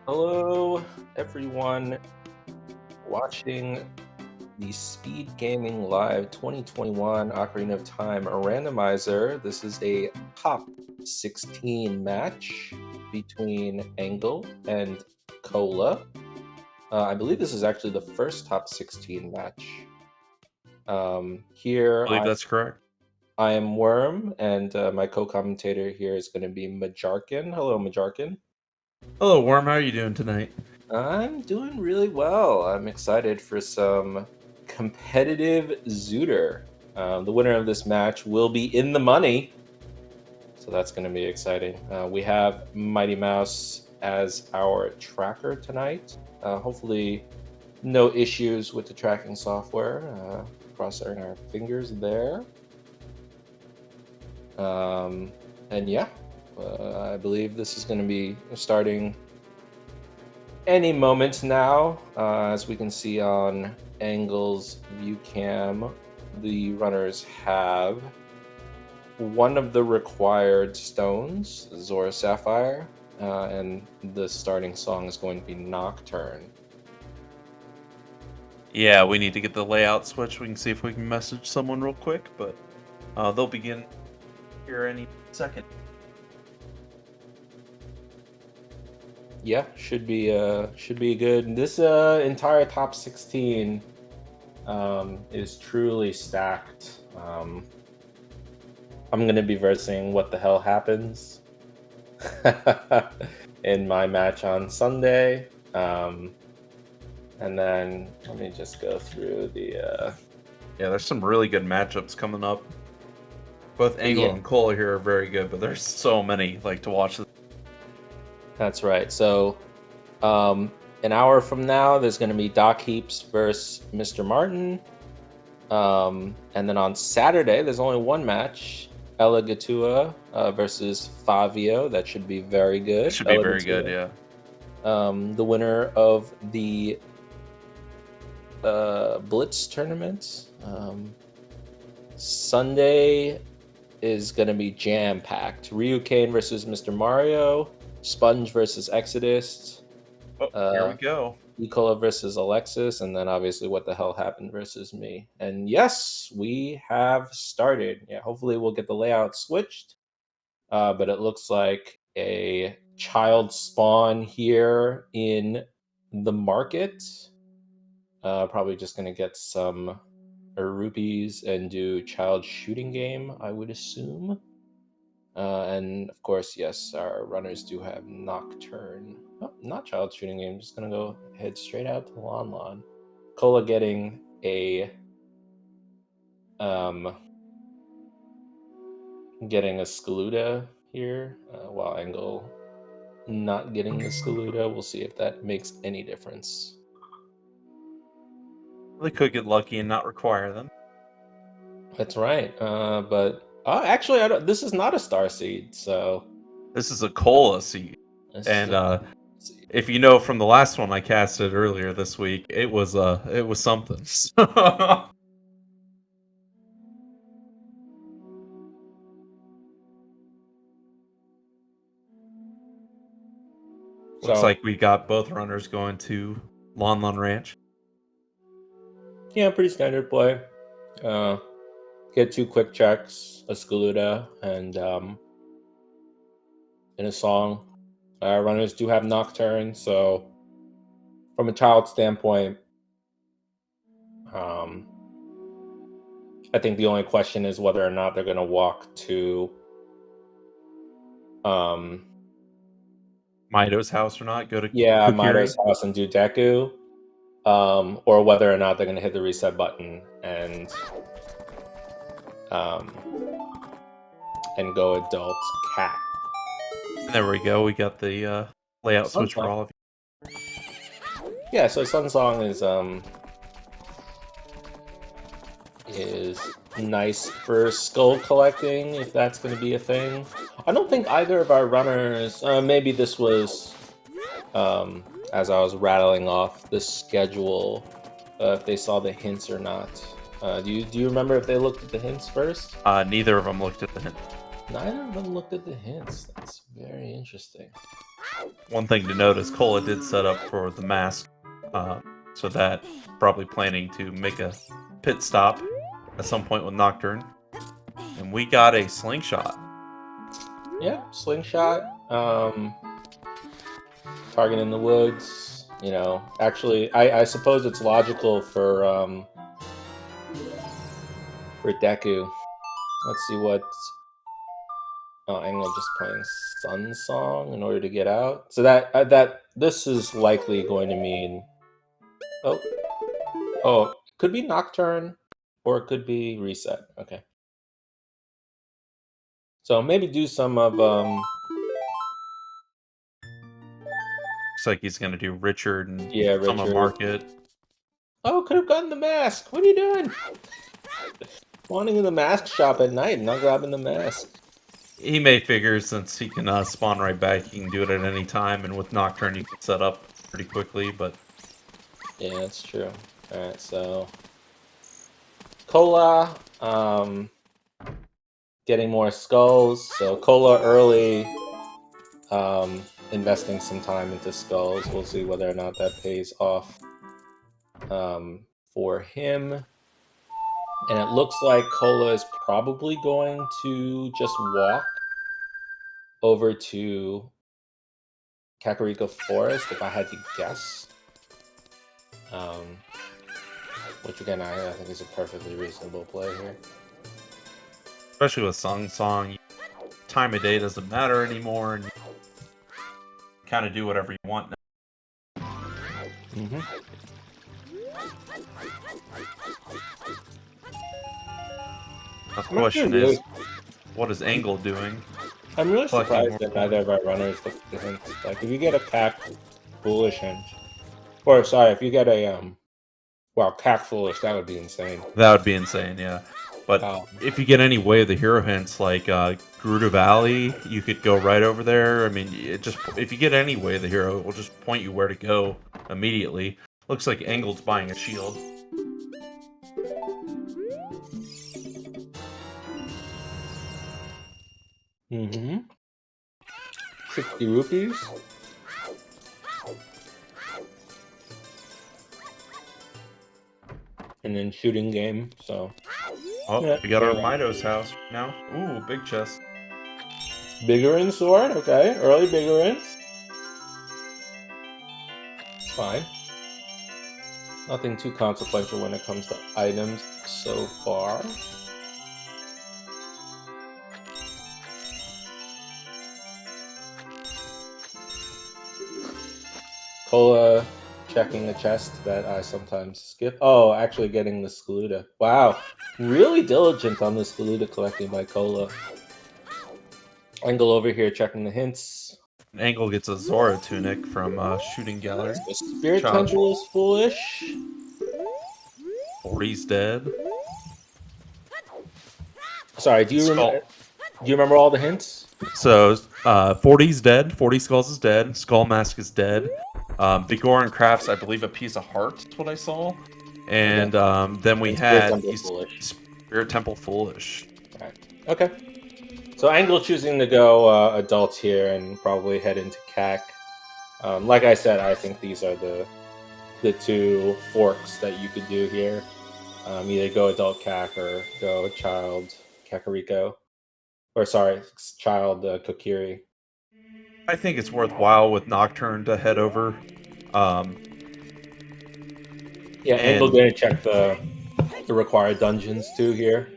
Hello, everyone watching the Speed Gaming Live 2021 Ocarina of Time Randomizer. This is a top 16 match between Engel and Cola. I believe this is actually the first top 16 match. Here I believe that's correct. I am Worm, and my co-commentator here is going to be Majarkin. Hello, Majarkin. Hello, Worm. How are you doing tonight? I'm doing really well. I'm excited for some competitive Zooter. The winner of this match will be in the money, so that's going to be exciting. We have Mighty Mouse as our tracker tonight. Hopefully, no issues with the tracking software. Crossing our fingers there. And yeah, I believe this is going to be starting any moment now. As we can see on Engel's view cam, the runners have one of the required stones, Zora Sapphire, and the starting song is going to be Nocturne. Yeah, we need to get the layout switch. We can see if we can message someone real quick, but they'll begin here any second. Yeah, should be good. This entire top 16 is truly stacked. I'm gonna be versing What the Hell Happens in my match on Sunday. And then let me just go through the Yeah, there's some really good matchups coming up. Both Engel and Cole here are very good, but there's so many to watch. That's right. So an hour from now, there's going to be Doc Heaps versus Mr. Martin. And then on Saturday, there's only one match. Ella Gatua versus Favio. That should be very good. It should be very good, yeah. The winner of the Blitz tournament. Sunday is going to be jam-packed. Ryu Kane versus Mr. Mario. Sponge versus Exodus. Here we go. Nicola versus Alexis, and then obviously What the Hell Happened versus me. And yes, we have started. Yeah, hopefully we'll get the layout switched. But it looks like a child spawn here in the market. Probably just going to get some rupees and do child shooting game, I would assume. And of course, yes, our runners do have Nocturne. Oh, not child shooting game. Just gonna go head straight out to Lon Lon. Cola getting a Skaluda here, while Engel not getting the Skaluda. We'll see if that makes any difference. They could get lucky and not require them. That's right. But actually, I don't. This is not a star seed, so this is a cola seed. And if you know from the last one I casted earlier this week, it was something. Looks like we got both runners going to Lon Lon Ranch. Yeah, pretty standard play. Get 2 quick checks, a Skaluda, and in a song. Runners do have Nocturne, so from a child standpoint, I think the only question is whether or not they're going to walk to Mido's house or not. Go to Mido's house and do Deku, or whether or not they're going to hit the reset button and go adult cat. There we go. We got the layout switch for all of you. Yeah, so Sun Song is nice for skull collecting, if that's going to be a thing. I don't think either of our runners, maybe this was as I was rattling off the schedule, if they saw the hints or not. Do you remember if they looked at the hints first? Neither of them looked at the hint. Neither of them looked at the hints. That's very interesting. One thing to note is Cola did set up for the mask, so that probably planning to make a pit stop at some point with Nocturne. And we got a slingshot. Yeah, slingshot. Target in the woods. You know, actually, I suppose it's logical for Deku. Let's see what. Oh, Engel just playing Sun Song in order to get out. So that this is likely going to mean. Oh, could be Nocturne, or it could be Reset. Okay. So maybe do some of Looks like he's gonna do Richard and yeah, Summer Richard. Market. Oh, could have gotten the mask. What are you doing? Wanting in the mask shop at night, not grabbing the mask. He may figure since he can spawn right back, he can do it at any time, and with Nocturne you can set up pretty quickly, but... Yeah, that's true. Alright, so... Cola, getting more skulls. So Cola early, investing some time into skulls. We'll see whether or not that pays off for him. And it looks like Cola is probably going to just walk over to Kakariko Forest, if I had to guess. Which again, I think is a perfectly reasonable play here. Especially with Song, time of day doesn't matter anymore, and you kind of do whatever you want now. Mm-hmm. The question is, what is Engel doing? I'm really surprised that neither of our runners look at the hints. Like, if you get a Cack Foolish hint, or sorry, if you get a well, Cack Foolish, that would be insane. That would be insane, yeah. But if you get any Way of the Hero hints like Gerudo Valley, you could go right over there. I mean, if you get any Way of the Hero, it will just point you where to go immediately. Looks like Engel's buying a shield. Mm-hmm. 60 rupees. And then shooting game, so... Oh, yeah, we got our Mido's house now. Ooh, big chest. Biggerin sword, okay. Early Biggerins. Fine. Nothing too consequential when it comes to items so far. Cola checking the chest that I sometimes skip. Oh, actually getting the Skuluda. Wow. Really diligent on the Skuluda collecting by Cola. Engel over here checking the hints. Engel gets a Zora tunic from Shooting Gallery. The Spirit Temple is foolish. 40's dead. Sorry, do you remember all the hints? So 40's dead. 40 Skulls is dead. Skull Mask is dead. Bigoran crafts, I believe, a piece of heart. Is what I saw. And then we had Spirit Temple Foolish. Right. Okay. So Engel choosing to go adults here and probably head into CAC. Like I said, I think these are the two forks that you could do here. Either go adult CAC or go child Kakariko. Or sorry, child Kokiri. I think it's worthwhile with Nocturne to head over. Yeah, Engel gonna check the required dungeons too here.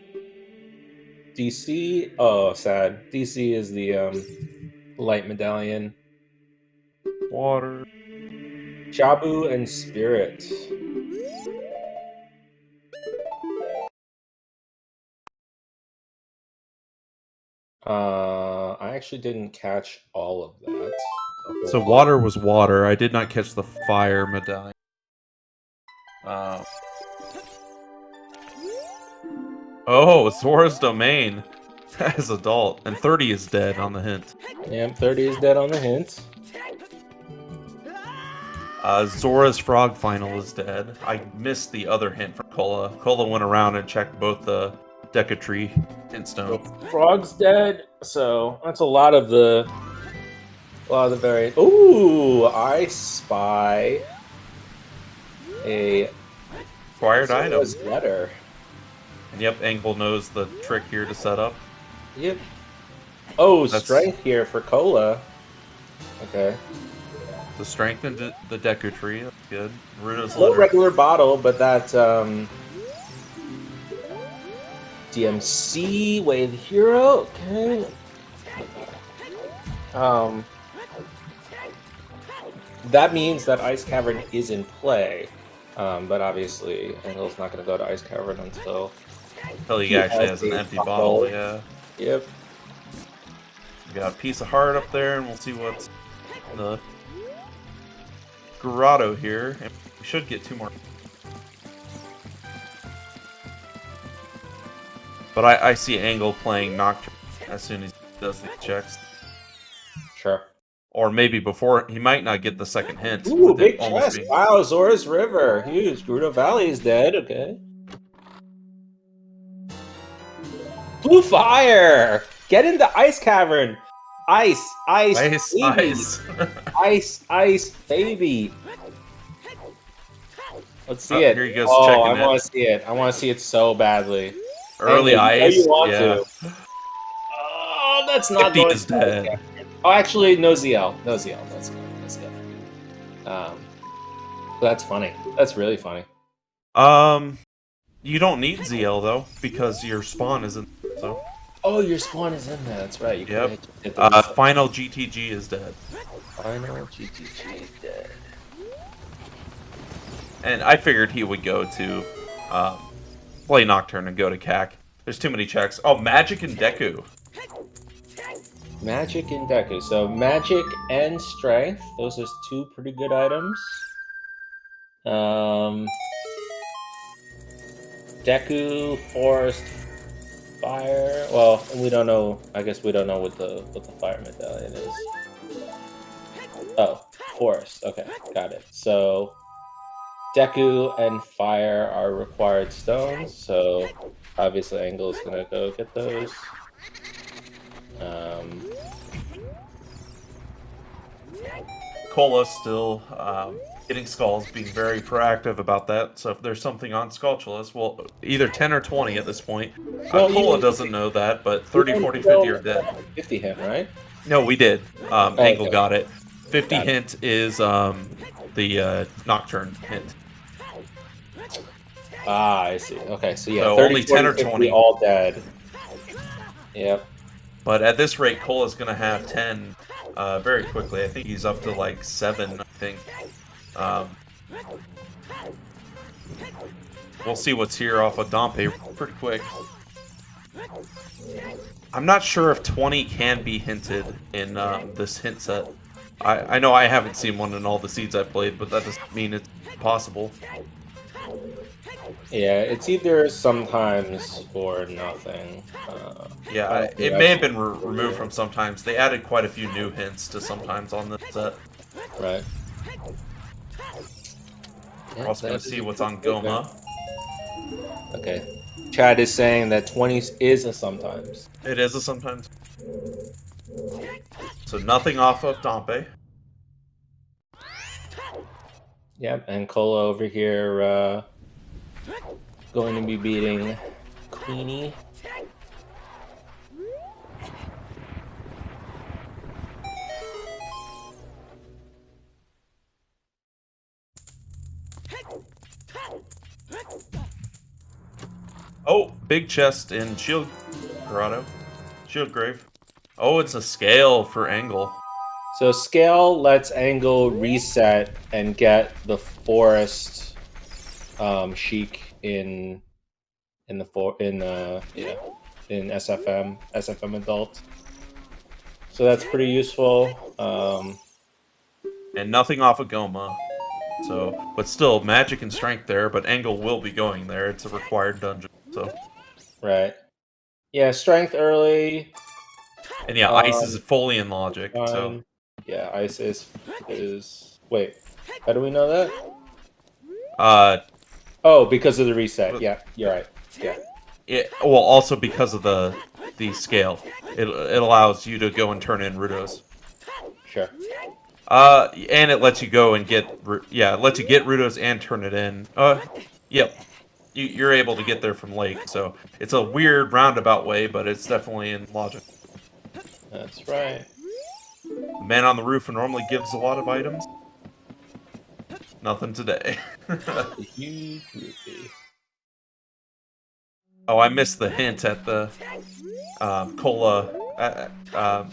DC, oh sad. DC is the light medallion. Water. Jabu and Spirit. I actually didn't catch all of that. So water was water. I did not catch the fire medallion. Oh, Zora's Domain as adult, and 30 is dead on the hint. Yeah, 30 is dead on the hint. Zora's Frog Final is dead. I missed the other hint from Cola. Cola went around and checked both the Deca Tree hint stone. Frog's dead, so that's a lot of the variant. Ooh, I spy a Acquired item. letter. And yep, Engel knows the trick here to set up. Yep. Oh, strength here for Cola. Okay. The strength in the Deku Tree, that's good. Runa's No letter. regular bottle, but that DMC Wave Hero. Okay. That means that Ice Cavern is in play, but obviously Engel's not going to go to Ice Cavern until he actually has an empty bottle. Yeah. Yep. We got a piece of heart up there, and we'll see what's in the grotto here. And we should get 2 more. But I see Engel playing Nocturne as soon as he does the checks. Sure. Or maybe before, he might not get the second hint. Ooh, big chest. Wow, Zora's River. Huge. Gerudo Valley is dead. Okay. Blue Fire! Get into Ice Cavern! Ice, baby. Ice, baby. Let's see it. Here he goes I checking want to see it. I want to see it so badly. Early ice. You want to. Oh, that's not going is dead. Oh, actually, no ZL. No ZL. That's good. That's good. That's funny. That's really funny. You don't need ZL though because your spawn isn't. So. Oh, your spawn is in there. That's right. You yep. Final GTG is dead. Final GTG is dead. And I figured he would go to play Nocturne and go to CAC. There's too many checks. Oh, Magic and Deku. Magic and Deku. So Magic and Strength. Those are 2 pretty good items. Deku, Forest, Fire. Well, we don't know. I guess we don't know what the Fire Medallion is. Oh, Forest. Okay, got it. So Deku and Fire are required stones. So obviously, Engel's gonna go get those. Cola's still getting skulls, being very proactive about that. So if there's something on Skulltulus, well, either 10 or 20 at this point. Well, Cola doesn't know that, but 30, 40, 50 are dead. 50 hint, right? No, we did. Engel got it. 50 got hint is the Nocturne hint. Ah, I see. Okay, so yeah, so 30, only 10 40, or 20. all dead. Yep. But at this rate, Cola's going to have 10 very quickly. I think he's up to like 7, I think. We'll see what's here off of Dompe pretty quick. I'm not sure if 20 can be hinted in this hint set. I know I haven't seen one in all the seeds I've played, but that doesn't mean it's possible. Yeah, it's either sometimes or nothing. Yeah, it may have been removed from sometimes. They added quite a few new hints to sometimes on this set. Right. We're also going to see what's on Goma. Okay. Chad is saying that 20 is a sometimes. It is a sometimes. So nothing off of Dompe. Yep, and Cola over here going to be beating Queenie. Oh, big chest in Shield Grotto. Shield Grave. Oh, it's a scale for Engel. So scale lets Engel reset and get the forest chic in SFM adult. So that's pretty useful. And nothing off of Goma. So, but still, magic and strength there, but Engel will be going there. It's a required dungeon, so. Right. Yeah, strength early. And yeah, ice is fully in logic, so. Yeah, ice is... Wait, how do we know that? Oh, because of the reset. Yeah, you're right. Yeah. Well, also because of the scale, it allows you to go and turn in Rudos. Sure. And it lets you go and get it lets you get Rudos and turn it in. Yep. You're able to get there from Lake, so it's a weird roundabout way, but it's definitely in logic. That's right. The man on the roof normally gives a lot of items. Nothing today. A huge rupee. Oh, I missed the hint at the cola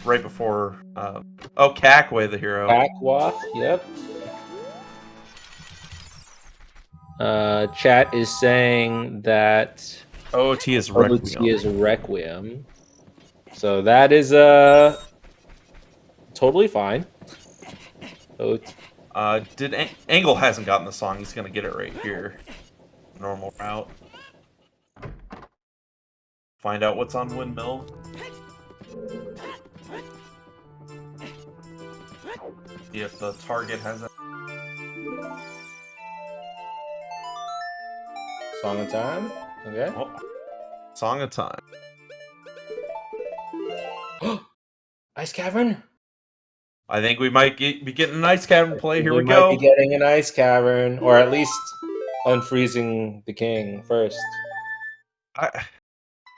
right before. Cackway the hero. Backwath, yep. Chat is saying that OT is Requiem. OT is Requiem. So that is totally fine. Engel hasn't gotten the song. He's gonna get it right here. Normal route. Find out what's on Windmill. See if the target has it. Song of Time? Okay. Oh, Song of Time. Ice Cavern? I think we might be getting an Ice Cavern play. Here we might go. be getting an Ice Cavern, or at least unfreezing the king first.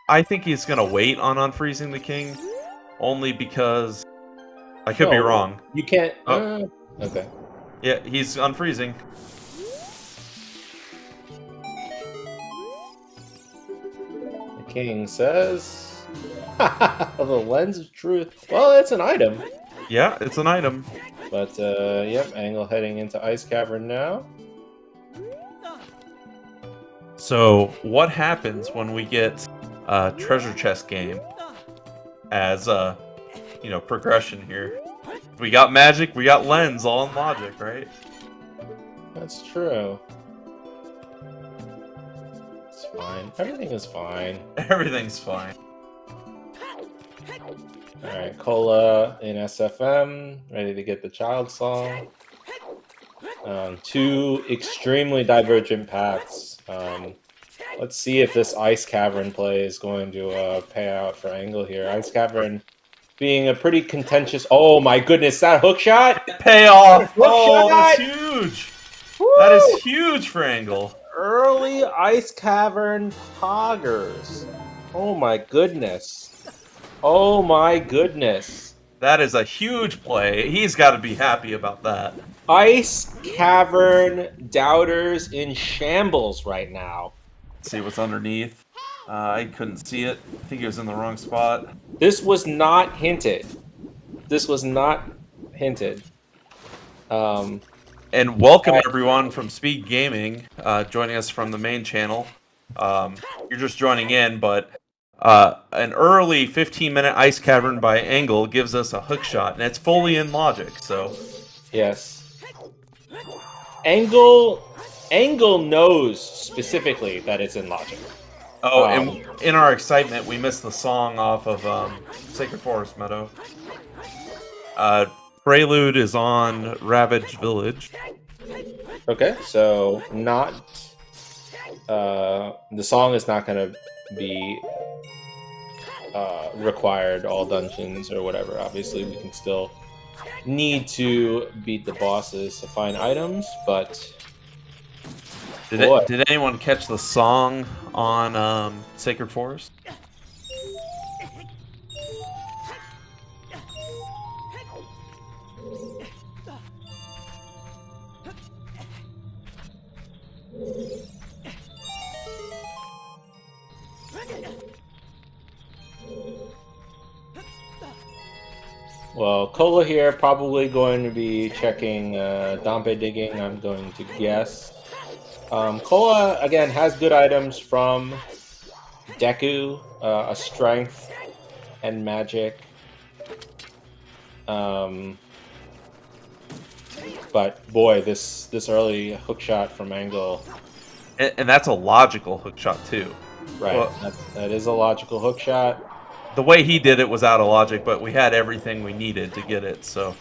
I think he's gonna wait on unfreezing the king, only because I could be wrong. You can't. Oh. Okay. Yeah, he's unfreezing. The king says, "The lens of truth." Well, it's an item. Yeah, it's an item. But yep, Engel heading into Ice Cavern now. So what happens when we get a treasure chest game as progression here? We got magic, we got lens, all in logic, right? That's true. It's fine. Everything is fine. Everything's fine. Alright, Cola in SFM, ready to get the child song. Two extremely divergent paths. Let's see if this Ice Cavern play is going to pay out for Engel here. Ice Cavern being a pretty contentious... Oh my goodness, that hook shot? Payoff! Hook shot! That's huge! Woo! That is huge for Engel. Early Ice Cavern poggers. Oh my goodness. Oh my goodness. That is a huge play. He's got to be happy about that. Ice Cavern doubters in shambles right now. Let's see what's underneath. I couldn't see it. I think it was in the wrong spot. This was not hinted. This was not hinted. And welcome everyone from SpeedGaming, joining us from the main channel. You're just joining in, but an early 15-minute Ice Cavern by Engel gives us a hook shot, and it's fully in logic, so... Yes. Engel knows specifically that it's in logic. Oh, and in our excitement, we missed the song off of Sacred Forest Meadow. Prelude is on Ravaged Village. Okay, so not... the song is not going to be required all dungeons or whatever. Obviously, we can still need to beat the bosses to find items, but... Did anyone catch the song on Sacred Forest? Well, Cola here probably going to be checking Dompe digging, I'm going to guess. Cola, again, has good items from Deku, a strength, and magic. But boy, this early hookshot from Engel. And that's a logical hookshot too. Right, well, that is a logical hookshot. The way he did it was out of logic, but we had everything we needed to get it, so...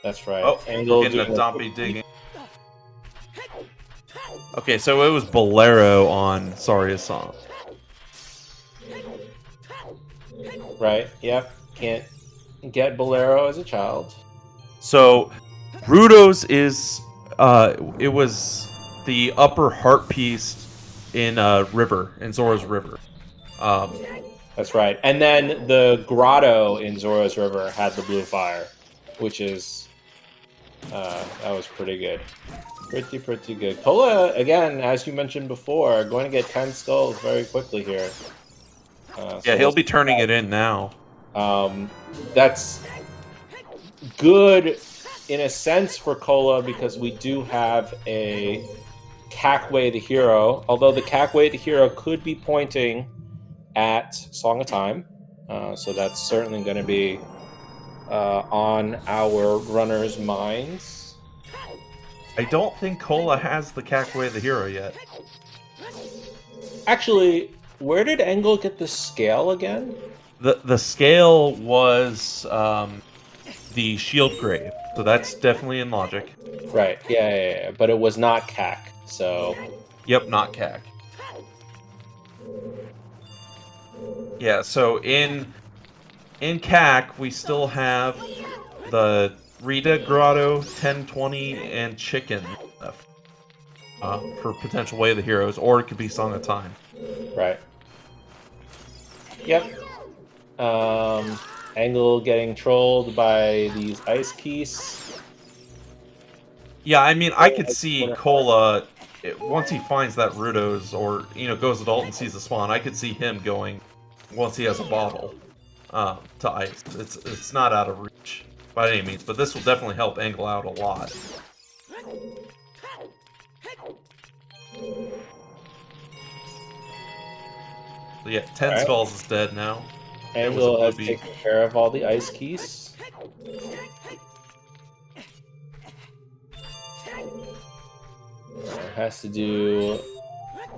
That's right. Oh, Engel getting a zombie digging. Okay, so it was Bolero on Saria's song. Right, yep. Can't get Bolero as a child. So, Rudo's is, it was the upper heart piece in River, in Zora's River. That's right. And then the grotto in Zora's River had the blue fire, which is that was pretty good. Pretty good. Cola, again, as you mentioned before, going to get 10 skulls very quickly here. Yeah, So he'll be turning it in now. that's good in a sense for Cola because we do have a Cackway the Hero, although the Cackway the Hero could be pointing at Song of Time. So that's certainly going to be on our runners' minds. I don't think Cola has the Cackway the Hero yet. Actually, where did Engel get the scale again? The scale was the shield grave, so that's definitely in logic. Right, yeah. But it was not Cac, so... Yep, not Cac. Yeah, so in Cac, we still have the Rita, Grotto, 1020, and Chicken left for potential Way of the Heroes, or it could be Song of Time. Right. Yep. Engel getting trolled by these ice keys. Yeah, I mean, I could see Cola, once he finds that Rudo's, or, goes adult and sees the spawn, I could see him going, once he has a bottle, to ice. It's not out of reach by any means, but this will definitely help Engel out a lot. So yeah, 10 skulls is dead now. Engel has taken care of all the ice keys. Has to do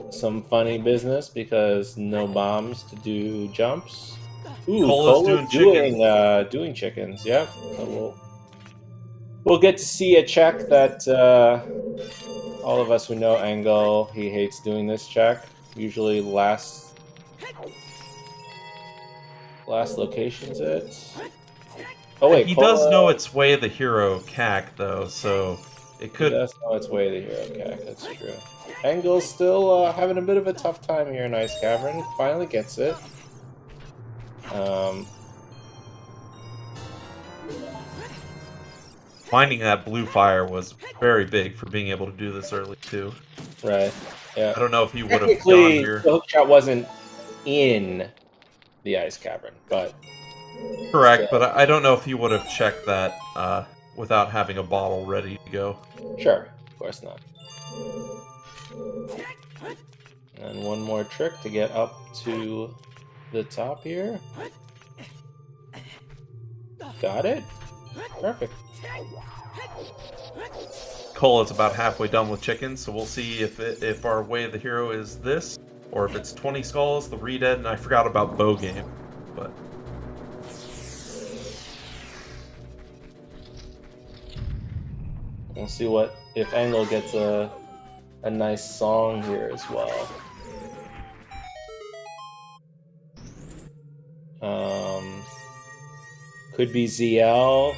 some funny business because no bombs to do jumps. Ooh, Cola's doing chickens. Yep. So we'll get to see a check that all of us who know Engel, he hates doing this check. Usually last location's it. Oh wait, he does know it's Way of the Hero Cac though, so it could. He does know it's Way of the Hero Cac. That's true. Engel's still having a bit of a tough time here in Ice Cavern. Finally gets it. Finding that blue fire was very big for being able to do this early too. Right. Yeah. I don't know if he would have gone here. The hookshot wasn't in the Ice Cavern, but correct. Still. But I don't know if he would have checked that without having a bottle ready to go. Sure, of course not. And one more trick to get up to the top here. Got it. Perfect. Cola's about halfway done with chickens, so we'll see if our Way of the Hero is this, or if it's 20 skulls, the Redead, and I forgot about Bow Game, but... We'll see if Engel gets a nice song here as well. Could be ZL.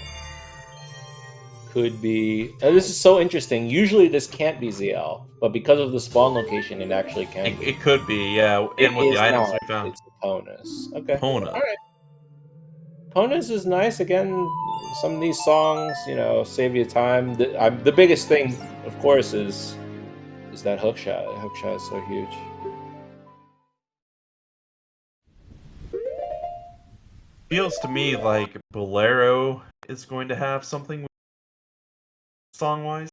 Could be... this is so interesting. Usually this can't be ZL, but because of the spawn location, it actually can be. It could be, yeah, and with the items we found. It's Ponus. Okay. Pona. All right. Ponus is nice. Again, some of these songs, save you time. The biggest thing, of course, is that hookshot. The hookshot is so huge. Feels to me like Bolero is going to have something song-wise.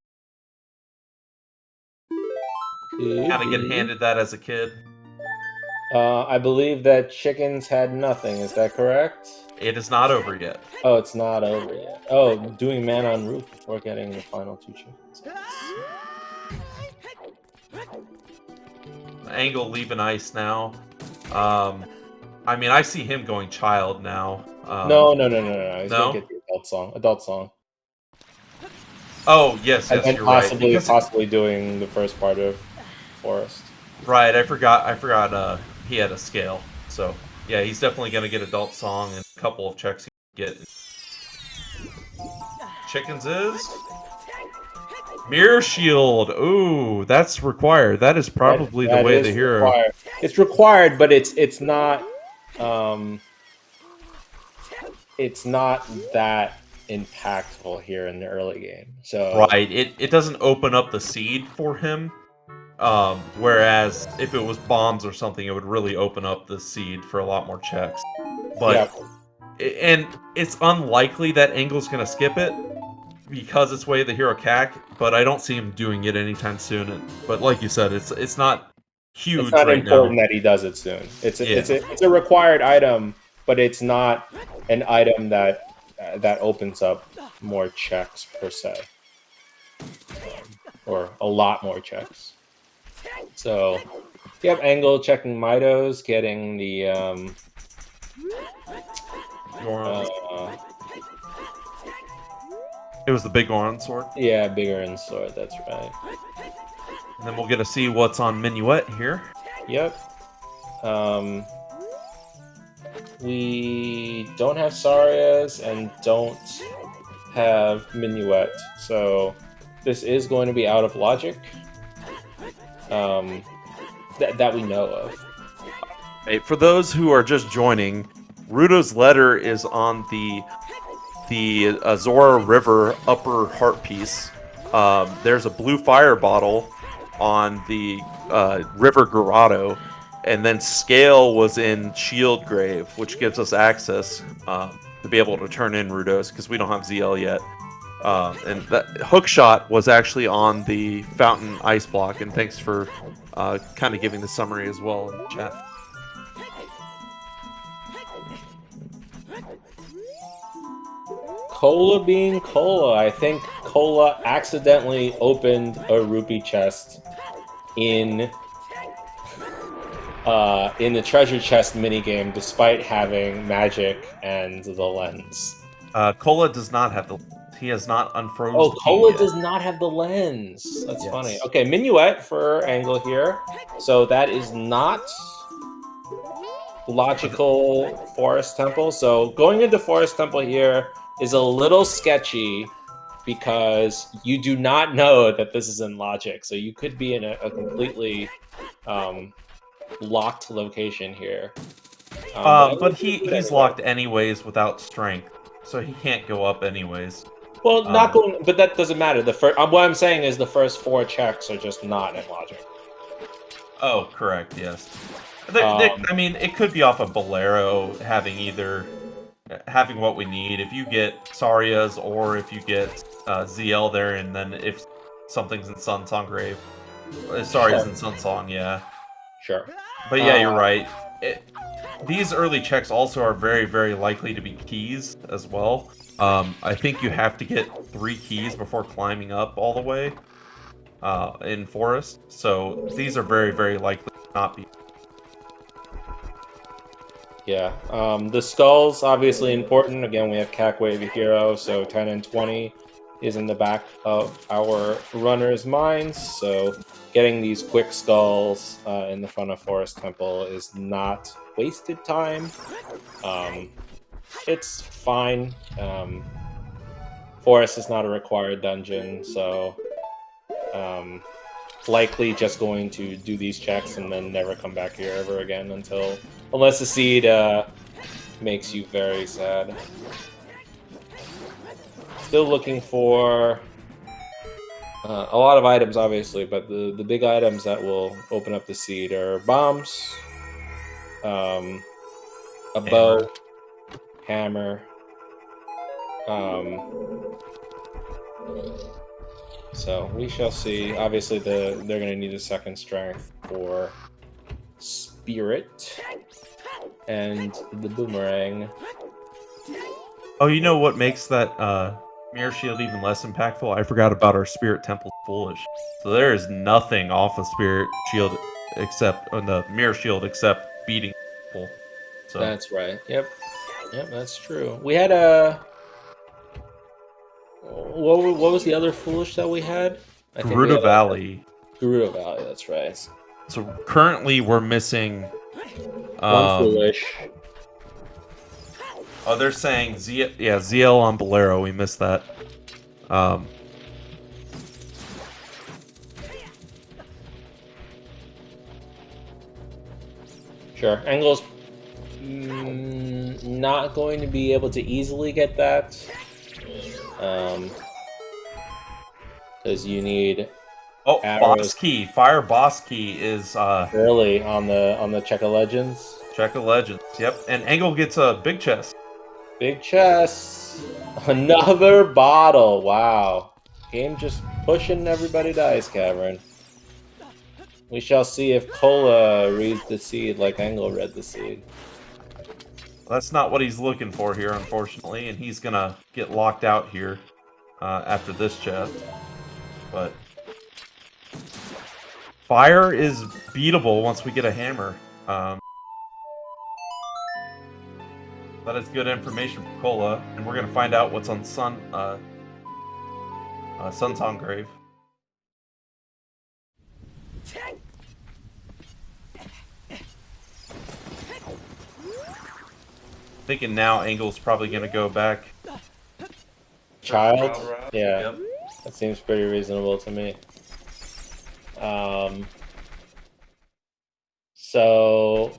Kind of get handed that as a kid. I believe that chickens had nothing. Is that correct? It is not over yet. Oh, it's not over yet. Oh, doing man on roof before getting the final two chickens. Engel leaving ice now. I mean, I see him going child now. No. He's gonna get the adult song. Oh, yes, you're right. Possibly doing the first part of forest. Right, I forgot. He had a scale. So yeah, he's definitely gonna get adult song and a couple of checks he can get. Chickens is mirror shield. Ooh, that's required. That is probably the That way of is the hero. required. It's required, but it's not. It's not that impactful here in the early game. So Right, it doesn't open up the seed for him. Whereas if it was bombs or something, it would really open up the seed for a lot more checks. yeah, But and it's unlikely that Engel's gonna skip it because it's way of the hero CAC. But I don't see him doing it anytime soon. But like you said, it's not it's huge not right now. important that he does it soon. Yeah. It's a required item, but it's not an item that opens up more checks per se, or a lot more checks. So you have Engel checking Mitos, getting the It was the big Goron sword. yeah, bigger in sword. That's right. And then we'll get to see what's on Minuet here. Yep. We don't have Sarias and don't have Minuet, so this is going to be out of logic. That we know of. Hey, for those who are just joining, Rudo's letter is on the Azora River upper heart piece. There's a blue fire bottle on the River Grotto, and then Scale was in Shield Grave, which gives us access to be able to turn in Rudos because we don't have ZL yet. And that Hookshot was actually on the Fountain Ice Block, and thanks for kind of giving the summary as well in the chat. Cola being Cola. I think Cola accidentally opened a rupee chest in the treasure chest minigame, despite having magic and the lens. Cola does not have the. He has not unfrozen. Oh, the key Cola yet. does not have the lens. That's Yes. funny. Okay, Minuet for Engel here. So that is not logical Forest Temple. So going into Forest Temple here is a little sketchy because you do not know that this is in logic. So you could be in a completely locked location here. But he's locked anyways without strength, so he can't go up anyways. Well, not going, but that doesn't matter. The first, what I'm saying is the first 4 checks are just not in logic. Oh, correct. Yes. I mean, it could be off of Bolero having what we need. If you get Sarias or if you get ZL there, and then if something's in Sun Song Grave, Sarias in Sun Song, yeah. Sure. But yeah, you're right. These early checks also are very, very likely to be keys as well. I think you have to get 3 keys before climbing up all the way in Forest. So these are very, very likely to not be. Yeah. The skulls, obviously important. Again, we have CAC Wave Hero, so 10 and 20 is in the back of our runners' minds. So getting these quick skulls in the front of Forest Temple is not wasted time. It's fine. Forest is not a required dungeon, so likely just going to do these checks and then never come back here ever again unless the seed makes you very sad. Still looking for a lot of items, obviously, but the big items that will open up the seed are bombs, a bow, hammer. So we shall see. Obviously, they're going to need a second strength for spirit and the boomerang. Oh, you know what makes that mirror shield even less impactful? I forgot about our spirit temple foolish. So there is nothing off the spirit shield except on the mirror shield except beating people. So That's right. Yep, that's true. We had a what was the other foolish that we had? I think we Garuda had Valley. Gerudo Valley, that's right. So currently we're missing. One foolish. Oh, they're saying ZL on Bolero. We missed that. Sure. Engel's not going to be able to easily get that. Because you need Boss Key. Fire Boss Key is early on the Check of Legends. Check of Legends. Yep. And Engel gets a big chest. Big chest. Another bottle. Wow. Game just pushing everybody to Ice Cavern. We shall see if Cola reads the seed like Engel read the seed. That's not what he's looking for here, unfortunately, and he's gonna get locked out here after this chest. But fire is beatable once we get a hammer. That is good information for Cola, and we're gonna find out what's on Sun's Grave. Thinking now Engel's probably gonna go back. Child? Yeah. Yep. That seems pretty reasonable to me. So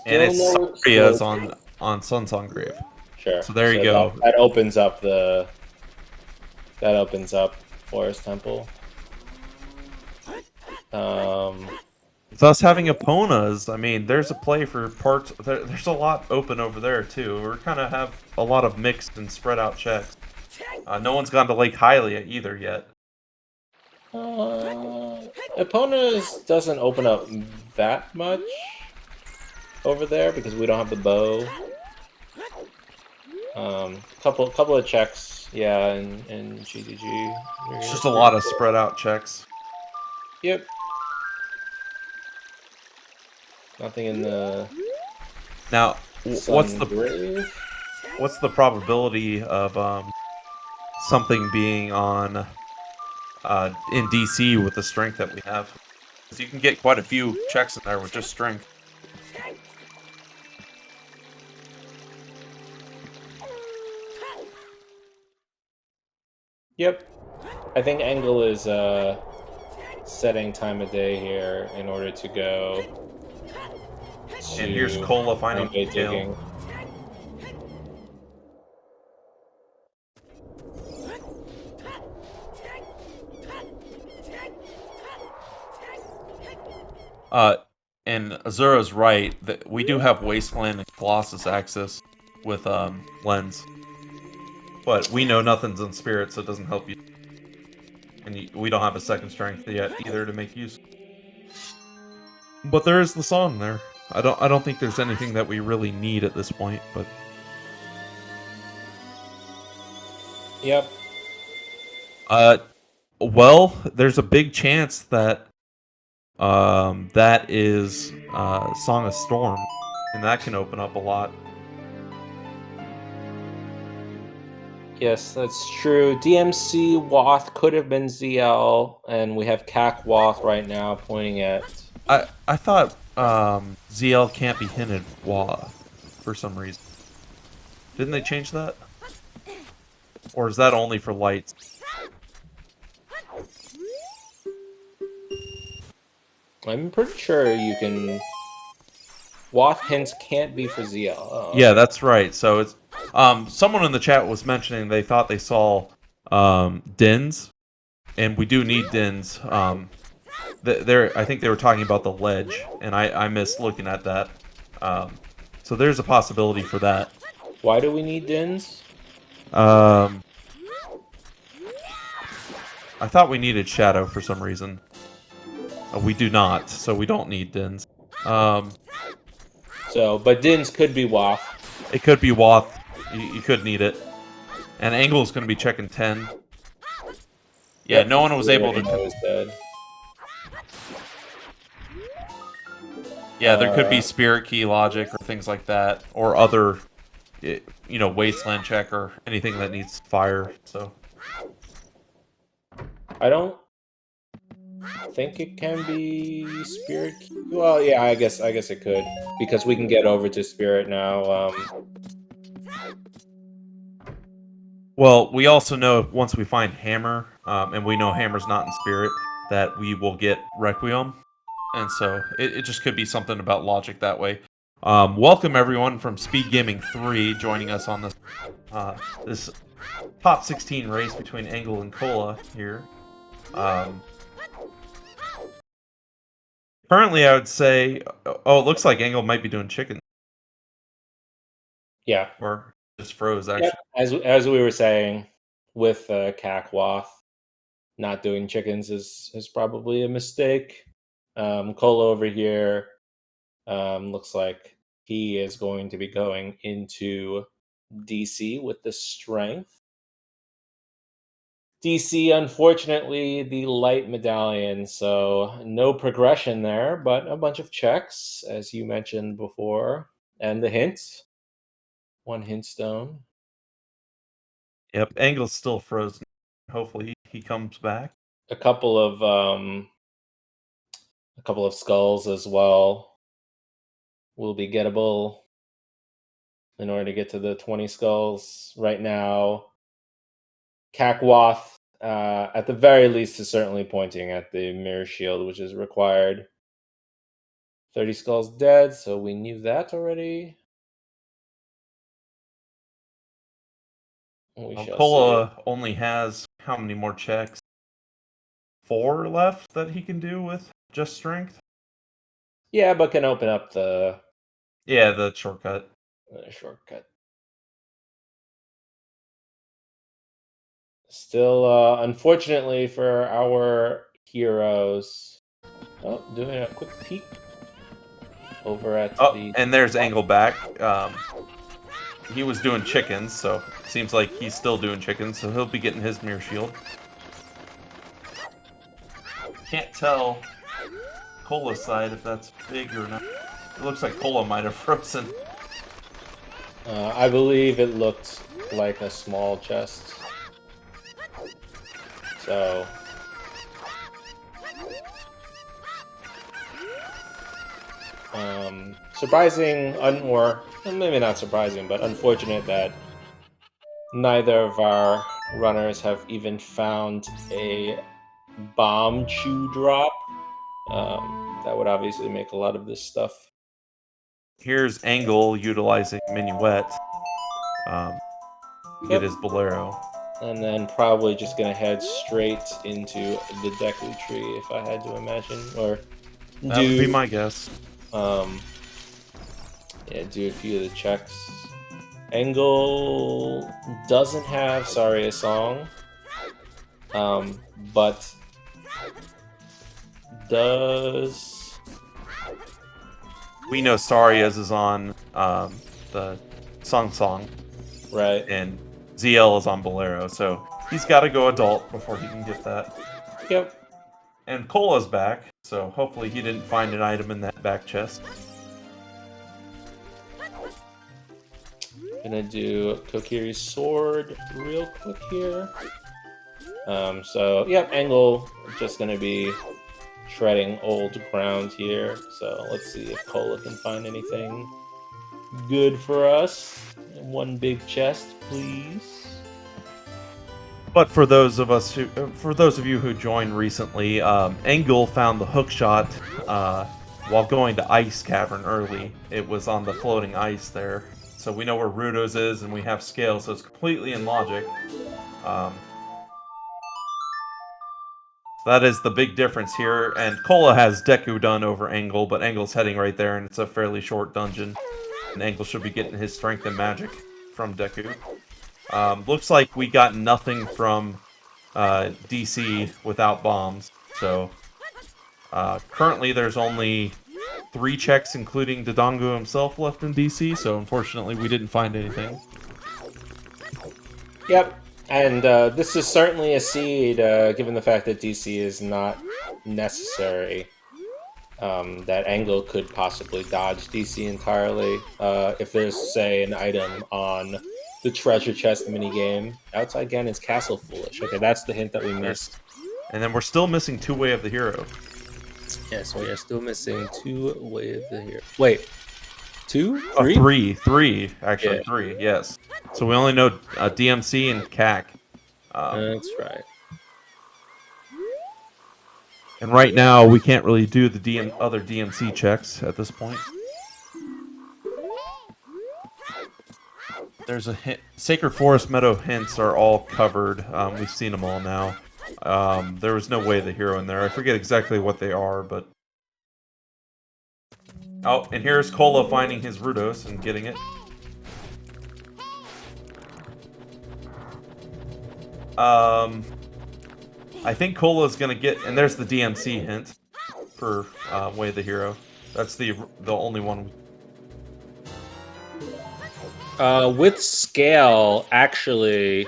and it's Saria's on Sun's Grave. Sure. So there you go. That opens up Forest Temple. With us having Eponas, I mean, there's a play for parts. There's a lot open over there too. We're kind of have a lot of mixed and spread out checks. No one's gone to Lake Hylia either yet. Eponas doesn't open up that much over there because we don't have the bow. Couple of checks, yeah, in GGG. It's just a lot of spread out checks. Yep. Nothing in the. Now, what's the probability of something being on in DC with the strength that we have? Because you can get quite a few checks in there with just strength. Yep. I think Engel is setting time of day here in order to go. And here's Cola finding digging. And Azura's right that we do have Wasteland and Colossus access with Lens, but we know nothing's in Spirit, so it doesn't help you. And we don't have a second strength yet either to make use. But there is the song there. I don't think there's anything that we really need at this point, but yep. Well, there's a big chance that that is Song of Storm, and that can open up a lot. Yes, that's true. DMC Wath could have been ZL, and we have CAC Wath right now pointing at. I thought ZL can't be hinted Wath for some reason. Didn't they change that? Or is that only for lights? I'm pretty sure you can. Wath hints can't be for ZL. Oh, yeah, that's right. So it's someone in the chat was mentioning they thought they saw Dins, and we do need Dins. I think they were talking about the ledge, and I missed looking at that. So there's a possibility for that. Why do we need Dins? I thought we needed Shadow for some reason. We do not, so we don't need Dins. But Dins could be Wath. It could be Wath. You could need it. And Engel's going to be checking 10. Yeah, no one was able to. Yeah, there could be Spirit Key logic or things like that, or other, Wasteland check or anything that needs fire. So I don't think it can be Spirit. Well, yeah, I guess it could, because we can get over to Spirit now. Well, we also know once we find Hammer, and we know Hammer's not in Spirit, that we will get Requiem. And so it just could be something about logic that way. Welcome everyone from SpeedGaming 3 joining us on this top 16 race between Engel and Cola here. Currently, I would say, oh, it looks like Engel might be doing chicken. Yeah. Or just froze, actually. Yep. As we were saying, with Kakwath, not doing chickens is probably a mistake. Cola over here looks like he is going to be going into DC with the strength. DC, unfortunately, the light medallion, so no progression there, but a bunch of checks, as you mentioned before, and the hints. One hint stone. Yep, Engel's still frozen. Hopefully he comes back. A couple of skulls as well will be gettable in order to get to the 20 skulls. Right now, Kakwath, at the very least, is certainly pointing at the mirror shield, which is required. 30 skulls dead, so we knew that already. We shall Cola see. only has how many more checks? 4 left that he can do with just strength? Yeah, but can open up the shortcut. Shortcut. Still, unfortunately for our heroes, doing a quick peek over at the. And there's Engel back. He was doing chickens, so seems like he's still doing chickens, so he'll be getting his mirror shield. Can't tell Cola's side if that's big or not. It looks like Cola might have frozen. I believe it looked like a small chest. So. Surprising, or maybe not surprising, but unfortunate that neither of our runners have even found a bomb chew drop. That would obviously make a lot of this stuff. Here's Engel utilizing Minuet to get his Bolero. And then probably just going to head straight into the Deku tree, if I had to imagine. Or that would be my guess. Yeah, do a few of the checks. Engel doesn't have a song, but does. We know Saria's is on the Song, right? And ZL is on Bolero, so he's got to go adult before he can get that. Yep. And Cola's back, so hopefully he didn't find an item in that back chest. Gonna do Kokiri's sword real quick here. So, yep, Engel just gonna be treading old ground here. So let's see if Cola can find anything good for us. One big chest, please. But for those of you who joined recently, Engel found the hook shot while going to Ice Cavern early. It was on the floating ice there. So we know where Rudo's is, and we have scale, so it's completely in logic. That is the big difference here, and Cola has Deku done over Engel, but Engel's heading right there, and it's a fairly short dungeon. And Engel should be getting his strength and magic from Deku. Looks like we got nothing from DC without bombs, so currently there's only 3 checks, including Dodongo himself, left in DC, so unfortunately we didn't find anything. Yep, and this is certainly a seed, given the fact that DC is not necessary. That Engel could possibly dodge DC entirely if there's, say, an item on the treasure chest minigame. Outside Ganon's Castle Foolish. Okay, that's the hint that we missed. And then we're still missing two-way of the hero. Yes, we are still missing two-way of the hero. Wait, two? Three? Three. Actually, three, yes. So we only know DMC and CAC. That's right. And right now, we can't really do the other DMC checks at this point. There's a hint. Sacred Forest Meadow hints are all covered. We've seen them all now. There was no way the hero in there. I forget exactly what they are, but... Oh, and here's Cola finding his Rudos and getting it. I think Cola's gonna get... And there's the DMC hint for Way of the Hero. That's the only one. With scale, actually,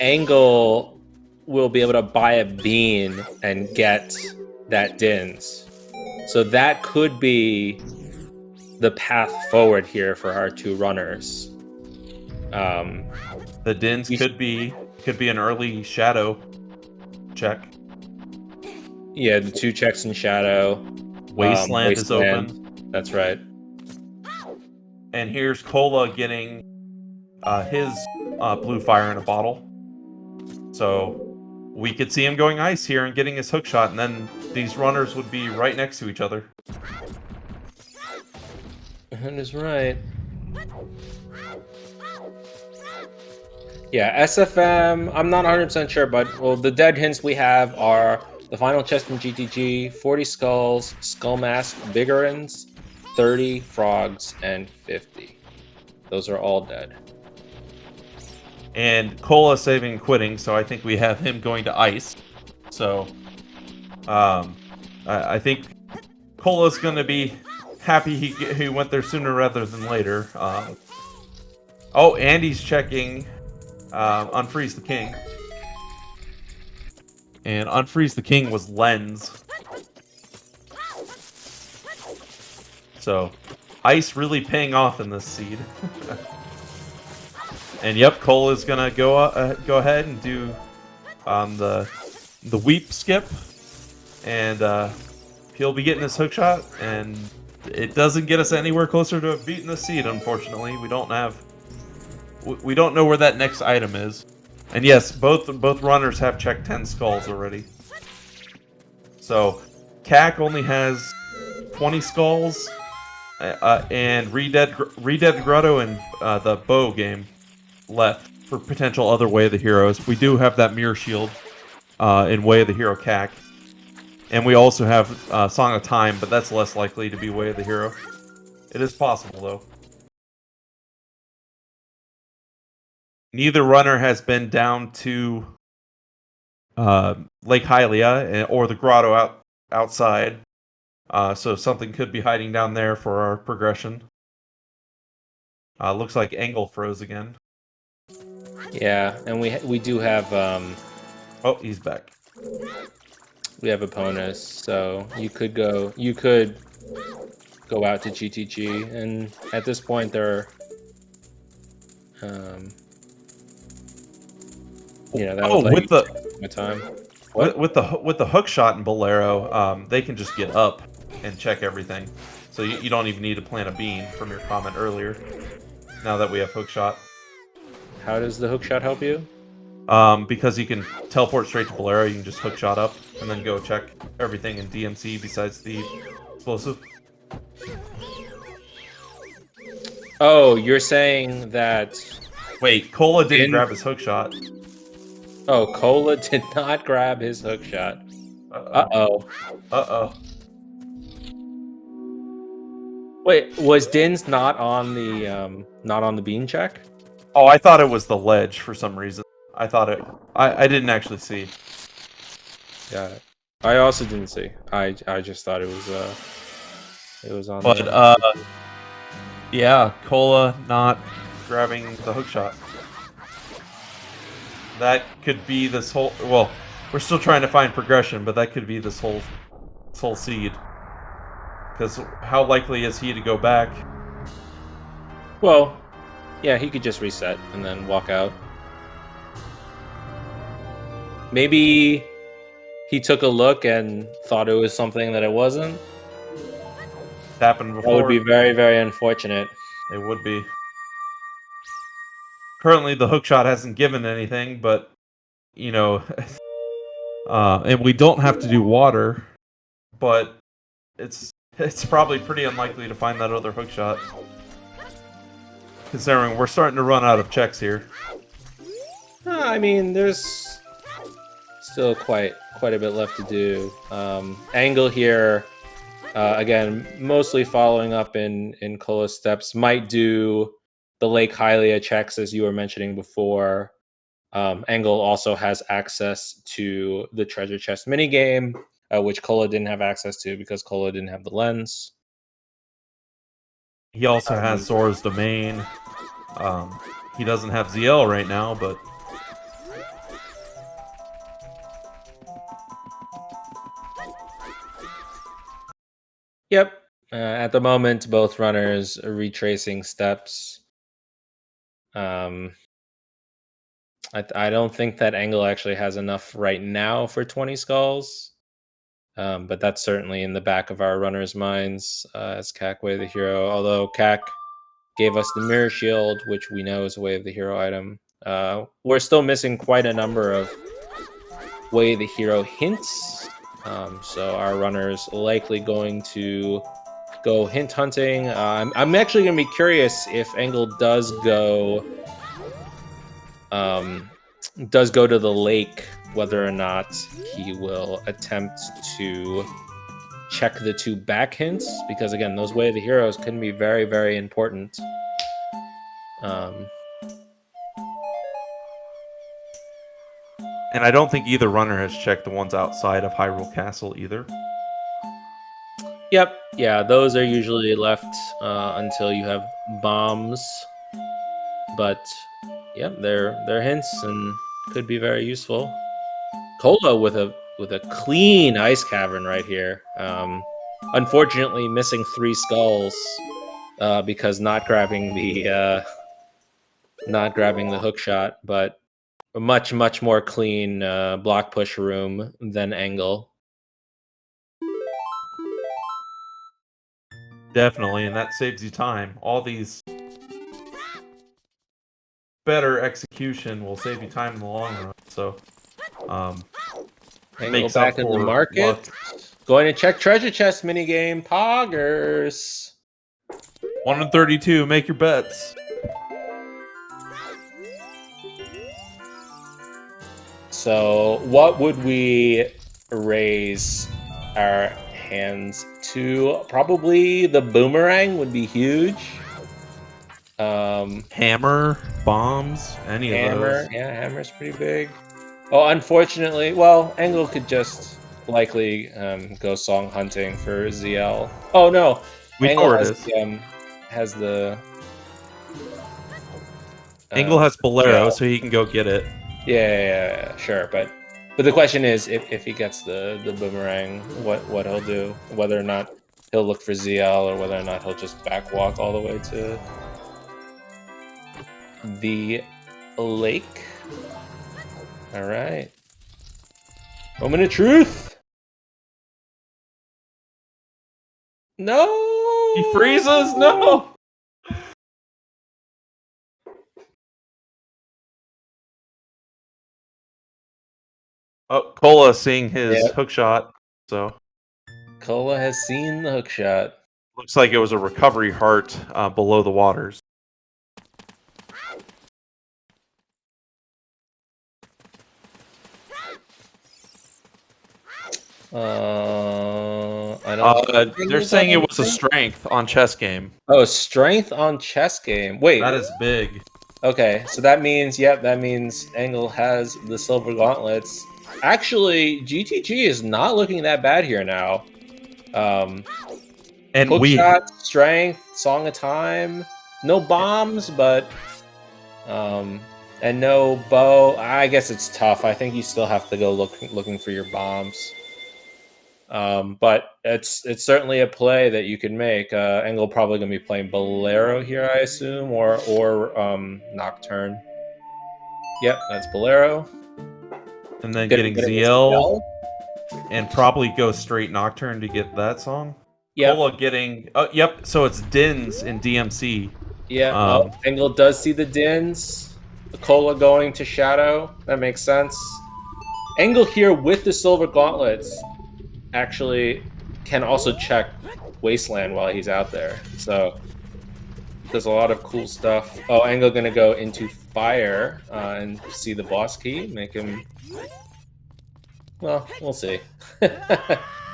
Engel will be able to buy a bean and get that Dins. So that could be the path forward here for our two runners. The Dins could be an early Shadow check. Yeah, the two checks in Shadow. Wasteland is open. That's right. And here's Cola getting his blue fire in a bottle. So we could see him going ice here and getting his hook shot, and then these runners would be right next to each other. That is right. Yeah, SFM, I'm not 100% sure, but well, the dead hints we have are the final chest in GTG, 40 skulls, skull mask, Biggerins, 30 frogs, and 50. Those are all dead. And Cola saving and quitting, so I think we have him going to ice. So, I think Cola's going to be happy he went there sooner rather than later. Oh, Andy's checking Unfreeze the King. And Unfreeze the King was Lens. So, ice really paying off in this seed. And yep, Cole is gonna go ahead and do the weep skip, and he'll be getting his hook shot, and it doesn't get us anywhere closer to beating the seed. Unfortunately, we don't know where that next item is. And yes, both runners have checked 10 skulls already. So, CAC only has 20 skulls, and Redead Grotto and the bow game left for potential other Way of the Heroes. We do have that Mirror Shield in Way of the Hero CAC. And we also have Song of Time, but that's less likely to be Way of the Hero. It is possible, though. Neither runner has been down to Lake Hylia or the grotto outside. So something could be hiding down there for our progression. Looks like Engel froze again. Yeah, and we do have oh, he's back. We have opponents, so you could go out to GTG, and at this point they're you know, that would with the my time. With the hook shot in Bolero, they can just get up and check everything. So you don't even need to plant a bean from your comment earlier. Now that we have hook shot. How does the hook shot help you? Because you can teleport straight to Bolero, you can just hook shot up and then go check everything in DMC besides the explosive. Oh, you're saying that... Wait, Cola didn't grab his hook shot. Oh, Cola did not grab his hook shot. Uh-oh. Uh-oh. Wait, was Din's not on the bean check? Oh, I thought it was the ledge for some reason. I thought it... I didn't actually see. Got it. I also didn't see. I just thought it was on. But yeah, Cola not grabbing the hook shot. That could be this whole... Well, we're still trying to find progression, but that could be this whole seed. Because how likely is he to go back? Well, yeah, he could just reset and then walk out. Maybe he took a look and thought it was something that it wasn't. It's happened before. That would be very, very unfortunate. It would be. Currently, the hookshot hasn't given anything, but, you know, and we don't have to do water, but it's probably pretty unlikely to find that other hookshot, considering we're starting to run out of checks here. I mean, there's still quite a bit left to do. Engel here, again, mostly following up in Cola's steps, might do the Lake Hylia checks as you were mentioning before. Engel also has access to the treasure chest minigame, which Cola didn't have access to because Cola didn't have the lens. He also has Sora's Domain. He doesn't have ZL right now, but... Yep. At the moment, both runners are retracing steps. I don't think that Engel actually has enough right now for 20 skulls. But that's certainly in the back of our runners' minds as Cac Way of the Hero. Although Cac gave us the Mirror Shield, which we know is a Way of the Hero item. We're still missing quite a number of Way of the Hero hints. So our runners likely going to go hint hunting. I'm actually going to be curious if Engel does go to the lake, whether or not he will attempt to check the 2 back hints, because again, those Way of the Heroes can be very, very important. And I don't think either runner has checked the ones outside of Hyrule Castle either. Yep, yeah, those are usually left until you have bombs. But yep, they're hints and could be very useful. Cola with a clean ice cavern right here. Unfortunately, missing 3 skulls because not grabbing the hook shot, but a much more clean block push room than Engel. Definitely, and that saves you time. All these better execution will save you time in the long run. So, Engel back in the market. Luck. Going to check treasure chest minigame. Poggers. 1 in 32. Make your bets. So, what would we raise our hands to? Probably the boomerang would be huge. Hammer, bombs, any of those. Yeah, hammer's pretty big. Oh, unfortunately, well, Engel could just likely go song hunting for ZL. Oh no, Engel has the. Engel has Bolero, so he can go get it. Yeah, sure, but the question is, if he gets the boomerang, what he'll do? Whether or not he'll look for ZL, or whether or not he'll just backwalk all the way to the lake. All right. Moment of truth. No. He freezes. No. Oh, Cola seeing his hook shot. So Cola has seen the hook shot. Looks like it was a recovery heart below the waters. I don't. They're saying it was a strength on chess game. Oh, strength on chess game. Wait, that is big. Okay, so that means that means Engel has the silver gauntlets. Actually, GTG is not looking that bad here now. And hookshot, strength, Song of Time, no bombs, but and no bow. I guess it's tough. I think you still have to go looking for your bombs. But it's certainly a play that you can make. Engel probably gonna be playing Bolero here, I assume, or Nocturne. Yep, that's Bolero. And then Getting getting a ZL, ZL? and probably go straight Nocturne to get that song. Yep. Cola getting... Oh, yep, so it's Dins in DMC. Yeah. Oh, Engel does see the Dins. The Cola going to Shadow. That makes sense. Engel here with the Silver Gauntlets actually can also check Wasteland while he's out there. So there's a lot of cool stuff. Oh, Engel gonna go into Fire and see the boss key, make him. Well, we'll see.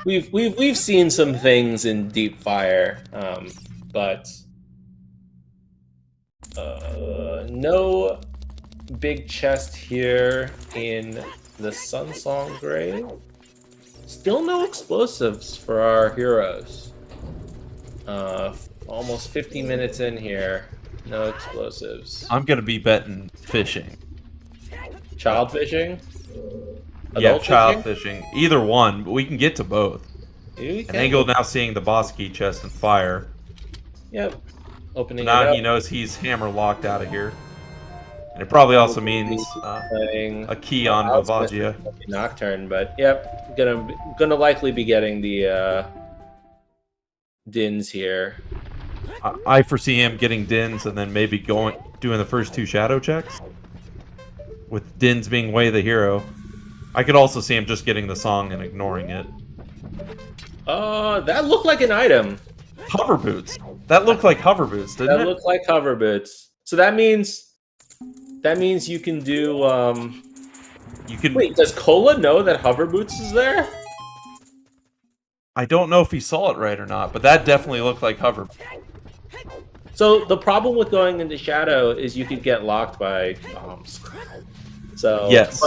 we've seen some things in Deep Fire, but no big chest here in the Sunsong Grave. Still no explosives for our heroes. Almost 50 minutes in here, no explosives. I'm going to be betting fishing. Child fishing? Yeah, Adult child fishing? fishing. Either one, but we can get to both. And Engel now seeing the boss key chest and Fire. Yep. Opening Now it up. he knows he's hammer locked out of here. And it probably also means a key on Vivagia. Nocturne, but yep, gonna likely be getting the Dins here. I foresee him getting Dins and then maybe doing the first 2 shadow checks. With Dins being way the hero. I could also see him just getting the song and ignoring it. That looked like an item. Hover boots. That looked like hover boots, didn't it? That looked like hover boots. So that means you can do You can... Wait, does Cola know that hover boots is there? I don't know if he saw it right or not, but that definitely looked like hover. So the problem with going into Shadow is you could get locked by bombs. So yes,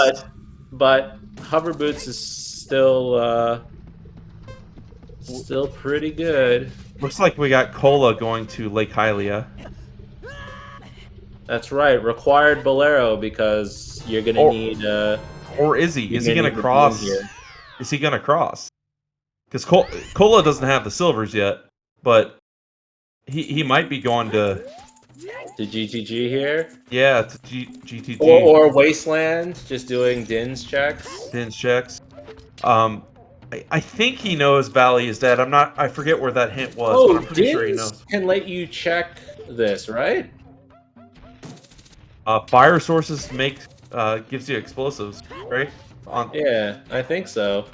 but hover boots is still pretty good. Looks like we got Cola going to Lake Hylia. That's right, required Bolero because you're gonna need. Or is he? Is he gonna cross? Is he gonna cross? Because Cola doesn't have the silvers yet, but he might be going to GTG here. Yeah, to GTG or Wasteland, just doing Dins checks. Dins checks. I think he knows Valley is dead. I forget where that hint was, but I'm pretty Dins sure he knows. Can let you check this, right? Fire sources gives you explosives, right? Yeah, I think so.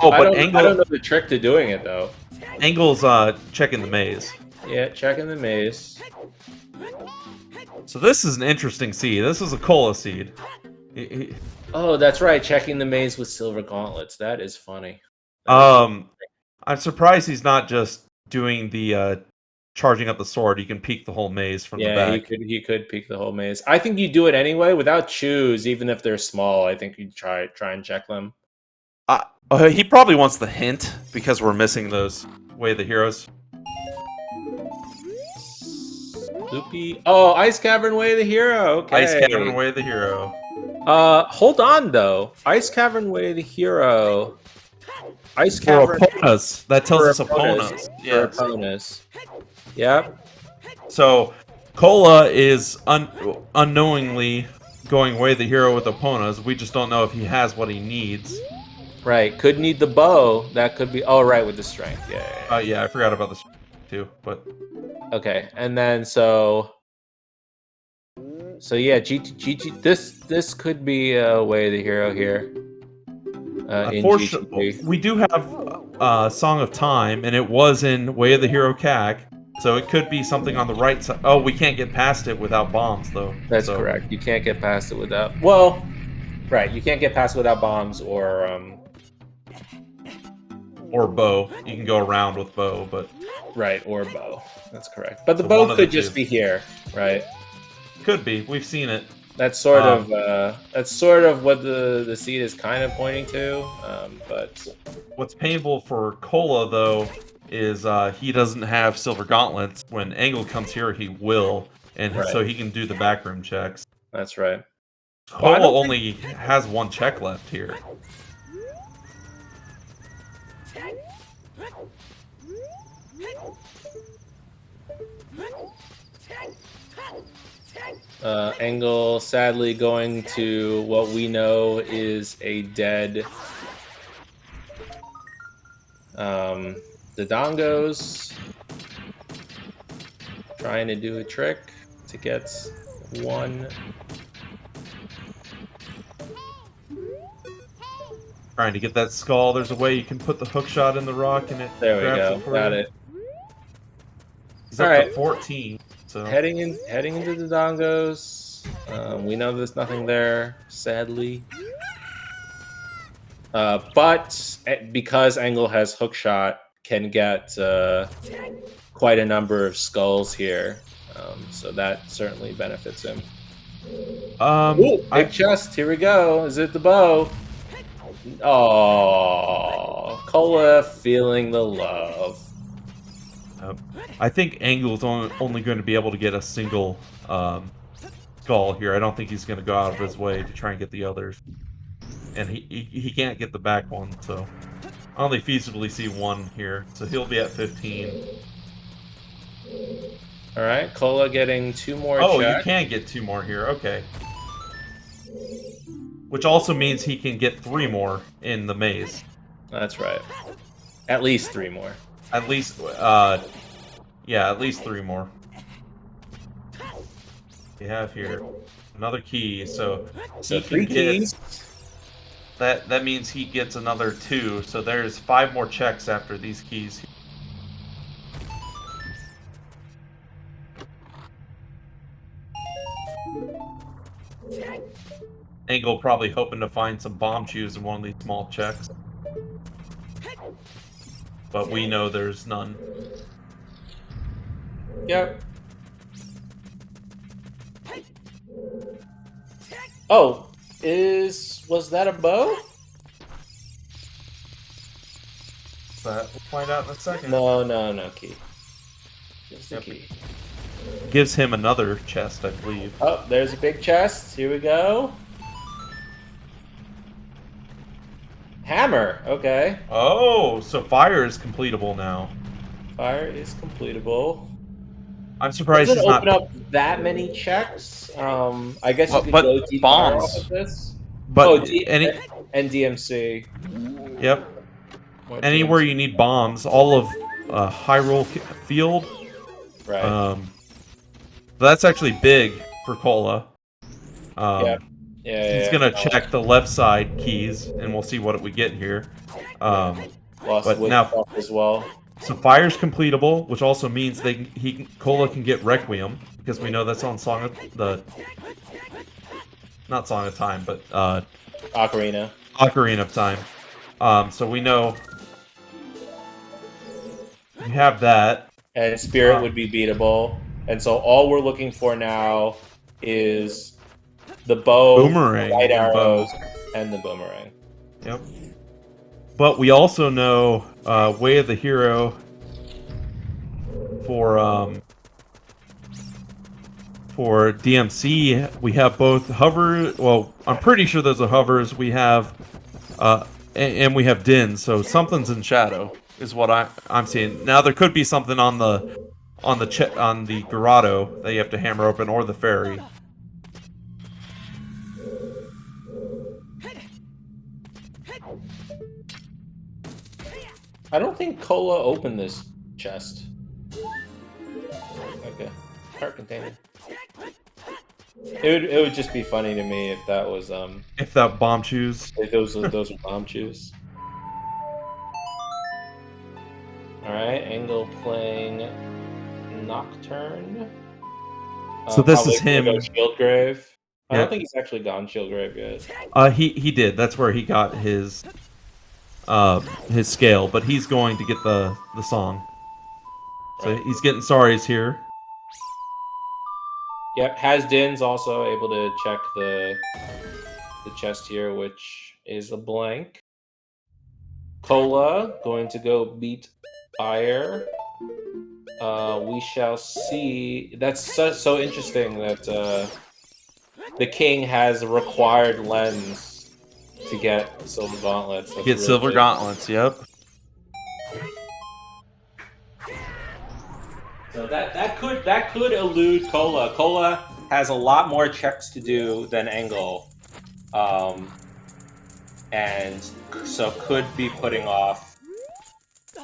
Oh, but Engel... I don't know the trick to doing it, though. Engel's checking the maze. Yeah, checking the maze. So this is an interesting seed. This is a Cola seed. Oh, that's right. Checking the maze with silver gauntlets. That is funny. I'm surprised he's not just doing the charging up the sword. You can peek the whole maze from the back. Yeah, he could peek the whole maze. I think you do it anyway without choose, even if they're small. I think you try and check them. He probably wants the hint because we're missing those Way of the Heroes. Loopy. Oh, Ice Cavern Way of the Hero. Okay. Ice Cavern Way of the Hero. Hold on though. Ice Cavern Way of the Hero. Ice Cavern. For Eponas. That tells us Eponas. Yeah. Eponas. Yep. So Cola is unknowingly going Way of the Hero with Eponas. We just don't know if he has what he needs. Right. Could need the bow. That could be. Oh, right, with the strength. Yeah. Yeah, I forgot about the strength too, but. Okay, and then so yeah, GT. This could be a Way of the Hero here. Unfortunately, we do have Song of Time, and it was in Way of the Hero CAC, so it could be something on the right side. Oh, we can't get past it without bombs, though. That's correct. You can't get past it without. Well, right. You can't get past it without bombs or bow. You can go around with bow, but right, or bow. That's correct. But the bow could just be here, right? Could be. We've seen it. That's sort of what the seed is kind of pointing to. But what's painful for Cola though is he doesn't have silver gauntlets. When Engel comes here, he will, and so he can do the backroom checks. That's right. Cola only has 1 check left here. Engel sadly going to what we know is a dead the Dongos trying to do a trick to get one. Trying to get that skull. There's a way you can put the hook shot in the rock and it There we grabs go. it for Got you. it. He's All up right. to 14. So Heading into the Dongos. We know there's nothing there, sadly. But because Engel has hookshot, can get quite a number of skulls here. So that certainly benefits him. Ooh, big chest. Here we go. Is it the bow? Oh, Cola feeling the love. I think Engel's only going to be able to get a single skull here. I don't think he's going to go out of his way to try and get the others. And he can't get the back one, so I only feasibly see one here. So he'll be at 15. All right, Cola getting 2 more Oh, checks. you can get 2 more here. Okay. Which also means he can get 3 more in the maze. That's right. At least 3 more. At least, yeah, at least 3 more. We have here another key, so he 3 can get, keys. that means he gets another 2. So there's 5 more checks after these keys. Engel probably hoping to find some bomb shoes in one of these small checks. But we know there's none. Yep. Oh, was that a bow? We'll find out in a second. No key. Just a key. Gives him another chest, I believe. Oh, there's a big chest. Here we go. Hammer. Okay. Oh, so fire is completable now. Fire is completable. I'm surprised Doesn't he's not open up that many checks. I guess you could but go deep bombs. off of this. But and DMC. Yep. More Anywhere DMC. you need bombs, all of Hyrule Field. Right. That's actually big for Cola. Yeah. He's gonna check the left side keys, and we'll see what we get here. Lost wood now as well. So fire's completable, which also means Cola can get Requiem, because we know that's on not Song of Time, but Ocarina of Time. So we know we have that. And Spirit would be beatable. And so all we're looking for now is the bow, Boomerang, light arrows, and the boomerang. Yep. But we also know Way of the Hero for DMC. We have both hover. Well, I'm pretty sure those are hovers. We have and we have Din. So something's in shadow is what I'm seeing. Now there could be something on the grotto that you have to hammer open, or the ferry. I don't think Cola opened this chest. Okay. Heart container. It would just be funny to me if that was if that bomb shoes. If those were bomb shoes. Alright, Engel playing Nocturne. So this is him. Shieldgrave. I don't think he's actually gone Shieldgrave yet. He did. That's where he got his scale, but he's going to get the song. So he's getting Sorry's here. Yep, Has Din's also able to check the chest here, which is a blank. Cola going to go beat Fire. We shall see. That's so interesting that the king has a required lens to get silver gauntlets. That's silver gauntlets. Yep. So that could elude Cola. Cola has a lot more checks to do than Engel, and so could be putting off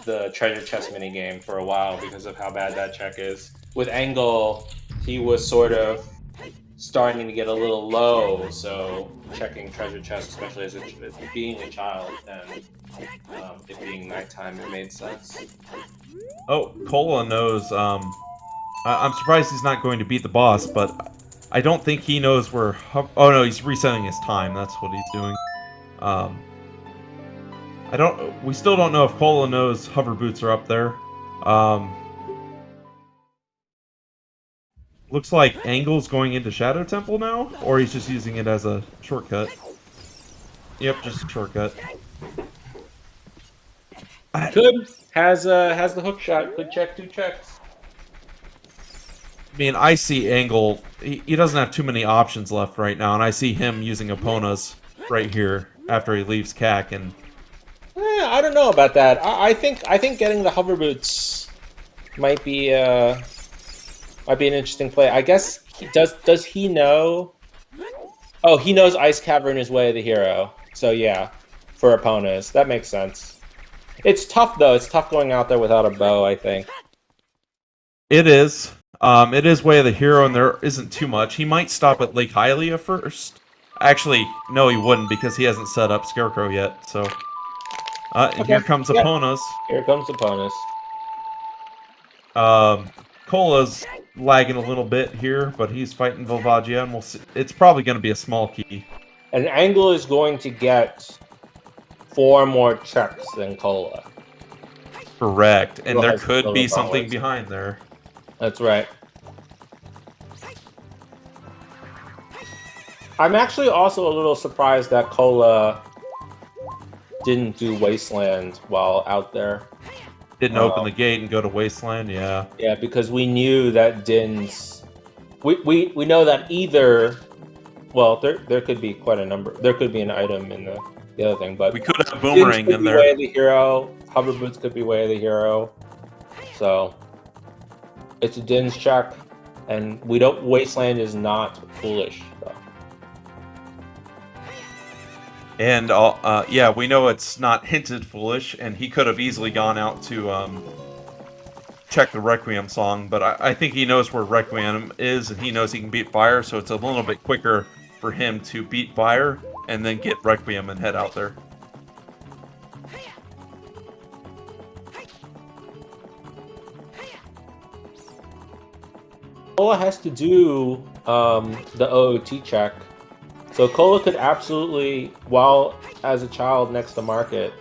the treasure chest minigame for a while because of how bad that check is. With Engel, he was sort of starting to get a little low, so checking treasure chests, especially as being a child and it being nighttime, it made sense. Oh, Cola knows. I'm surprised he's not going to beat the boss, but I don't think he knows where. Oh no, he's resetting his time. That's what he's doing. I don't. We still don't know if Cola knows hover boots are up there. Looks like Engel's going into Shadow Temple now, or he's just using it as a shortcut. Yep, just a shortcut. Could has the hook shot. Could check 2 checks. I mean, I see Engel. He doesn't have too many options left right now, and I see him using Epona's right here after he leaves CAC. And I don't know about that. I think getting the hover boots might be an interesting play. I guess does he know? Oh, he knows Ice Cavern is way of the hero. So yeah, for Epona's, that makes sense. It's tough though. It's tough going out there without a bow, I think. it is. It is way of the hero, and there isn't too much. He might stop at Lake Hylia first. Actually, no, he wouldn't because he hasn't set up Scarecrow yet. So, Okay. here comes Epona's. Here comes Epona's. Cola's lagging a little bit here, but he's fighting Volvagia, and we'll see. It's probably going to be a small key. And Engel is going to get 4 more checks than Cola. Correct, and Well, there has could still be the something powers. behind there. That's right. I'm actually also a little surprised that Cola didn't do Wasteland while out there. Didn't open the gate and go to Wasteland, yeah. Yeah, because we knew that Din's... We know that either... Well, there could be quite a number. There could be an item in the other thing, but... We could have Boomerang Din's could in be there. Way of the hero. Hover Boots could be Way of the hero. So... It's a Din's check, and we don't... Wasteland is not foolish, though. And, yeah, we know it's not hinted foolish, and he could have easily gone out to, check the Requiem song, but I think he knows where Requiem is, and he knows he can beat Fire, so it's a little bit quicker for him to beat Fire, and then get Requiem and head out there. Cola has to do the OOT check. So Cola could absolutely, while as a child next to Market,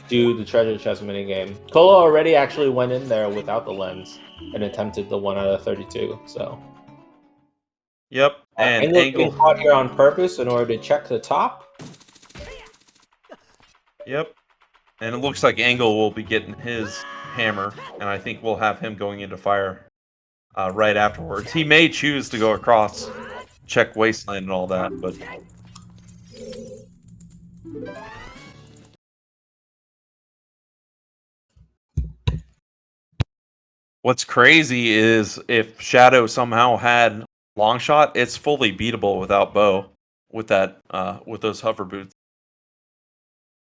do the treasure chest minigame. Cola already actually went in there without the lens and attempted the 1 out of 32. So Yep, and Engel caught here on purpose in order to check the top. Yep, and it looks like Engel will be getting his hammer, and I think we'll have him going into Fire right afterwards. He may choose to go across, check Wasteland and all that, but... What's crazy is if Shadow somehow had Longshot, it's fully beatable without bow, with that, with those hover boots.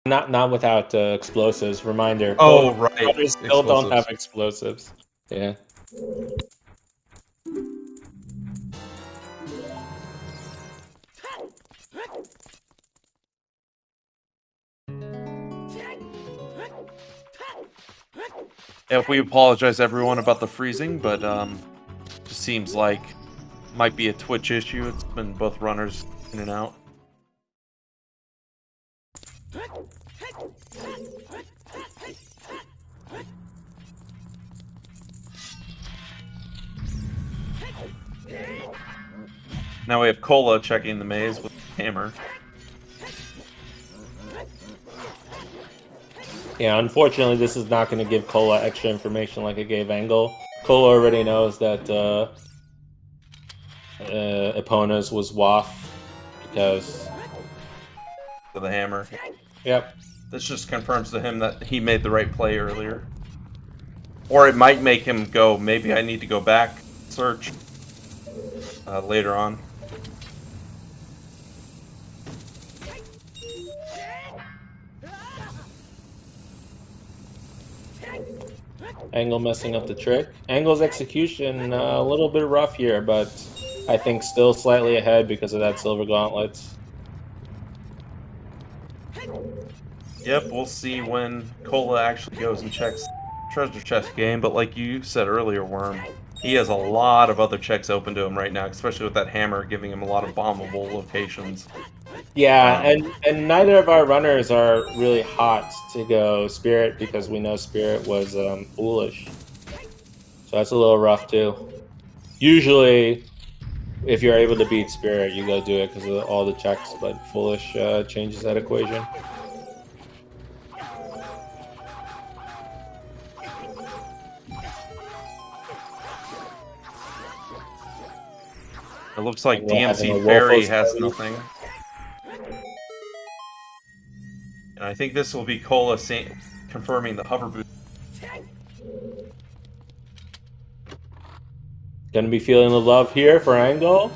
Not without explosives. Reminder. Oh, right. Others still don't have explosives. Yeah. Yeah, we apologize everyone about the freezing, but just seems like might be a Twitch issue. It's been both runners in and out. Now we have Cola checking the maze with the hammer. Yeah, unfortunately, this is not going to give Cola extra information like it gave Engel. Cola already knows that Epona's was Waff because... To the hammer. Yep. This just confirms to him that he made the right play earlier. Or it might make him go, maybe I need to go back, search. later on. Engel messing up the trick. Engel's execution a little bit rough here, but I think still slightly ahead because of that silver gauntlet. Yep, we'll see when Cola actually goes and checks treasure chest game, but like you said earlier, Worm, he has a lot of other checks open to him right now, especially with that hammer giving him a lot of bombable locations. Yeah, and neither of our runners are really hot to go Spirit because we know Spirit was foolish. So that's a little rough too. Usually, if you're able to beat Spirit, you go do it because of all the checks, but foolish changes that equation. It looks like And we're having DMC a Fairy Wolfos has party. nothing. And I think this will be Cola confirming the hover boost. Gonna be feeling the love here for Engel.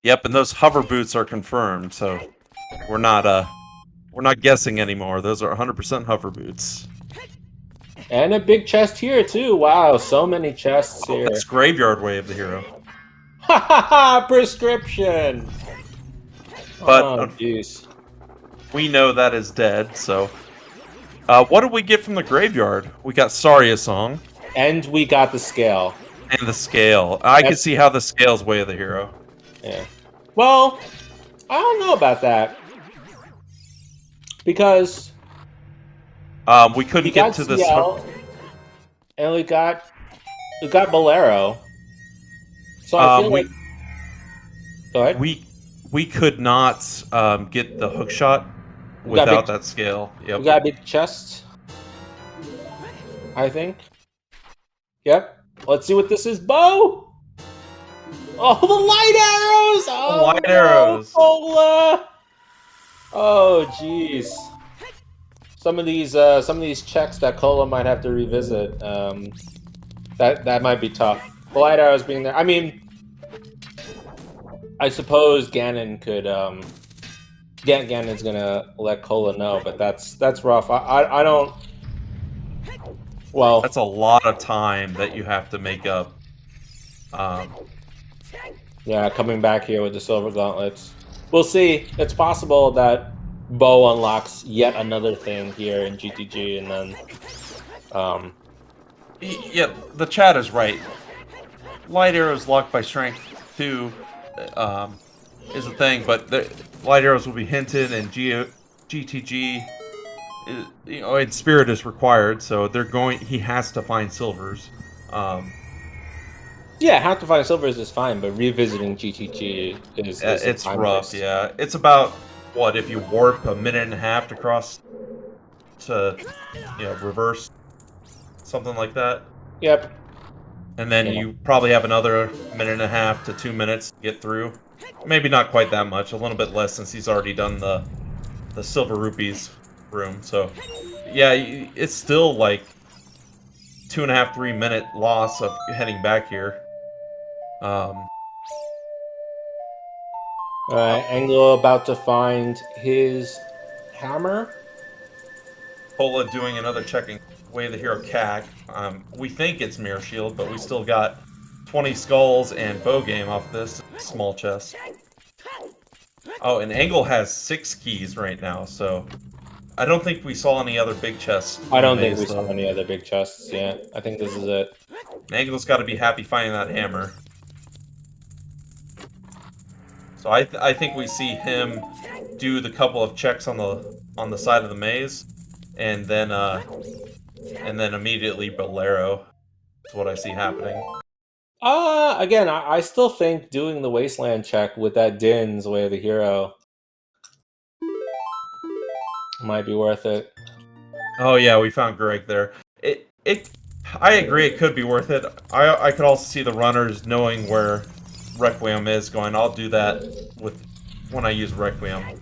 Yep, and those hover boots are confirmed, so we're not guessing anymore. Those are 100% hover boots. And a big chest here too. Wow, so many chests Oh, here. that's Graveyard Wave, the hero. Ha ha ha! Prescription. But Oh jeez. we know that is dead, so... what did we get from the graveyard? We got Saria Song. And we got the scale. And the scale. I can see how the scale's way of the hero. Yeah. Well, I don't know about that. Because we couldn't get to this... and we got Bolero. So I feel like... Go ahead. We could not get the hook shot without that scale. Yep. We got a big chest, I think. Yep. Let's see what this is. Bow! Oh, the light arrows! Oh, light arrows! Cola! Oh, jeez. Some of these checks that Cola might have to revisit. That might be tough. The light arrows being there. I mean, I suppose Ganon could. Ganon's gonna let Cola know, but that's rough. I don't. Well, that's a lot of time that you have to make up. Yeah, coming back here with the silver gauntlets. We'll see. It's possible that Bo unlocks yet another thing here in GTG, and then. Yeah, the chat is right. Light arrows locked by strength 2 is a thing, but the light arrows will be hinted, and GTG, and Spirit is required, so he has to find silvers. Yeah, have to find silvers is fine, but revisiting GTG is it's rough. Yeah, it's about what if you warp a minute and a half to cross to reverse, something like that. Yep. And then you probably have another minute and a half to 2 minutes to get through. Maybe not quite that much, a little bit less since he's already done the silver rupees room. So yeah, it's still like 2.5, 3 minute loss of heading back here. Alright, Engel about to find his hammer. Pola doing another checking Way of the Hero CAC. We think it's Mirror Shield, but we still got 20 skulls and bow game off this small chest. Oh, and Engel has 6 keys right now, so I don't think we saw any other big chests. I don't think we saw any other big chests yet. I think this is it. Engel's got to be happy finding that hammer. So I think we see him do the couple of checks on the side of the maze, and then immediately Bolero. That's what I see happening. Again, I still think doing the Wasteland check with that Din's Way of the Hero might be worth it. Oh yeah, we found Greg there. I agree it could be worth it. I could also see the runners knowing where Requiem is going. I'll do that when I use Requiem.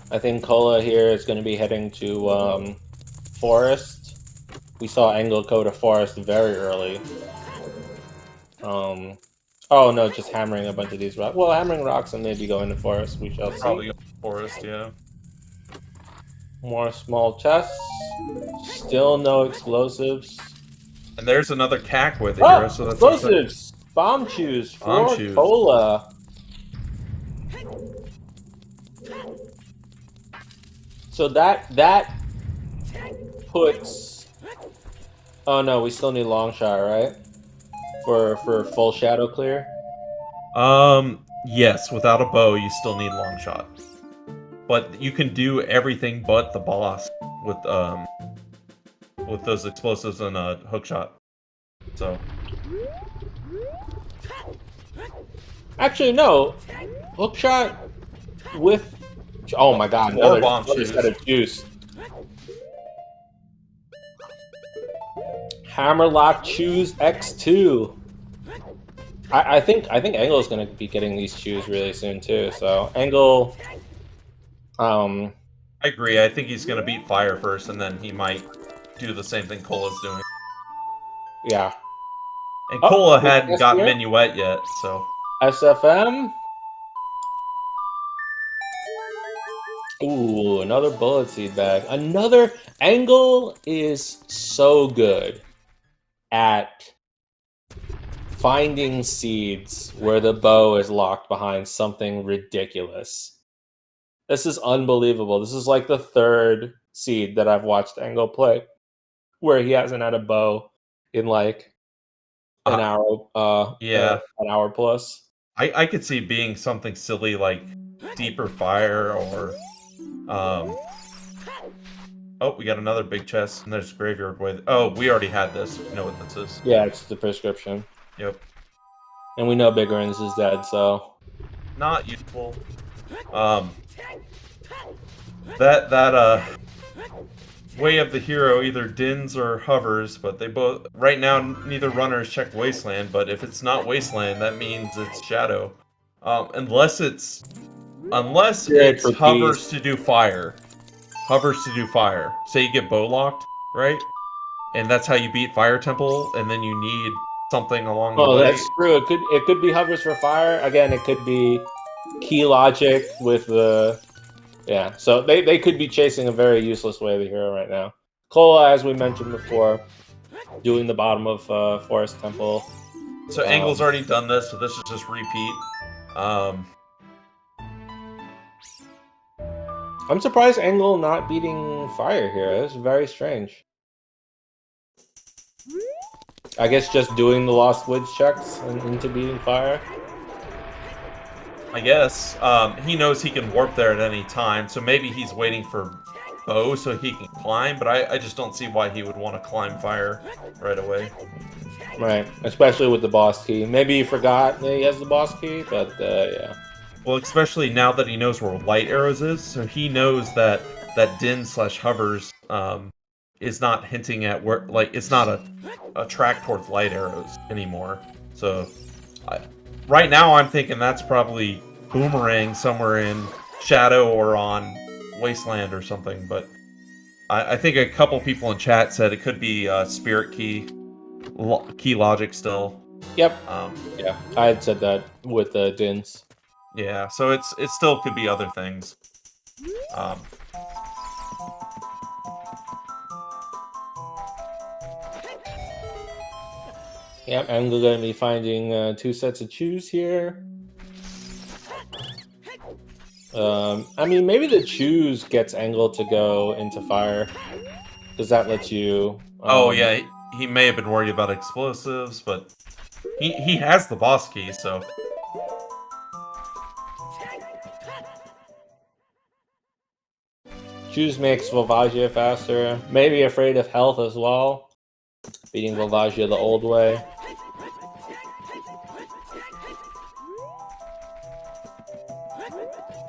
I think Cola here is going to be heading to Forest. We saw Engel go to Forest very early. Oh no, just hammering a bunch of these rocks. Well, hammering rocks and maybe going to Forest. We shall Probably see. go Forest, yeah. More small chests. Still no explosives. And there's another cack with the hero, Oh, so that's upset. explosives! Bomb chews Bomb for shoes. Cola. So that puts. Oh no, we still need long shot, right? For full shadow clear. Yes, without a bow, you still need long shot. But you can do everything but the boss with those explosives and a hook shot. So Actually, no. Hook shot with. Oh my god, or another bomb set shoes. of juice. Hammerlock choose X2. I think Engel's gonna be getting these shoes really soon too. So Engel, I agree. I think he's gonna beat Fire first, and then he might do the same thing Cola's doing. yeah. And Oh, Cola big hadn't test got here. Minuet yet, so SFM. Ooh, another bullet seed bag. Another Engel is so good at finding seeds where the bow is locked behind something ridiculous. This is unbelievable. This is like the third seed that I've watched Engel play where he hasn't had a bow in like an hour yeah. an hour plus. I could see being something silly like Deeper Fire or oh, we got another big chest, and there's Graveyard with. Oh, we already had this. We know what this is. Yeah, it's the prescription. Yep. And we know Biggerins is dead, so Not useful. That way of the hero either dins or hovers, but they both right now neither runner has checked Wasteland, but if it's not Wasteland, that means it's Shadow. Unless it's good for hovers peace. to do fire. Hovers to do fire. Say you get bow locked, right? And that's how you beat Fire Temple, and then you need something along the Oh, way. that's true. It could be hovers for fire. Again, it could be key logic with the yeah. So they could be chasing a very useless way of the hero right now. Kola, as we mentioned before, doing the bottom of Forest Temple. So Engel's already done this, so this is just repeat. I'm surprised Engel not beating fire here. That's very strange. I guess just doing the Lost Woods checks and into beating fire. I guess. He knows he can warp there at any time, so maybe he's waiting for bow so he can climb, but I just don't see why he would want to climb fire right away. Right, especially with the boss key. Maybe he forgot that he has the boss key, but yeah. Well, especially now that he knows where light arrows is, so he knows that din slash hovers is not hinting at where, like, it's not a track towards light arrows anymore. So right now I'm thinking that's probably Boomerang somewhere in Shadow or on Wasteland or something, but I think a couple people in chat said it could be Spirit Key, Key Logic still. Yep. Yeah, I had said that with the Dins. Yeah, so it still could be other things. Yep, I'm going to be finding 2 sets of chews here. I mean, maybe the choose gets Engel to go into fire, because that lets you. Oh yeah, he may have been worried about explosives, but he has the boss key, so. Choose makes Volvagia faster. Maybe afraid of health as well. Beating Volvagia the old way.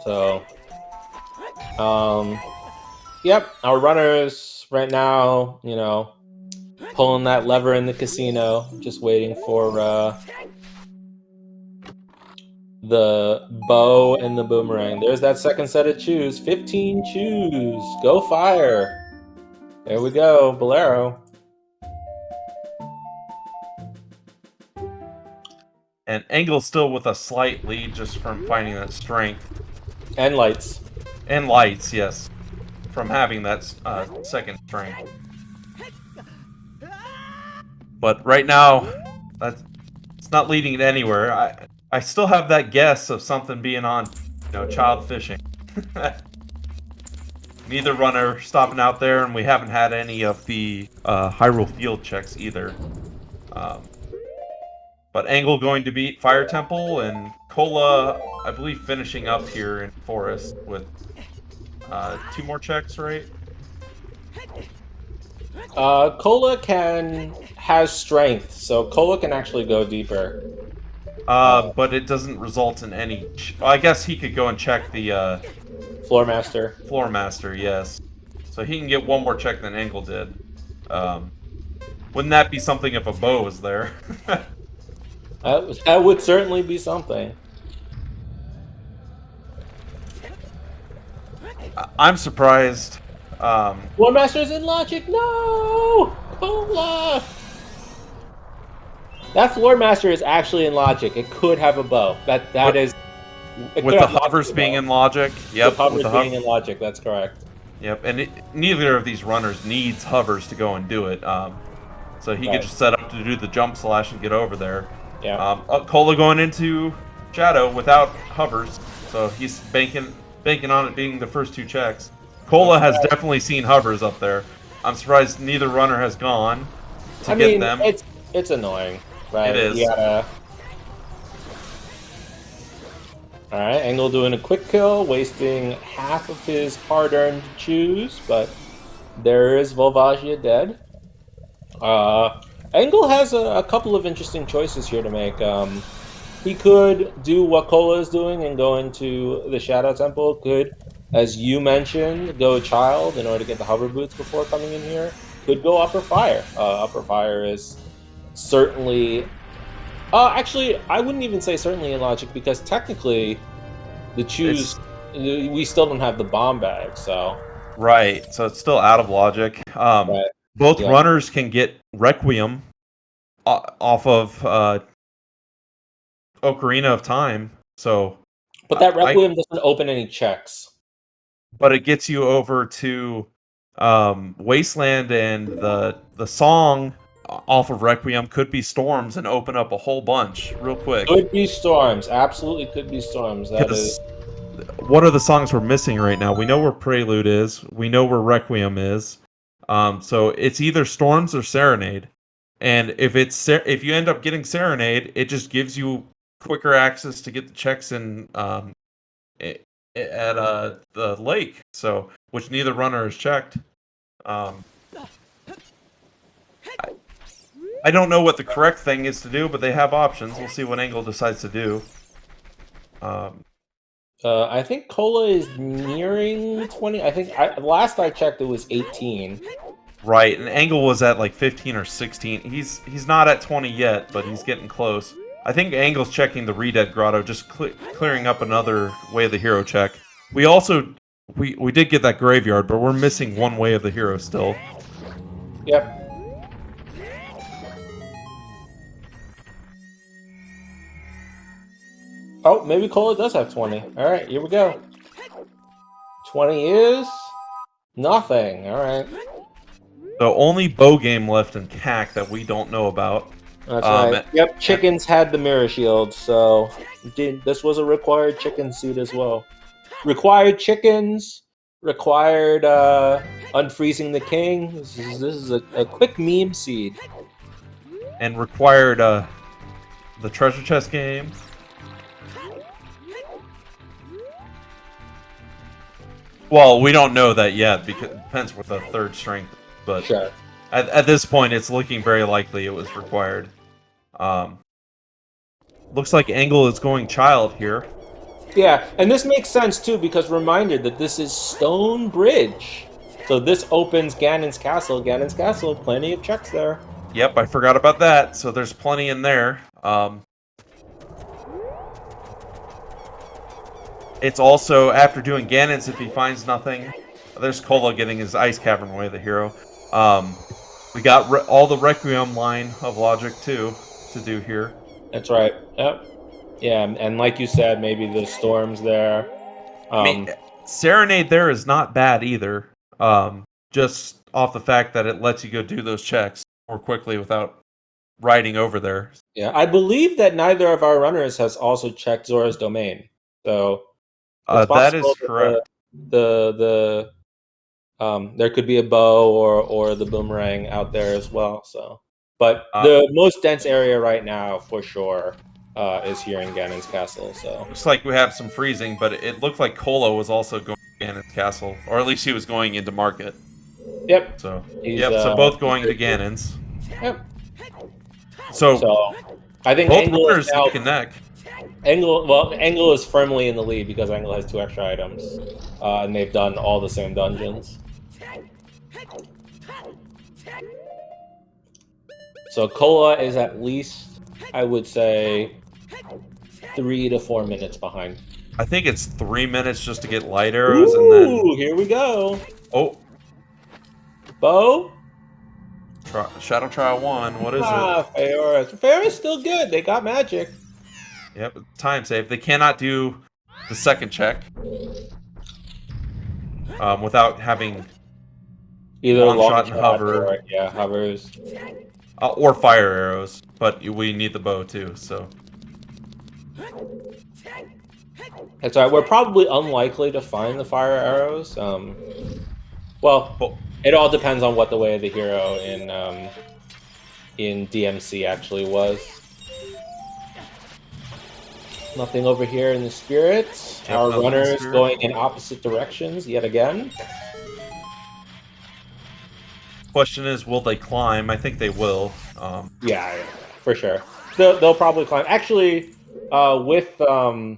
So, yep, our runners right now, you know, pulling that lever in the casino, just waiting for the bow and the boomerang. There's that second set of chews. 15 chews. Go fire. There we go, Bolero. And Engel still with a slight lead just from finding that strength. And lights. And lights, yes. From having that second strength. But right now, it's not leading it anywhere. I still have that guess of something being on, child fishing. Neither runner stopping out there, and we haven't had any of the Hyrule Field checks either. But Engel going to beat Fire Temple, and Cola, I believe, finishing up here in Forest with 2 more checks, right? Cola has strength, so Cola can actually go deeper. But it doesn't result in any... I guess he could go and check the... Floor Master. Floor Master, yes. So he can get 1 more check than Engel did. Wouldn't that be something if a bow was there? That would certainly be something. I'm surprised. Floor Master's in logic. No, Cola. That Floor Master is actually in logic. It could have a bow. That is. With the hovers being in logic. Yep. With the hovers being in logic. That's correct. Yep, and neither of these runners needs hovers to go and do it. So he could just set up to do the jump slash and get over there. Yeah. Cola going into Shadow without hovers, so he's banking on it being the first 2 checks. Cola has definitely seen hovers up there. I'm surprised neither runner has gone to get them. It's annoying, right? It is. Yeah. All right, Engel doing a quick kill, wasting half of his hard-earned chews, but there is Volvagia dead. Engel has a couple of interesting choices here to make. He could do what Cola is doing and go into the Shadow Temple. Could, as you mentioned, go Child in order to get the hover boots before coming in here. Could go Upper Fire. Upper Fire is certainly... actually, I wouldn't even say certainly in logic, because technically the chews... we still don't have the bomb bag, so... Right, so it's still out of logic. Right. Both runners can get Requiem off of Ocarina of Time, so... But that Requiem doesn't open any checks. But it gets you over to Wasteland, and the song off of Requiem could be Storms and open up a whole bunch real quick. Could be Storms. Absolutely could be Storms. That is... What are the songs we're missing right now? We know where Prelude is. We know where Requiem is. So it's either Storms or Serenade. And if you end up getting Serenade, it just gives you quicker access to get the checks in at the lake. So which neither runner has checked. I don't know what the correct thing is to do, but they have options. We'll see what Engel decides to do. I think Cola is nearing 20. I think last I checked, it was 18. Right, and Engel was at like 15 or 16. He's not at 20 yet, but he's getting close. I think Engel's checking the Redead Grotto, just clearing up another Way of the Hero check. We also we did get that graveyard, but we're missing one Way of the Hero still. Yep. Oh, maybe Cola does have 20. All right, here we go. 20 is nothing. All right. So only bow game left in CAC that we don't know about. That's right. Yep, chickens had the mirror shield, so this was a required chicken suit as well. Required chickens, required unfreezing the king. This is a quick meme seed. And required the treasure chest game. Well, we don't know that yet, because it depends what the third strength is, but sure. At this point, it's looking very likely it was required. Looks like Engel is going Child here. Yeah, and this makes sense too, because reminder that this is Stone Bridge. So this opens Ganon's Castle. Ganon's Castle, plenty of checks there. Yep, I forgot about that, so there's plenty in there. It's also after doing Ganon's, if he finds nothing. There's Cola getting his Ice Cavern away, the hero. We got all the Requiem line of logic too to do here. That's right. Yep. Yeah, and like you said, maybe the storms there. I mean, Serenade there is not bad either. Just off the fact that it lets you go do those checks more quickly without riding over there. Yeah, I believe that neither of our runners has also checked Zora's domain, so it's That is possible that correct. there could be a bow or the boomerang out there as well. So, but Uh, the most dense area right now, for sure, is here in Ganon's castle. So Looks like we have some freezing, but it looked like Cola was also going to Ganon's castle, or at least he was going into market. yep, So he's so both going to Ganon's. Yep. So I think both Engel runners is now neck and neck. Engel is firmly in the lead because Engel has 2 extra items, and they've done all the same dungeons. So Kola is at least, I would say, 3 to 4 minutes behind. I think it's 3 minutes just to get light arrows, and then here we go. oh, Bo. Shadow Trial 1. What is it? Feora's still good. They got magic. Yep, time save. They cannot do the second check without having Either long long shot and hover, or hovers, or fire arrows. But we need the bow too. So that's right. We're probably unlikely to find the fire arrows. Well, it all depends on what the way of the hero in DMC actually was. Nothing over here in the spirits. Yep, Our runners going in opposite directions yet again. Question is, will they climb? I think they will. Yeah, for sure. They'll probably climb. Actually, with oh,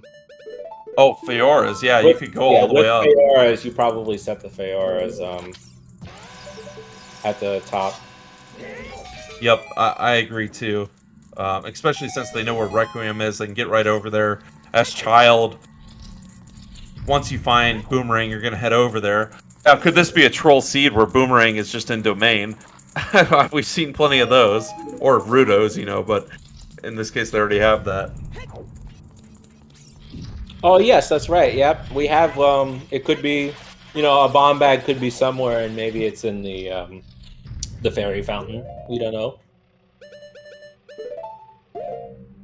Feoras. Yeah, you could go all the way up. With Feoras, you probably set the Feoras at the top. Yep, I agree too. Especially since they know where Requiem is, they can get right over there. As Child, once you find Boomerang, you're going to head over there. Now, could this be a Troll Seed where Boomerang is just in Domain? We've seen plenty of those. Or Rudos, you know, but in this case, they already have that. Oh, yes, that's right. Yep, we have, it could be, you know, a bomb bag could be somewhere, and maybe it's in the fairy fountain. We don't know.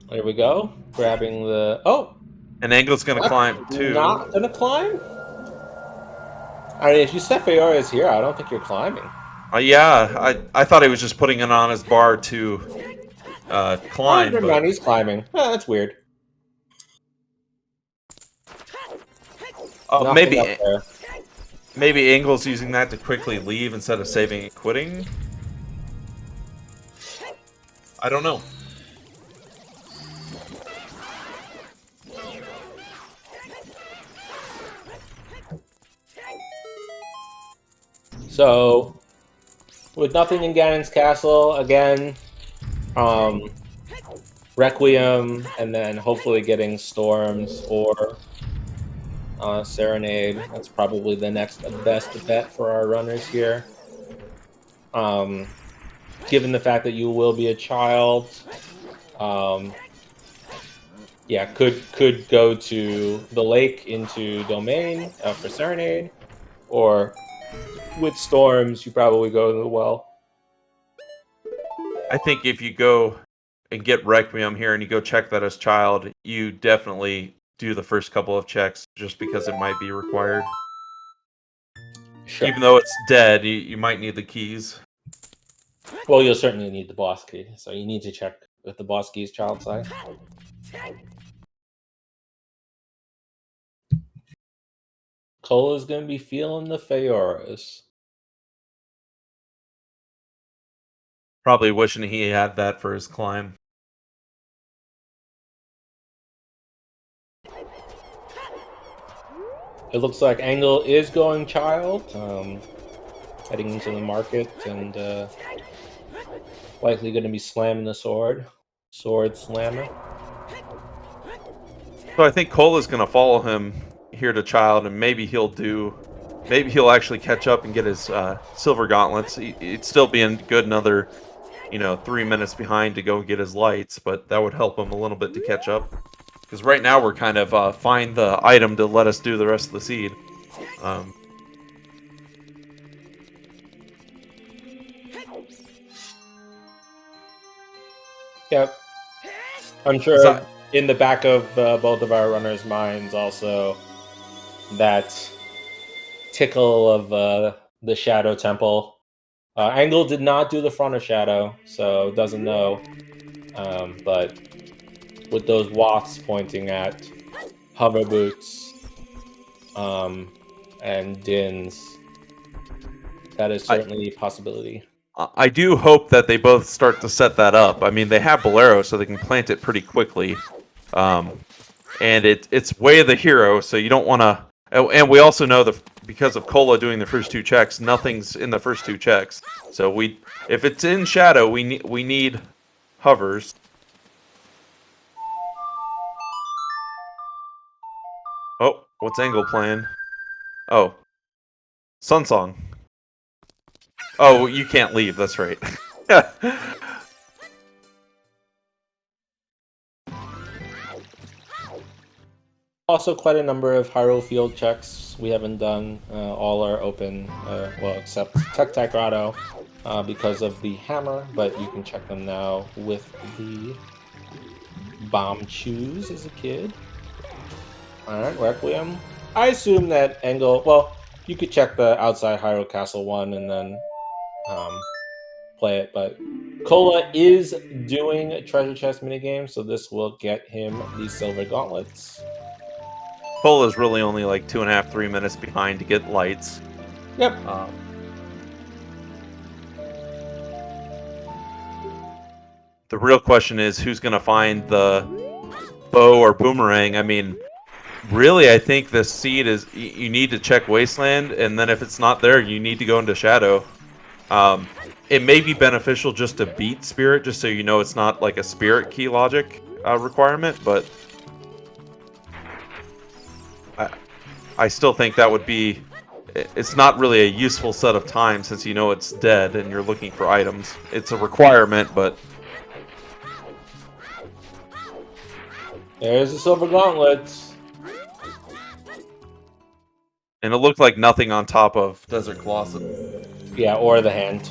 There we go. Grabbing the... Oh! And Engel's going to climb, too. Not going to climb? I mean, if you set Feora's here, I don't think you're climbing. Yeah, I thought he was just putting it on his bar to climb. Oh, but... he's climbing. Oh, that's weird. Maybe Engel's using that to quickly leave instead of saving and quitting. I don't know. So, with nothing in Ganon's castle, again, Requiem, and then hopefully getting Storms or Serenade. That's probably the next best bet for our runners here. Given the fact that you will be a child, yeah, could go to the lake into Domain for Serenade, or with Storms, you probably go to the well. I think if you go and get Requiem here and you go check that as child, you definitely do the first couple of checks just because it might be required. Sure. Even though it's dead, you might need the keys. Well, you'll certainly need the boss key, so you need to check if the boss key is child side. Cola's going to be feeling the Feoras. Probably wishing he had that for his climb. It looks like Engel is going child, heading into the market, and likely going to be slamming the sword. Sword slammer. So I think Cola's going to follow him here to Child, and maybe he'll actually catch up and get his silver gauntlets. He'd still be in good another, 3 minutes behind to go get his lights, but that would help him a little bit to catch up. Because right now we're kind of find the item to let us do the rest of the seed. Yep. I'm sure in the back of both of our runners' minds also that tickle of the Shadow Temple. Engel did not do the front of Shadow, so doesn't know. But with those wafts pointing at hover boots and dins, that is certainly a possibility. I do hope that they both start to set that up. I mean, they have Bolero, so they can plant it pretty quickly. And it's Way of the Hero, so you don't want to... And we also know that because of Cola doing the first 2 checks, nothing's in the first 2 checks. So if it's in Shadow, we need hovers. Oh, what's Engel playing? Oh, Sun Song. Oh, you can't leave. That's right. Also, quite a number of Hyrule Field checks we haven't done. All are open, well, except Tech Grotto because of the hammer, but you can check them now with the bomb choose as a kid. Alright, Requiem. I assume that Engel... Well, you could check the outside Hyrule Castle one and then play it, but Cola is doing a treasure chest minigame, so this will get him the silver gauntlets. Cola's really only like 2.5, 3 minutes behind to get lights. Yep. The real question is who's going to find the bow or boomerang. I mean, really, I think the seed is you need to check Wasteland, and then if it's not there, you need to go into Shadow. It may be beneficial just to beat Spirit, just so you know it's not like a Spirit key logic requirement, but I still think that would be... It's not really a useful set of time since you know it's dead and you're looking for items. It's a requirement, but... There's the silver gauntlets. And it looked like nothing on top of Desert Colossus. Yeah, or the hand.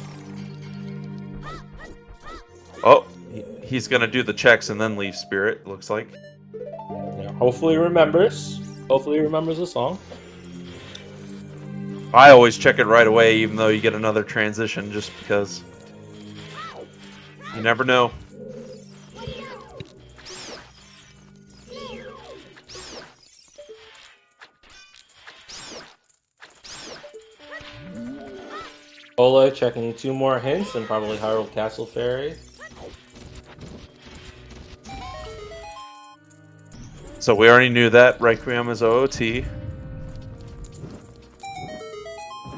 Oh, he's gonna do the checks and then leave Spirit, looks like. Yeah, hopefully remembers. Hopefully remembers the song. I always check it right away, even though you get another transition, just because you never know. Ola checking 2 more hints and probably Hyrule Castle Fairy. So we already knew that Requiem is OOT.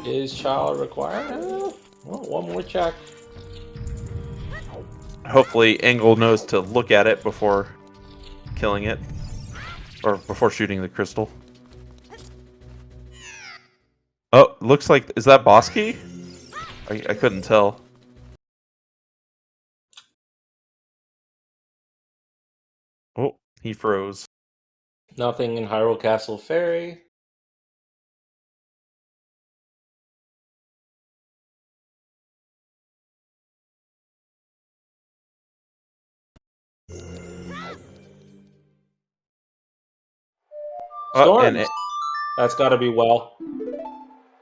Is child required? Well, 1 more check. Hopefully Engel knows to look at it before killing it. Or before shooting the crystal. Oh, looks like... Is that boss key? I couldn't tell. Oh, he froze. Nothing in Hyrule Castle Fairy. Storms. That's got to be well.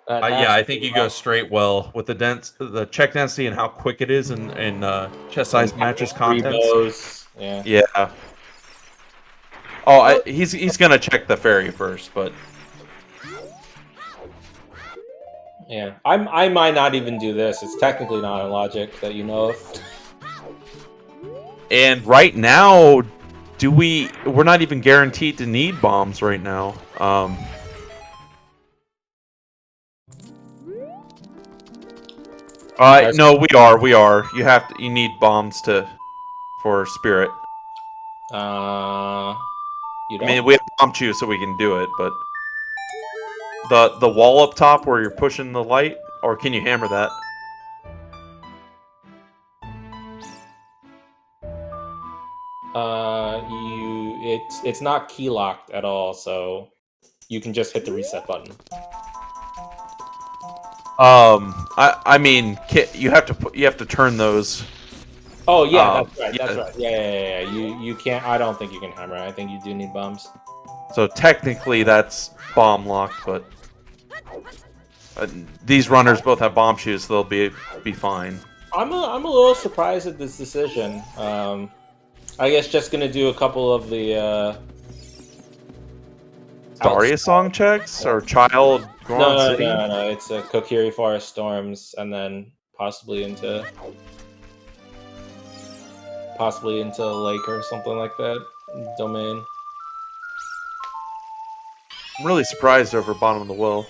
Yeah, I think you go straight well with the check density and how quick it is, and chest size matches contents. Yeah. Oh, he's gonna check the fairy first, but yeah, I might not even do this. It's technically not a logic that you know of. And right now, we're not even guaranteed to need bombs right now. No, we are. You need bombs for Spirit. You don't? I mean, we have bomb chew, so we can do it, but The wall up top where you're pushing the light, or can you hammer that? It's not key locked at all, so you can just hit the reset button. I mean, you have to turn those. Oh yeah, that's right. Yeah. That's right. Yeah. You can't. I don't think you can hammer. I think you do need bombs. So technically, that's bomb locked, but these runners both have bomb shoes, so they'll be fine. I'm a little surprised at this decision. I guess just gonna do a couple of the Daria song checks or child. No. It's a Kokiri Forest Storms, and then possibly into a lake or something like that. Domain. I'm really surprised over bottom of the well.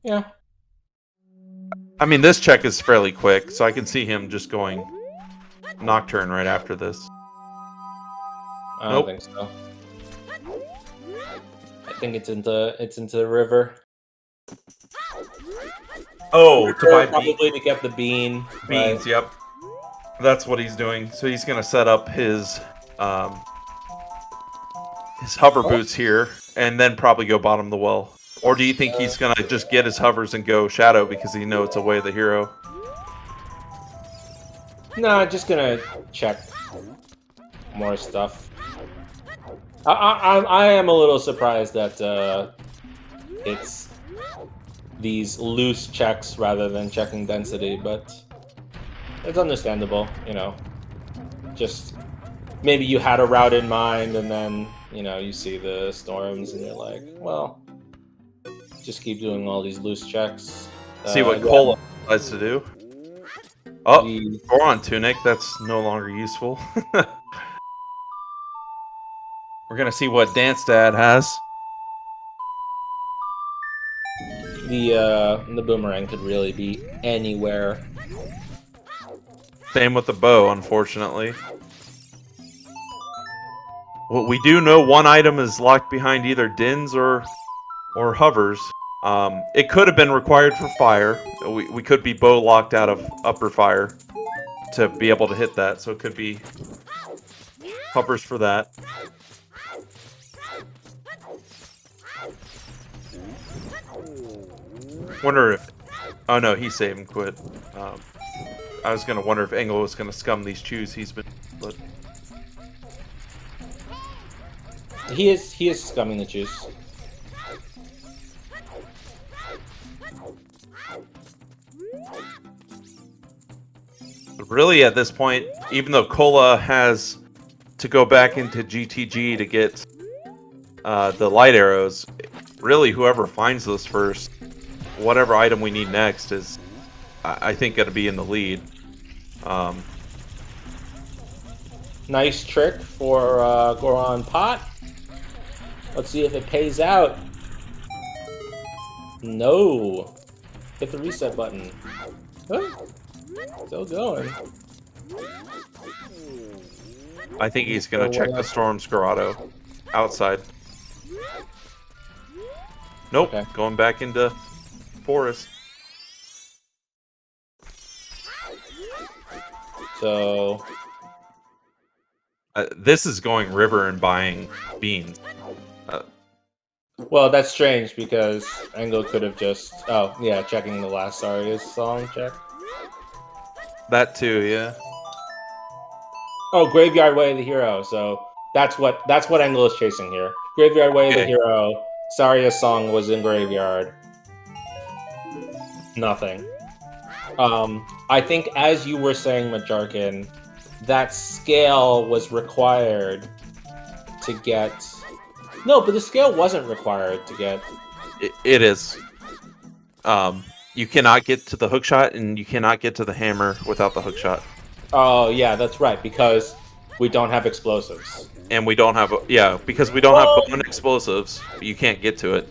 Yeah. I mean, this check is fairly quick, so I can see him just going Nocturne right after this. I don't think so. I think it's into the river. Oh, to buy probably to get the beans. Right? Yep. That's what he's doing. So he's gonna set up his hover boots here, and then probably go bottom the well. Or do you think he's gonna just get his hovers and go shadow because he knows it's a way of the hero? No, just gonna check more stuff. I am a little surprised that it's these loose checks rather than checking density, but it's understandable, you know. Just maybe you had a route in mind, and then you see the storms, and you're like, well, just keep doing all these loose checks. See what Cola decides to do. Oh, Goron Tunic, that's no longer useful. We're gonna see what Dance Dad has. The boomerang could really be anywhere. Same with the bow, unfortunately. Well, we do know one item is locked behind either Dins or hovers. It could have been required for fire. We could be bow locked out of upper fire to be able to hit that, so it could be hovers for that. Wonder if... Oh no, he saved and quit. I was gonna wonder if Engel was gonna scum these chews he's been... But... He is scumming the juice. Really, at this point, even though Cola has to go back into GTG to get the light arrows, really whoever finds those first, whatever item we need next is, I think, going to be in the lead. Nice trick for Goron Pot. Let's see if it pays out. No. Hit the reset button. Oh, still going. I think he's going to check the Storm's Grotto outside. Nope, okay. Going back into forest. So... this is going river and buying beans. Well, that's strange because Engel could have just... Oh, yeah, checking the last Aria's song check. That too, yeah. Oh, Graveyard Way of the Hero. So that's what Engel is chasing here. Graveyard Way of the Hero. Saria's song was in Graveyard. Nothing. I think, as you were saying, Majarkin, that scale was required to get... No, but the scale wasn't required to get... It is. You cannot get to the hookshot, and you cannot get to the hammer without the hookshot. Oh, yeah, that's right, because we don't have explosives. And we don't have... Yeah, because we don't have bone explosives, you can't get to it.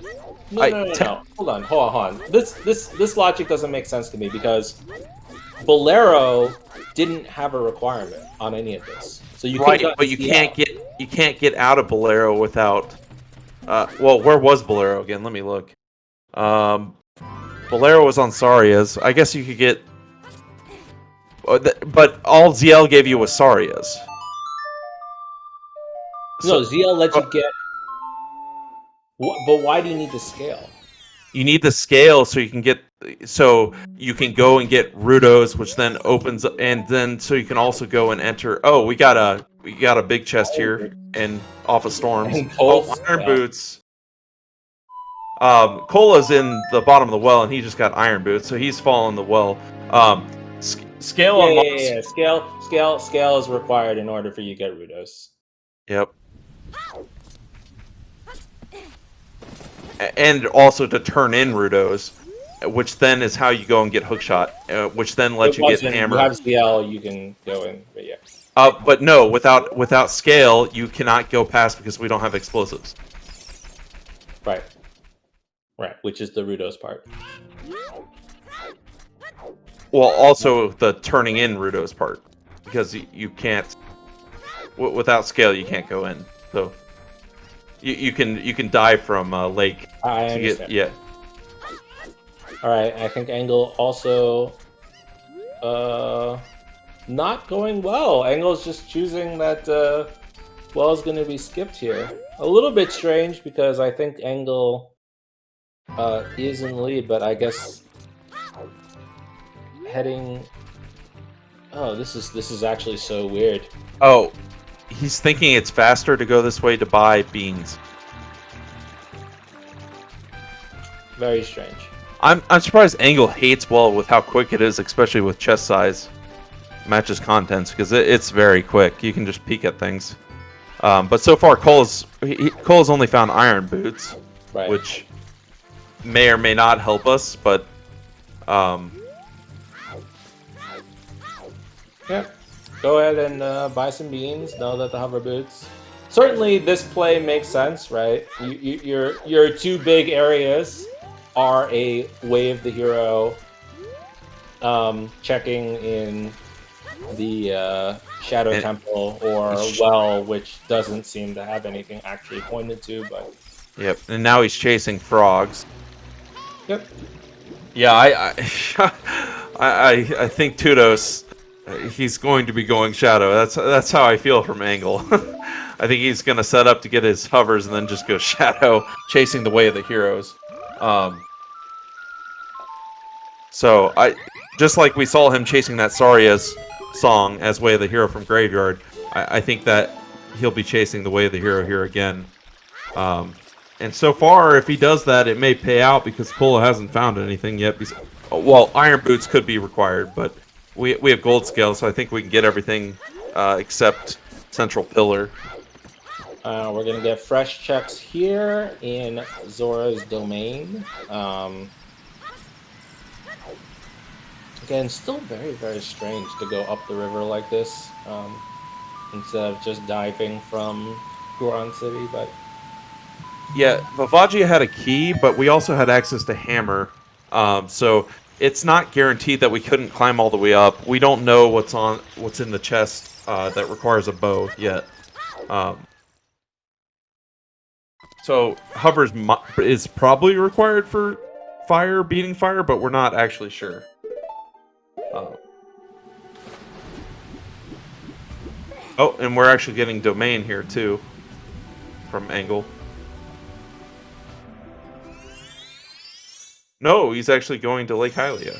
No. Hold on. This logic doesn't make sense to me, because Bolero didn't have a requirement on any of this. So you but you can't get out of Bolero without... well, where was Bolero again? Let me look. Bolero was on Saria's. I guess you could get... But all ZL gave you was Saria's. No, ZL lets you get... But why do you need the scale? You need the scale so you can get... So you can go and get Rudos, which then opens... And then so you can also go and enter... Oh, we got a big chest here and off of Storms. Oh, Iron Boots. Cola's in the bottom of the well, and he just got Iron Boots, so he's fallen the well. Scale unlocks... Yeah. Scale is required in order for you to get Rudos. Yep. And also to turn in Rudos, which then is how you go and get Hookshot, which then lets you get Hammer. You have CL, you can go in, but yeah. But no, without Scale, you cannot go past because we don't have explosives. Right. Right, which is the Rudos part. Well, also the turning in Rudos part, because you can't... Without Scale, you can't go in. So you can die from Lake. I understand. Yeah. All right, I think Engel also not going well. Engel's just choosing that well is going to be skipped here. A little bit strange because I think Engel is in the lead, but I guess heading... Oh, this is actually so weird. Oh, he's thinking it's faster to go this way to buy beans. Very strange. I'm surprised Engel hates well with how quick it is, especially with chest size matches contents, because it's very quick. You can just peek at things. But so far, Cole's only found Iron Boots, right, which may or may not help us, but yeah. Go ahead and buy some beans. Know that the hover boots. Certainly, this play makes sense, right? Your two big areas are a Way of the Hero, checking in the Shadow Temple, or well, which doesn't seem to have anything actually pointed to, but... Yep, and now he's chasing frogs. Yep. Yeah, I think Tudos, he's going to be going Shadow. That's how I feel from Engel. I think he's going to set up to get his hovers and then just go Shadow, chasing the Way of the Heroes. So just like we saw him chasing that Saria's song as Way of the Hero from Graveyard, I think that he'll be chasing the Way of the Hero here again. And so far, if he does that, it may pay out because Cola hasn't found anything yet. Well, Iron Boots could be required, but we have Gold Scale, so I think we can get everything except Central Pillar. We're going to get fresh checks here in Zora's Domain. Again, still very, very strange to go up the river like this instead of just diving from Goron City, but... Yeah, Vavagia had a key, but we also had access to Hammer. So it's not guaranteed that we couldn't climb all the way up. We don't know what's in the chest that requires a bow yet. So hovers is probably required for beating fire, but we're not actually sure. Oh, and we're actually getting Domain here too from Engel. No, he's actually going to Lake Hylia.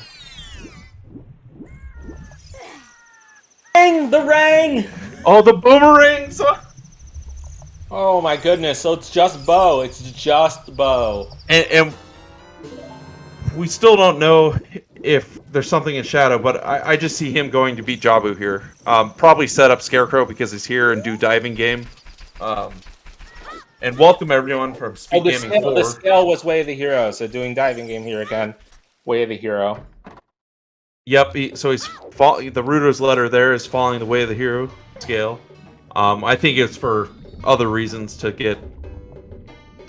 The rain! Oh, the boomerangs! Oh my goodness, so it's just bow. It's just bow. And we still don't know if there's something in Shadow, but I just see him going to beat Jabu here. Probably set up Scarecrow because he's here and do diving game. And welcome everyone from SpeedGaming 4. The scale was Way of the Hero, so doing diving game here again. Way of the Hero. Yep, so he's the Rudo's letter there is following the Way of the Hero scale. I think it's for other reasons to get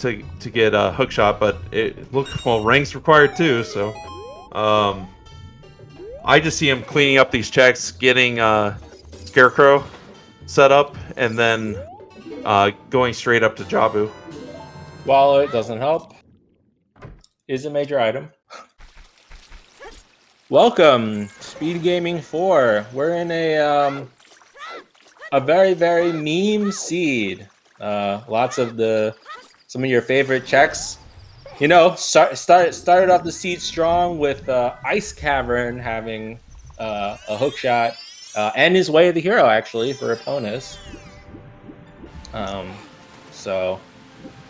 a hook shot, but rank's required too, so I just see him cleaning up these checks, getting Scarecrow set up, and then going straight up to Jabu. While it doesn't help, is a major item. Welcome, SpeedGaming 4. We're in a very, very meme seed. Lots of some of your favorite checks. You know, started off the seed strong with Ice Cavern having a hook shot and his Way of the Hero actually for opponents. So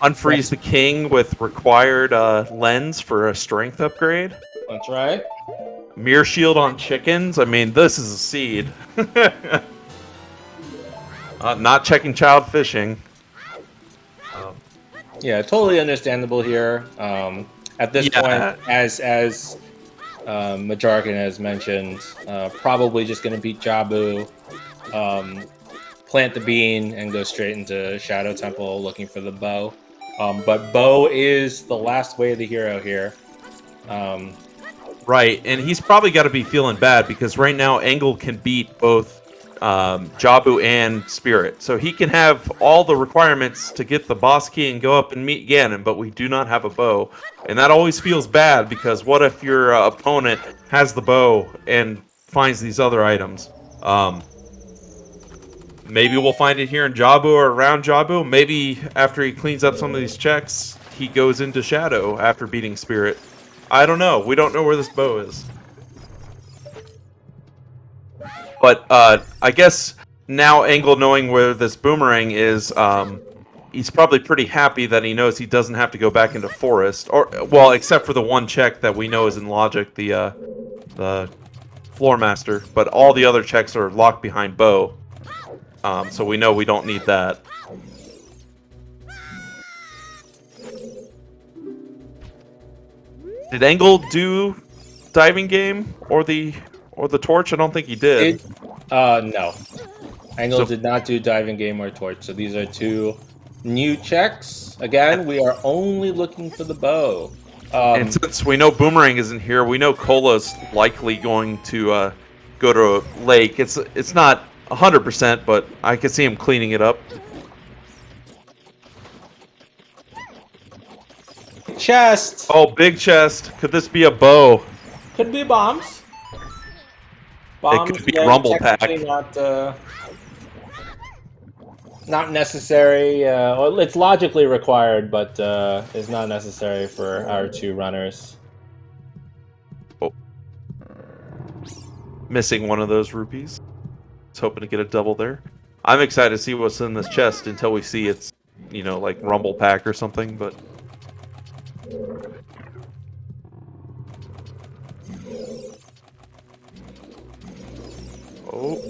Unfreeze the King with required lens for a strength upgrade. That's right. Mirror Shield on chickens. I mean, this is a seed. Not checking child fishing. Yeah, totally understandable here. At this point, as Majarkin has mentioned, probably just going to beat Jabu, plant the bean, and go straight into Shadow Temple looking for the bow. But bow is the last Way of the Hero here. Right, and he's probably got to be feeling bad because right now Engel can beat both Jabu and Spirit. So he can have all the requirements to get the boss key and go up and meet Ganon, but we do not have a bow. And that always feels bad because what if your opponent has the bow and finds these other items? Maybe we'll find it here in Jabu or around Jabu. Maybe after he cleans up some of these checks, he goes into Shadow after beating Spirit. I don't know. We don't know where this bow is. But I guess now Engel knowing where this boomerang is, he's probably pretty happy that he knows he doesn't have to go back into Forest. Or, well, except for the one check that we know is in Logic, the Floor Master. But all the other checks are locked behind bow. So we know we don't need that. Did Engel do diving game or the torch? I don't think he did. No. Engel did not do diving game or torch. So these are two new checks. Again, we are only looking for the bow. And since we know Boomerang isn't here, we know Cola's likely going to go to a lake. It's not 100%, but I can see him cleaning it up. Chest. Oh, big chest. Could this be a bow? Could be bombs. It could be a rumble pack. Not necessary. Well, it's logically required, but it's not necessary for our two runners. Oh. Missing one of those rupees. Just hoping to get a double there. I'm excited to see what's in this chest until we see it's, you know, like rumble pack or something, but... Oh,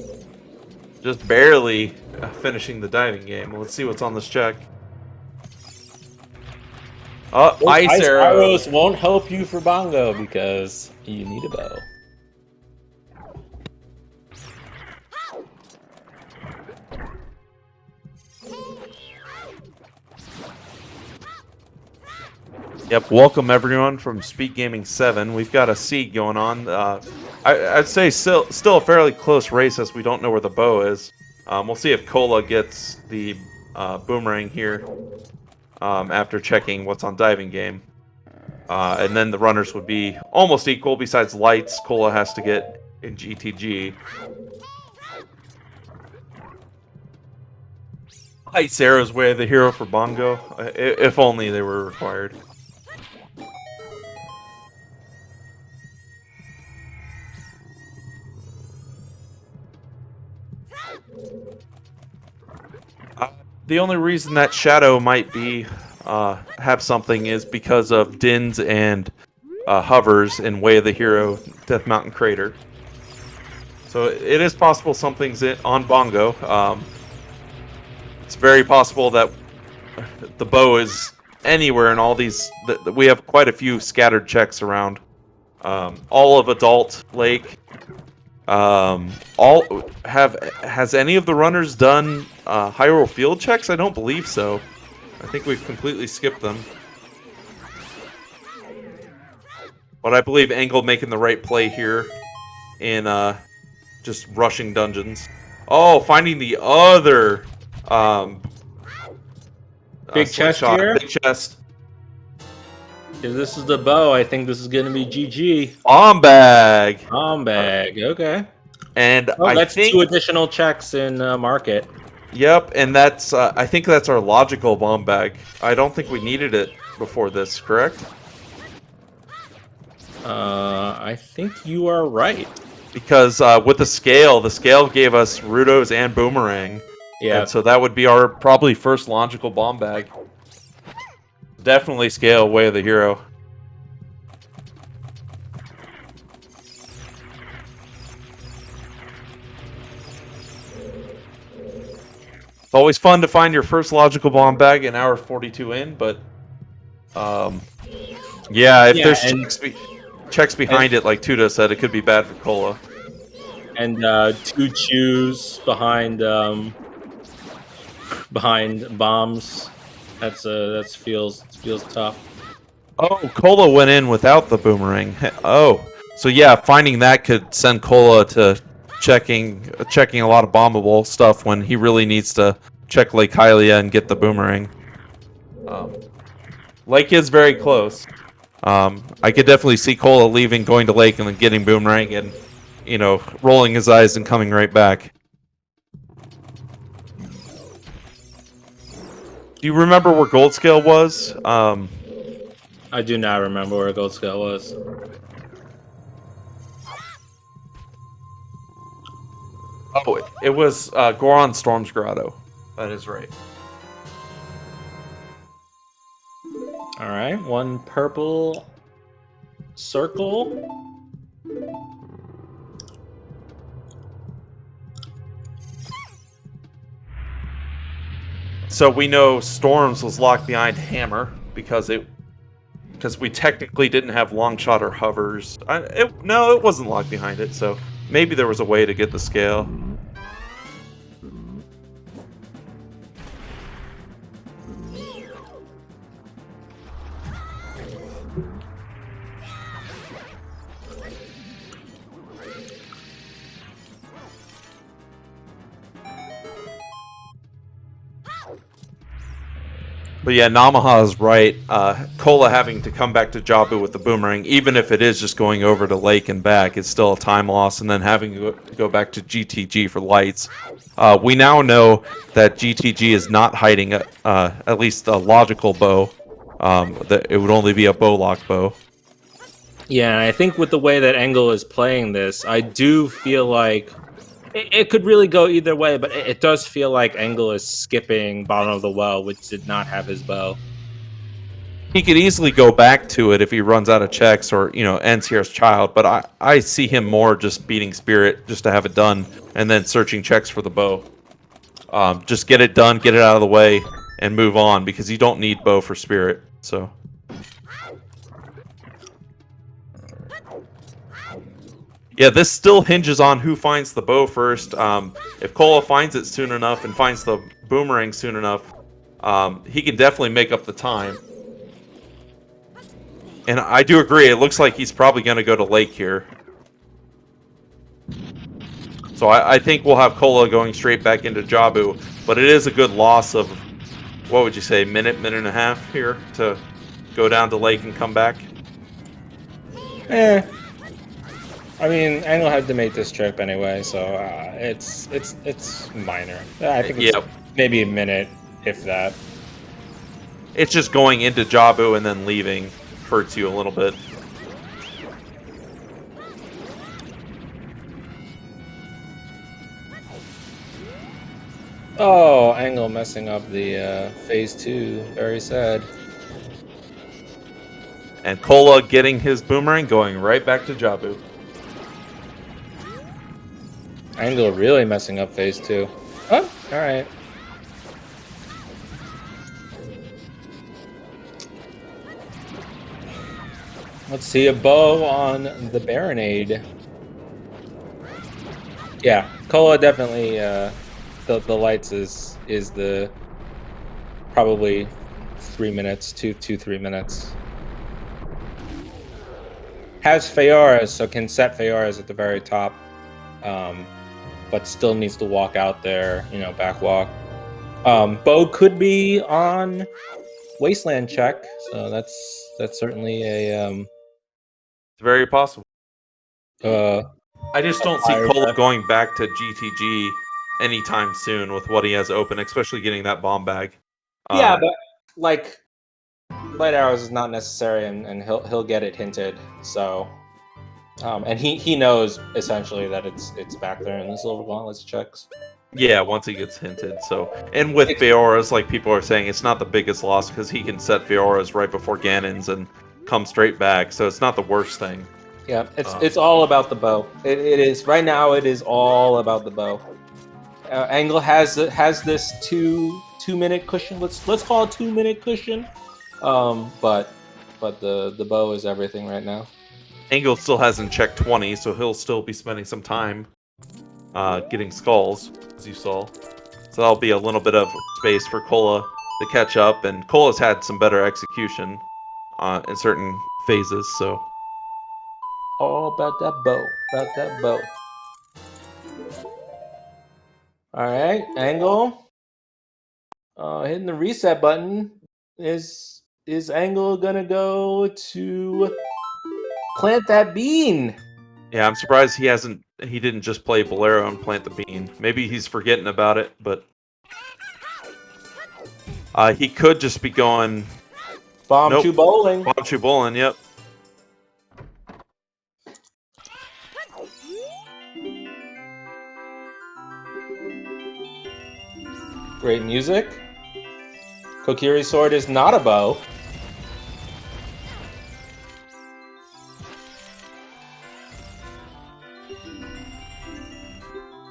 just barely finishing the diving game. Let's see what's on this check. Oh, ice arrows won't help you for Bongo because you need a bow. Yep, welcome everyone from SpeedGaming 7. We've got a seed going on. I'd say still a fairly close race as we don't know where the bow is. We'll see if Cola gets the boomerang here after checking what's on diving game. And then the runners would be almost equal. Besides lights, Cola has to get in GTG. Ice Arrow's Way of the Hero for Bongo. If only they were required. The only reason that Shadow might be have something is because of Dins and hovers in Way of the Hero Death Mountain Crater. So it is possible something's on Bongo. It's very possible that the bow is anywhere in all these. We have quite a few scattered checks around. All of Adult Lake. Has any of the runners done Hyrule Field checks? I don't believe so. I think we've completely skipped them. But I believe Engel making the right play here in just rushing dungeons. Oh, finding the other big chest here. Big chest. If this is the bow, I think this is gonna be GG. Bomb bag. Bomb bag. Okay. And Oh, I that's think, 2 additional checks in market. yep, and that's I think that's our logical bomb bag. I don't think we needed it before this, correct? I think you are right. Because with the scale gave us Rudos and Boomerang. Yeah. And so that would be our probably first logical bomb bag. Definitely scale Way of the Hero. It's always fun to find your first logical bomb bag in hour 42 in, but yeah, if there's checks behind it, like Tuda said, it could be bad for Cola. And 2 chews behind bombs. That feels tough. Oh, Cola went in without the Boomerang. Oh, so yeah, finding that could send Cola to checking a lot of bombable stuff when he really needs to check Lake Hylia and get the Boomerang. Lake is very close. I could definitely see Cola leaving, going to Lake, and then getting Boomerang, and rolling his eyes and coming right back. Do you remember where Gold Scale was? I do not remember where Gold Scale was. Oh, it was Goron Storm's Grotto. That is right. All right, 1 purple circle. So we know Storms was locked behind Hammer because we technically didn't have long shot or hovers. No, it wasn't locked behind it. So maybe there was a way to get the scale. But yeah, Namaha is right. Cola having to come back to Jabu with the Boomerang, even if it is just going over to Lake and back, it's still a time loss, and then having to go back to GTG for lights. We now know that GTG is not hiding at least a logical bow. That it would only be a bow lock bow. Yeah, I think with the way that Engel is playing this, I do feel like it could really go either way, but it does feel like Engel is skipping Bottom of the Well, which did not have his bow. He could easily go back to it if he runs out of checks or, ends here as Child, but I see him more just beating Spirit just to have it done and then searching checks for the bow. Just get it done, get it out of the way, and move on because you don't need bow for Spirit, so... Yeah, this still hinges on who finds the bow first. If Cola finds it soon enough and finds the Boomerang soon enough, he can definitely make up the time. And I do agree, it looks like he's probably going to go to Lake here. So I think we'll have Cola going straight back into Jabu, but it is a good loss of, what would you say, minute and a half here to go down to Lake and come back? I mean, Engel had to make this trip anyway, so it's minor. I think it's maybe a minute, if that. It's just going into Jabu and then leaving hurts you a little bit. Oh, Engel messing up the phase 2. Very sad. And Cola getting his Boomerang, going right back to Jabu. Engel really messing up phase 2. Oh, alright. Let's see a bow on the Baronade. Yeah, Cola definitely the lights is the probably 3 minutes, 3 minutes. Has Feoras, so can set Feoras at the very top. But still needs to walk out there, back walk. Bo could be on Wasteland check, so that's certainly a It's very possible. uh I just don't see fire Cola check. going back to GTG anytime soon with what he has open, especially getting that bomb bag. Yeah, but like light arrows is not necessary, and he'll get it hinted. So, and he knows essentially that it's back there in the Silver Gauntlets checks. Yeah, once he gets hinted. So, and with Fioras, like people are saying, it's not the biggest loss because he can set Fioras right before Ganon's and come straight back. So it's not the worst thing. Yeah, it's all about the bow. It is right now. It is all about the bow. Engel has this 2 minute cushion. Let's call it 2 minute cushion. But the bow is everything right now. Engel still hasn't checked 20, so he'll still be spending some time getting skulls, as you saw. So that'll be a little bit of space for Cola to catch up, and Cola's had some better execution in certain phases, so... All about that bow. About that bow. Alright, Engel. Hitting the reset button. Is Engel gonna go to plant that bean? Yeah, I'm surprised he didn't just play Bolero and plant the bean. Maybe he's forgetting about it, but... he could just be going... Bomb Chew Bowling. Bomb Chew Bowling, yep. Great music. Kokiri's sword is not a bow.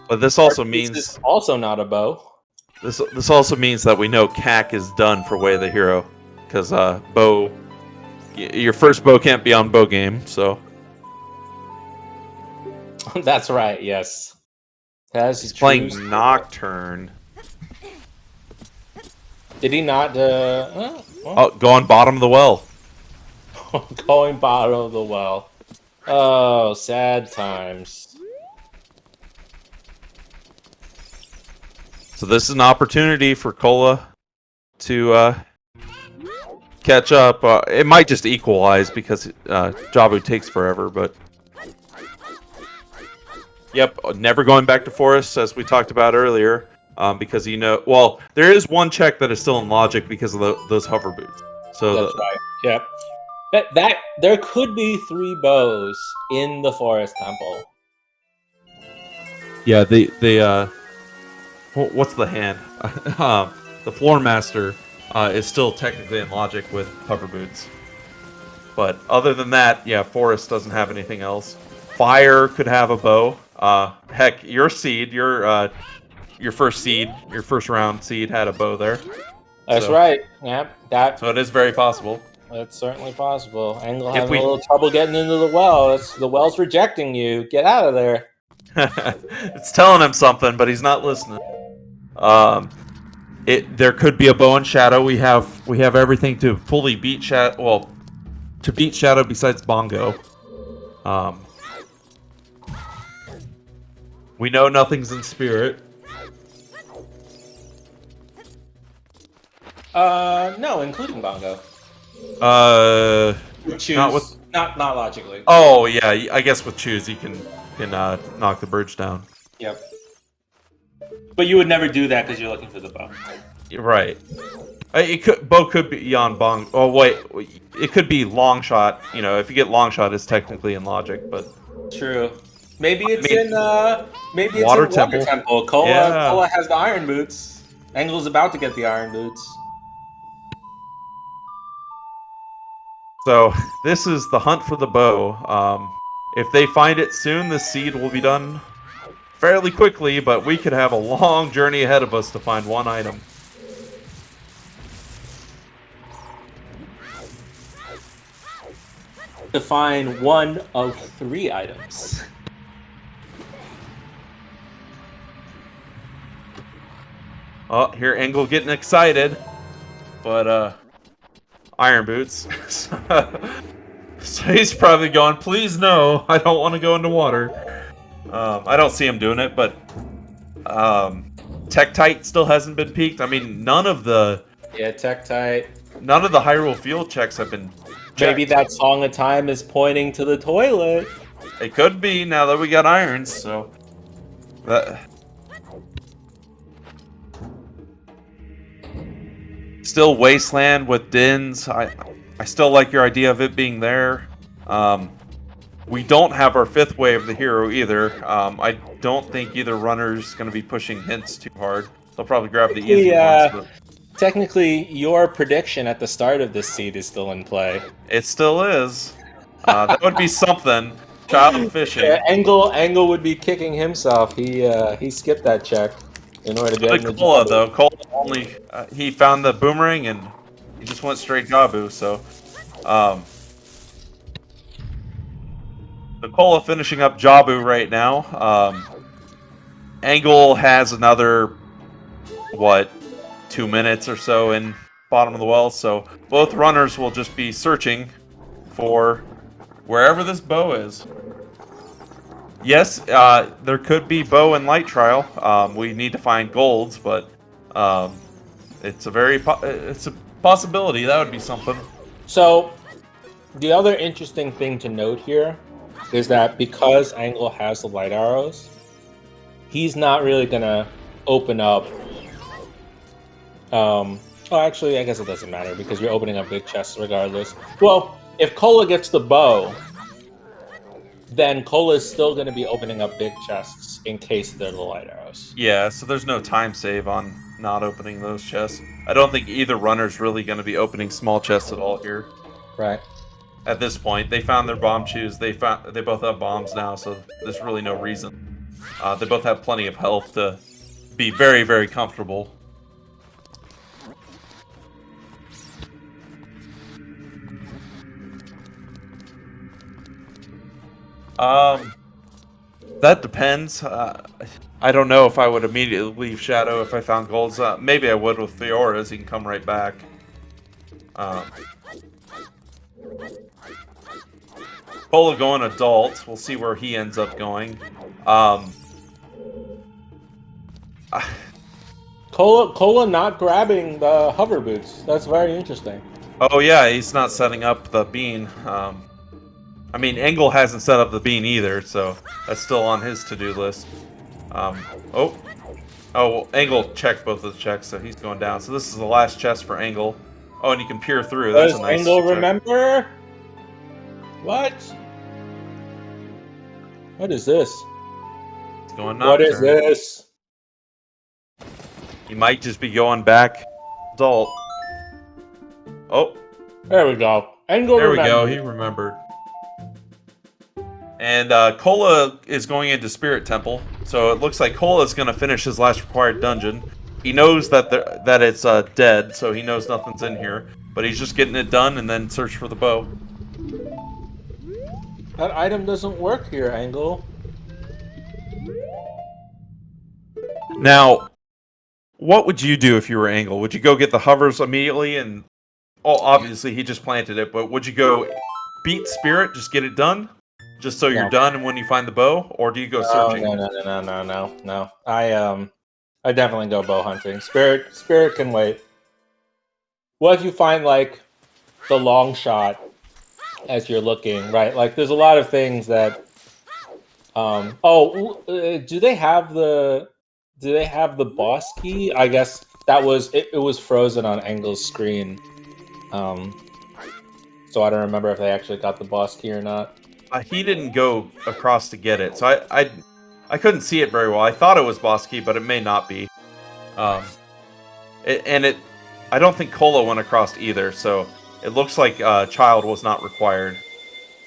But this also means... This is also not a bow. This also means that we know CAC is done for Way of the Hero. Because bow... Your first bow can't be on bow game, so... That's right, yes. He's playing Nocturne. Did he not? Oh, going bottom of the well. Going bottom of the well. Oh, sad times. So this is an opportunity for Cola to catch up. It might just equalize because Jabu takes forever, but... Yep, never going back to Forest, as we talked about earlier. Because well, there is one check that is still in logic because of those hover boots. So that's right. Yep. That there could be 3 bows in the Forest Temple. Yeah, what's the hand? The Floor Master is still technically in logic with hover boots. But other than that, yeah, Forest doesn't have anything else. Fire could have a bow. Heck, your seed, your first seed, your first round seed had a bow there. That's right. Yep. So it is very possible. That's certainly possible. Engel having a little trouble getting into the well. The well's rejecting you. Get out of there. It's telling him something, but he's not listening. There could be a bow and shadow. We have everything to fully beat Shadow. Well, to beat Shadow besides Bongo. We know nothing's in spirit. No, including Bongo. Choose, not logically. Oh yeah, I guess with choose you can knock the bridge down. Yep. But you would never do that because you're looking for the bow. Right. Bow could be on Bong. Oh wait, it could be long shot. You know, if you get long shot, it's technically in logic, but true. Maybe it's in Water in Temple. Water Temple. Cola has the iron boots. Engel's about to get the iron boots. So this is the hunt for the bow. If they find it soon, the seed will be done fairly quickly, but we could have a long journey ahead of us to find one item. To find one of 3 items. Oh, here Engel getting excited, but iron boots. So he's probably going, please no, I don't want to go into water. I don't see him doing it, but Tektite still hasn't been peaked. I mean, none of the... Yeah, Tektite. none of the Hyrule Field checks have been checked. Maybe that Song of Time is pointing to the toilet. It could be, now that we got irons, so... Still Wasteland with Dins. I still like your idea of it being there. We don't have our 5th wave of the hero either. I don't think either runner's going to be pushing hints too hard. They'll probably grab the easy ones. But... Technically, your prediction at the start of this seed is still in play. It still is. That would be something. Child fishing. Yeah, Engel would be kicking himself. He skipped that check in order to get the Cola though. Cola only he found the boomerang and he just went straight Jabu. So, Cola finishing up Jabu right now. Engel has another 2 minutes or so in bottom of the well. So both runners will just be searching for wherever this bow is. Yes, there could be bow and light trial. We need to find golds, but it's a possibility. That would be something. So, the other interesting thing to note here is that because Engel has the light arrows, he's not really gonna open up. Actually, I guess it doesn't matter because you're opening up big chests regardless. Well, if Cola gets the bow, then Cola is still going to be opening up big chests in case they're the light arrows. Yeah, so there's no time save on not opening those chests. I don't think either runner's really going to be opening small chests at all here. Right. At this point, they found their bomb shoes. They both have bombs now, so there's really no reason. They both have plenty of health to be very, very comfortable. That depends. I don't know if I would immediately leave Shadow if I found golds. Maybe I would with Fiora's. He can come right back. Cola going adult. We'll see where he ends up going. Cola not grabbing the hover boots. That's very interesting. Oh yeah, he's not setting up the bean. I mean, Engel hasn't set up the bean either, so that's still on his to-do list. Well, Engel checked both of the checks, so he's going down. So this is the last chest for Engel. Oh, and you can peer through. That's a nice Engel check. remember? What? What is this? He's going What is Nocturne. this? He might just be going back adult. Oh. There we go. Engel There we remembered. go. He remembered. And Cola is going into Spirit Temple, so it looks like Cola is going to finish his last required dungeon. He knows that it's dead, so he knows nothing's in here, but he's just getting it done and then search for the bow. That item doesn't work here, Engel. Now, what would you do if you were Engel? Would you go get the hovers immediately and... Oh, obviously he just planted it, but would you go beat Spirit, just get it done? Just so you're done and when you find the bow? Or do you go searching? No. I definitely go bow hunting. Spirit can wait. What if you find, like, the long shot as you're looking, right? Like, there's a lot of things that... do they have the boss key? I guess that was... It was frozen on Engel's screen. So I don't remember if they actually got the boss key or not. He didn't go across to get it, so I couldn't see it very well. I thought it was boss key, but it may not be. I don't think Cola went across either, so it looks like Child was not required.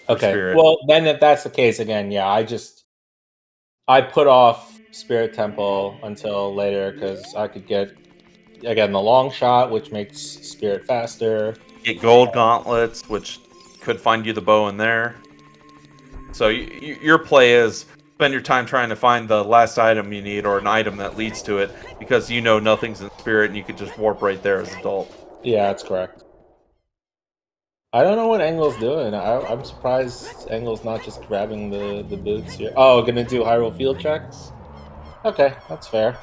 Okay, Spirit. well then if that's the case again, yeah, I put off Spirit Temple until later because I could get again the long shot, which makes Spirit faster. Get gold gauntlets, which could find you the bow in there. So your play is spend your time trying to find the last item you need or an item that leads to it because you know nothing's in Spirit and you could just warp right there as adult. Yeah, that's correct. I don't know what Engel's doing. I'm surprised Engel's not just grabbing the boots here. Oh, gonna do Hyrule Field checks? Okay, that's fair.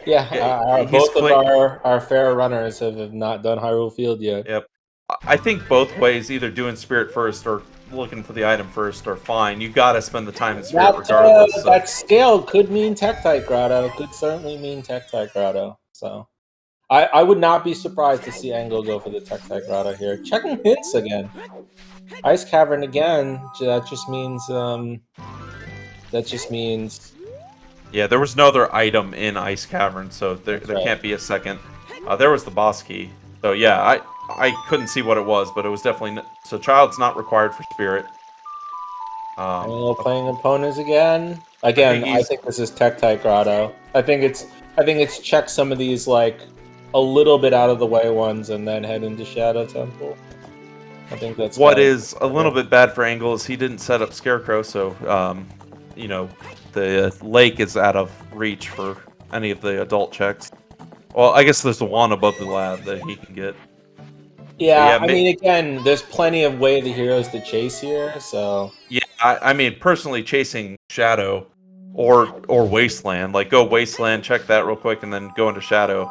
Yeah, He's both of quick. our fair runners have not done Hyrule Field yet. Yep. I think both ways, either doing spirit first or looking for the item first, are fine. You gotta spend the time in spirit regardless. So. That scale could mean Tektite Grotto. Could certainly mean Tektite Grotto. So I would not be surprised to see Engel go for the Tektite Grotto here. Checking hints again. Ice Cavern again. That just means Yeah, there was no other item in Ice Cavern, so there right. can't be a second. There was the boss key. So yeah, I couldn't see what it was, but it was definitely... So Child's not required for Spirit. Engel playing opponents again. Again, I think this is Tektite Grotto. I think it's check some of these like a little bit out of the way ones and then head into Shadow Temple. I think that's what is a little bit bad for Engel is he didn't set up Scarecrow, so you know, the lake is out of reach for any of the adult checks. Well, I guess there's the one above the lab that he can get. Yeah, I mean, again, there's plenty of way the heroes to chase here, so... Yeah, I mean, personally, chasing Shadow or Wasteland, like, go Wasteland, check that real quick, and then go into Shadow.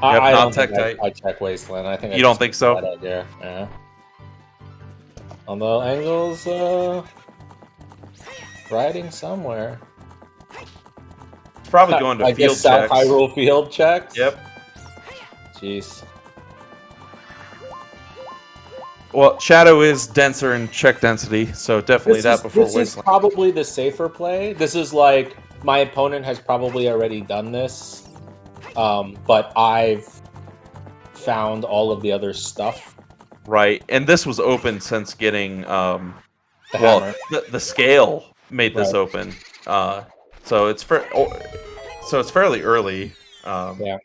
I don't think I check Wasteland. I think you don't think so? Here. Yeah. Although Engel's riding somewhere. It's probably going to field checks. South Hyrule field checks? Yep. Jeez. Well, Shadow is denser in check density, so definitely before Wasteland. This is probably the safer play. This is like, my opponent has probably already done this, but I've found all of the other stuff. Right, and this was open since getting, the scale made this open. So it's fairly early. Yeah.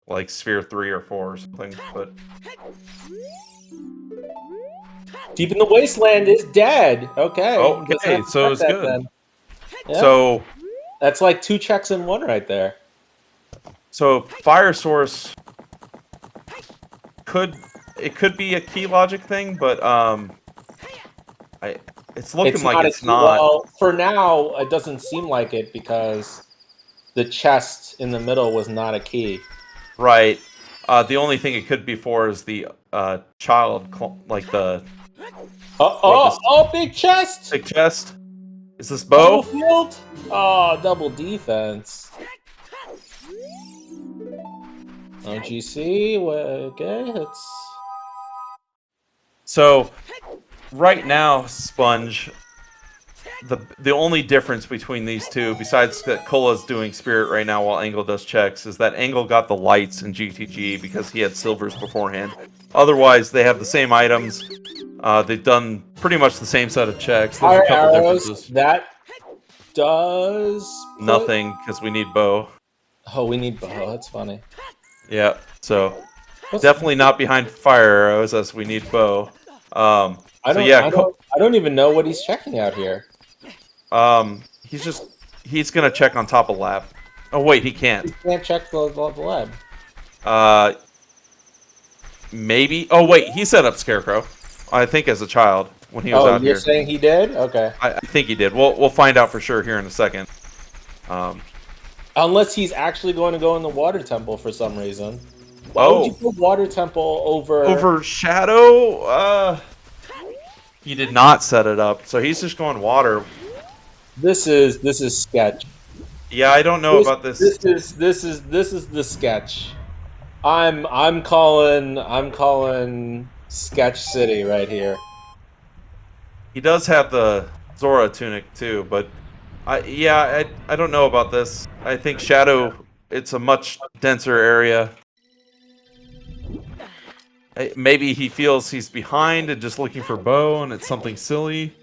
Like Sphere 3 or 4 or something, but... Deep in the Wasteland is dead. Okay. Okay, so it's good. Yeah. So that's like 2 checks in 1 right there. So Fire Source could be a key logic thing, but it's looking like it's not. Well, for now, it doesn't seem like it because the chest in the middle was not a key. Right. The only thing it could be for is the child, like the. Big chest! Big chest. Is this bow? Field? Oh, double defense. OGC, okay, it's... So, right now, Sponge, the only difference between these two, besides that Kola's doing Spirit right now while Engel does checks, is that Engel got the lights in GTG because he had silvers beforehand. Otherwise, they have the same items. They've done pretty much the same set of checks. There's a couple differences. That does... Nothing, because we need bow. Oh, we need bow. That's funny. Yeah, so definitely not behind fire arrows, as we need bow. I don't even know what he's checking out here. He's gonna check on top of lab. Oh wait, he can't. He can't check the lab. Maybe. Oh wait, he set up Scarecrow. I think as a child when he was out here. You're saying he did? Okay. I think he did. We'll find out for sure here in a second. Unless he's actually going to go in the Water Temple for some reason. Why would you put Water Temple over Shadow? He did not set it up, so he's just going water. This is sketch. Yeah, I don't know about this. This is the sketch. I'm calling Sketch City right here. He does have the Zora tunic too, but I don't know about this. I think Shadow, it's a much denser area. Maybe he feels he's behind and just looking for bow, and it's something silly.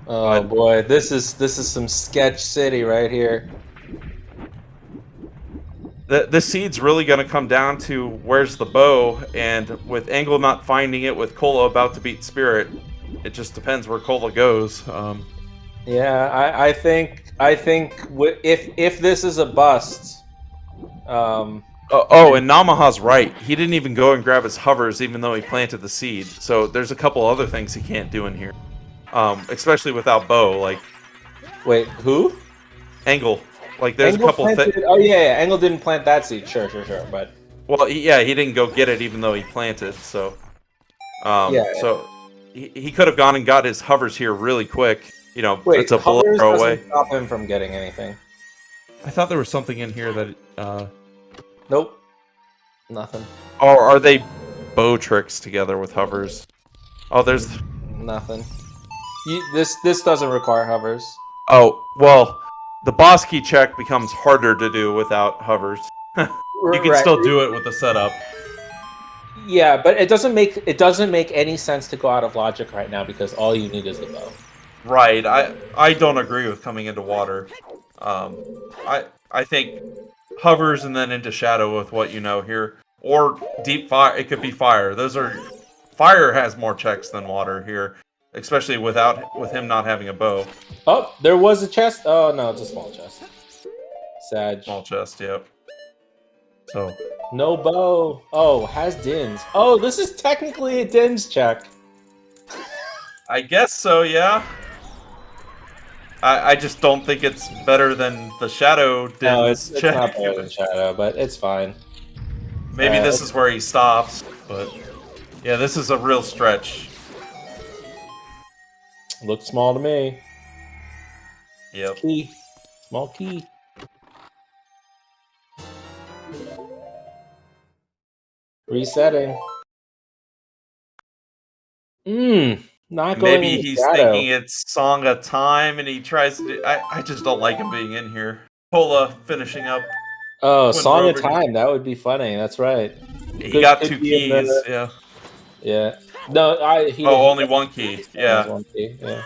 Oh boy, this is some Sketch City right here. The seed's really going to come down to where's the bow, and with Engel not finding it, with Kola about to beat Spirit, it just depends where Kola goes. Yeah, I think if this is a bust. And Namaha's right. He didn't even go and grab his hovers, even though he planted the seed. So there's a couple other things he can't do in here, especially without bow. Like Wait, who? Engel. Like, there's a Engel couple planted. Oh yeah, Engel didn't plant that seed. Sure. But well, yeah, he didn't go get it even though he planted. So, yeah. so he could have gone and got his hovers here really quick. You know, it's Wait, a bullet hovers throw doesn't away. stop him from getting anything. I thought there was something in here that. Nope. Nothing. Or are they bow tricks together with hovers? Oh, there's. Nothing. This doesn't require hovers. Oh, well, the boss key check becomes harder to do without hovers. You can Right. still do it with the setup. Yeah, but it doesn't make any sense to go out of logic right now because all you need is the bow. Right. I don't agree with coming into water. I think hovers and then into shadow with what you know here, or deep fire. It could be fire. Those are fire has more checks than water here, especially with him not having a bow. Oh, there was a chest. Oh no, it's a small chest. Sag. Small chest. Yep. So No bow. Oh, has dins. Oh, this is technically a dins check. I guess so. Yeah. I just don't think it's better than the shadow dins No, it's check. not better than shadow, but it's fine. Maybe this is where he stops, but yeah, this is a real stretch. Looks small to me. Yep. Key. Small key. Resetting. Not going Maybe into he's shadow. thinking it's Song of Time and he tries to do... I just don't like him being in here. Cola finishing up. Oh, Twin Song of Rover. Time. That would be funny. That's right. He got 2 keys, yeah. Yeah. No, he only 1 key, yeah. 1 key, yeah.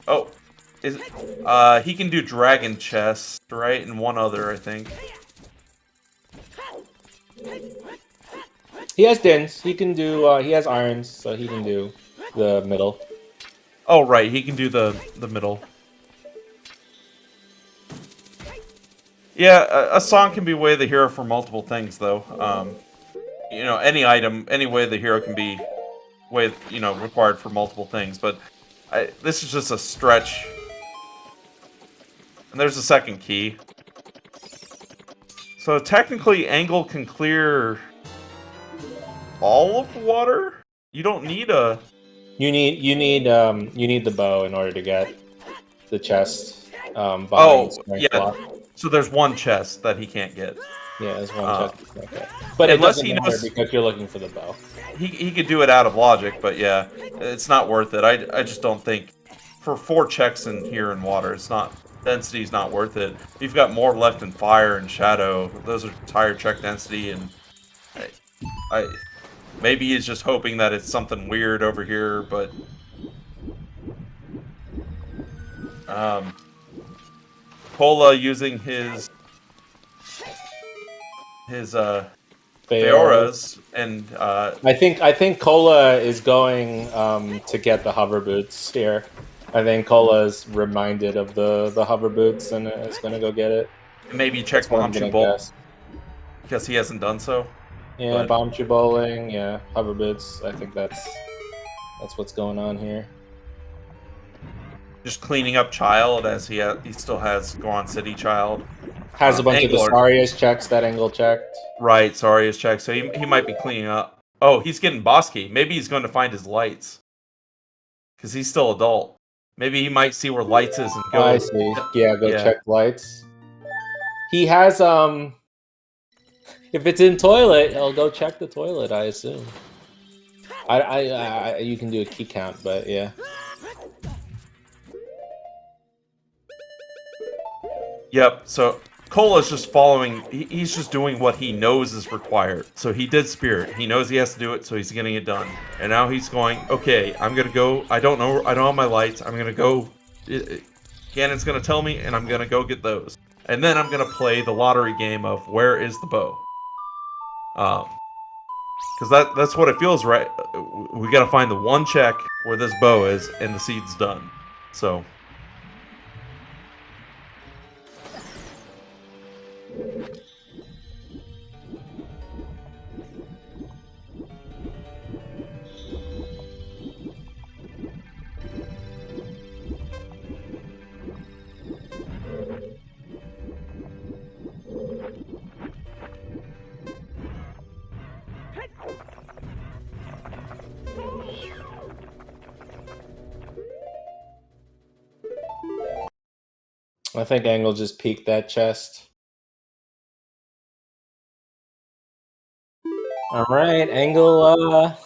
Oh, he can do Dragon Chest, right? And one other, I think. He has dins. He can do. He has irons, so he can do the middle. Oh, right. He can do the middle. Yeah, a song can be way the hero for multiple things, though. You know, any item, any way the hero can be way, you know, required for multiple things. But this is just a stretch. And there's a second key. So technically, Engel can clear all of water. You don't need a. You need the bow in order to get the chest. Oh, yeah. Block. So there's one chest that he can't get. Yeah, there's one chest. Okay. But it doesn't matter because you're looking for the bow. He could do it out of logic, but yeah, it's not worth it. I just don't think for 4 checks in here in water, it's not density's not worth it. You've got more left in fire and shadow. Those are higher check density, and I maybe he's just hoping that it's something weird over here, but Cola using his Feoras, and I think Cola is going to get the hover boots here. I think Cola's reminded of the hover boots and is going to go get it. Maybe check Bombchu Bolt because he hasn't done so. Yeah, Bombchu Bowling. Yeah, hover boots. I think that's what's going on here. Just cleaning up Child as he still has Goron City Child. Has a bunch of the Sarius checks that Engel checked. Right, Sarius checked. So he might be cleaning up. Oh, he's getting boss key. Maybe he's going to find his lights. Because he's still adult. Maybe he might see where lights is and go. I see. Yeah, go check lights. He has if it's in toilet, he'll go check the toilet, I assume. You can do a key count, but yeah. Yep, so Cola's just following, he's just doing what he knows is required. So he did Spirit. He knows he has to do it, so he's getting it done. And now he's going, okay, I'm going to go, I don't have my lights, I'm going to go, Ganon's going to tell me, and I'm going to go get those. And then I'm going to play the lottery game of where is the bow. Because that's what it feels right. We got to find the one check where this bow is, and the seed's done. So... I think Engel just peeked that chest. All right, Engel.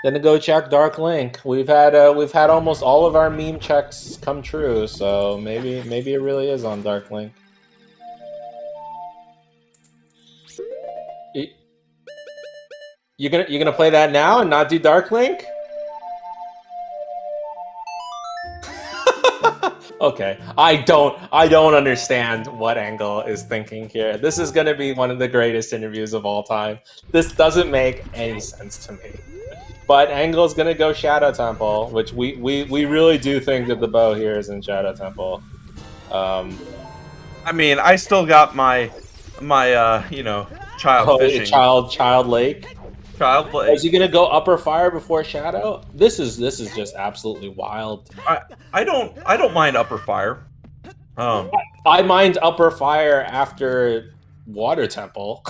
Gonna go check Dark Link. We've had almost all of our meme checks come true, so maybe it really is on Dark Link. You're gonna play that now and not do Dark Link? Okay, I don't understand what Engel is thinking here. This is gonna be one of the greatest interviews of all time. This doesn't make any sense to me. But Engel's gonna go Shadow Temple, which we really do think that the bow here is in Shadow Temple. I mean, I still got my child fishing. Child Lake. Child Lake. Is he gonna go Upper Fire before Shadow? This is just absolutely wild. I don't mind Upper Fire. I mind Upper Fire after Water Temple.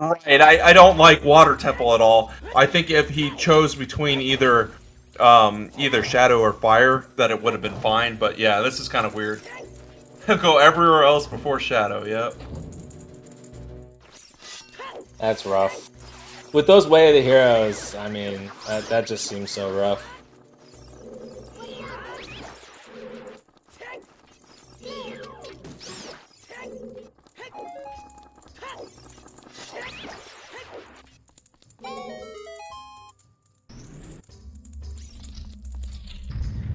Right, I don't like Water Temple at all. I think if he chose between either Shadow or Fire, that it would have been fine. But yeah, this is kind of weird. He'll go everywhere else before Shadow. Yep. That's rough. With those Way of the Heroes, I mean, that just seems so rough.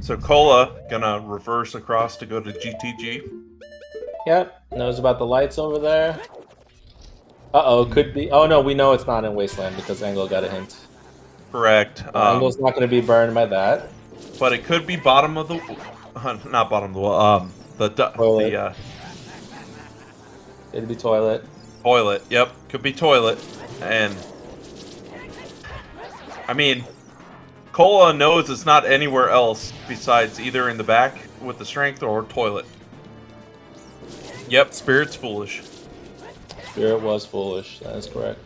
So Cola gonna reverse across to go to GTG. Yep, knows about the lights over there. Uh-oh, could be... Oh no, we know it's not in Wasteland because Engel got a hint. Correct. Engel's not going to be burned by that. But it could be bottom of the... not bottom of the wall. Toilet. It'd be toilet. Toilet, yep. Could be toilet. And... I mean... Cola knows it's not anywhere else besides either in the back with the strength or toilet. Yep, Spirit's foolish. Spirit was foolish, that is correct.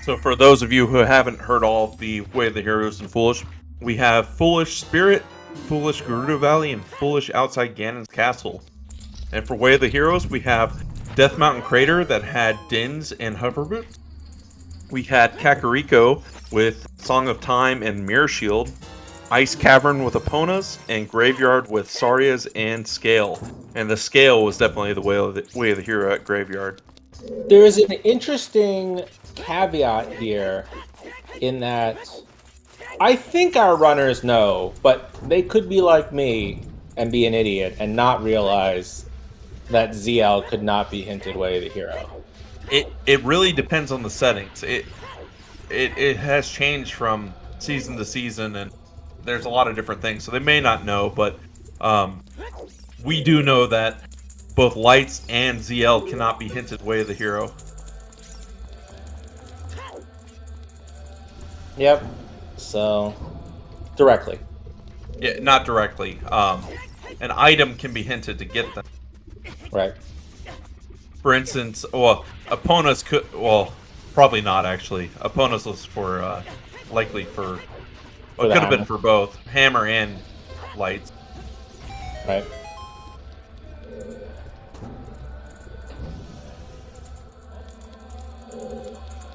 So for those of you who haven't heard all of the Way of the Heroes and Foolish, we have Foolish Spirit, Foolish Gerudo Valley, and Foolish Outside Ganon's Castle. And for Way of the Heroes, we have Death Mountain Crater that had Dins and Hoverboots. We had Kakariko with Song of Time and Mirror Shield, Ice Cavern with Eponas, and Graveyard with Sarias and Scale. And the Scale was definitely the Way of the Hero at Graveyard. There is an interesting caveat here in that I think our runners know, but they could be like me and be an idiot and not realize that ZL could not be hinted Way of the Hero. It really depends on the settings. It has changed from season to season, and there's a lot of different things, so they may not know, but we do know that both Lights and ZL cannot be hinted Way of the Hero. Yep. So, directly. Yeah, not directly. An item can be hinted to get them. Right. For instance, well, Eponas could... Well, probably not, actually. Eponas was for, likely for... Well, it could have been for both. Hammer and Lights. Right.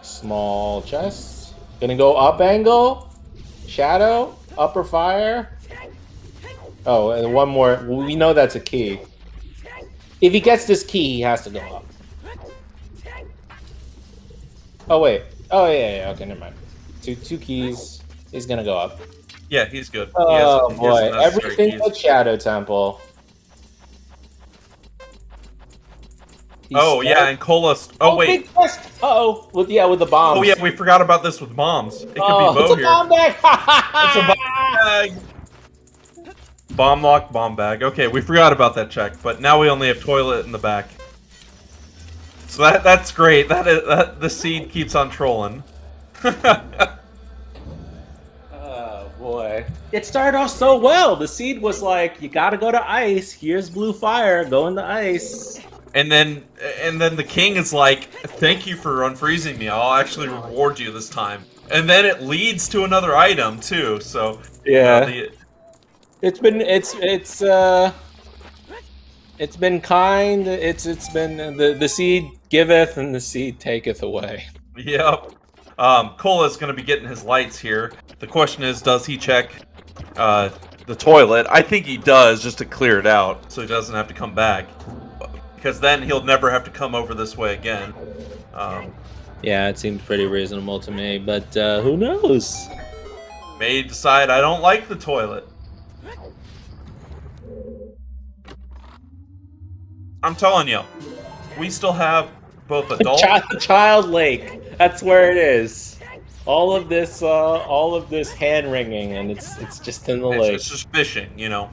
Small chest. Gonna go up angle. Shadow. Upper fire. Oh, and one more. We know that's a key. If he gets this key, he has to go up. Oh, wait. Oh, yeah. Okay, never mind. Two keys. He's gonna go up. Yeah, he's good. Oh, boy. Everything but Shadow Temple. Yeah, and Colas. Oh, wait. Uh-oh. With the bombs. Oh, yeah, we forgot about this with bombs. It could be Bo it's a here. bomb bag. It's a bomb bag. Bomb lock, bomb bag. Okay, we forgot about that check, but now we only have toilet in the back. So that's great. That the seed keeps on trolling. Oh boy. It started off so well. The seed was like, you gotta go to ice. Here's blue fire. Go in the ice. And then the king is like, "Thank you for unfreezing me. I'll actually reward you this time." And then it leads to another item too. So you know Yeah. the It's been it's been kind. It's been the seed giveth and the seed taketh away. yep. Cola's gonna be getting his lights here. The question is, does he check the toilet? I think he does, just to clear it out, so he doesn't have to come back. Because then he'll never have to come over this way again. Yeah, it seemed pretty reasonable to me, but who knows? May decide I don't like the toilet. I'm telling you, we still have both adult Child Lake. That's where it is. All of this hand wringing, and it's just in the lake. It's just fishing, you know.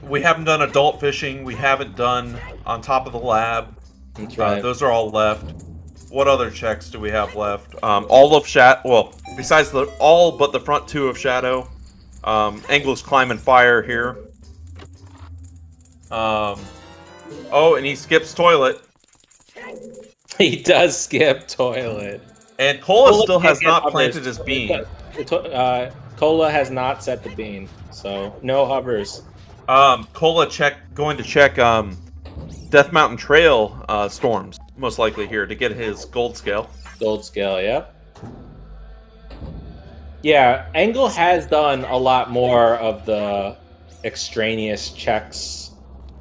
We haven't done adult fishing. We haven't done on top of the lab. That's right. Those are all left. What other checks do we have left? All of Well, besides all but the front two of Shadow. Engel's climbing fire here. Oh, and he skips toilet. He does skip toilet. And Cola still has not planted his bean. Cola has not set the bean, so no hovers. Cola going to check Death Mountain Trail storms, most likely here, to get his gold scale. Gold scale, yep. Yeah, Engel has done a lot more of the extraneous checks.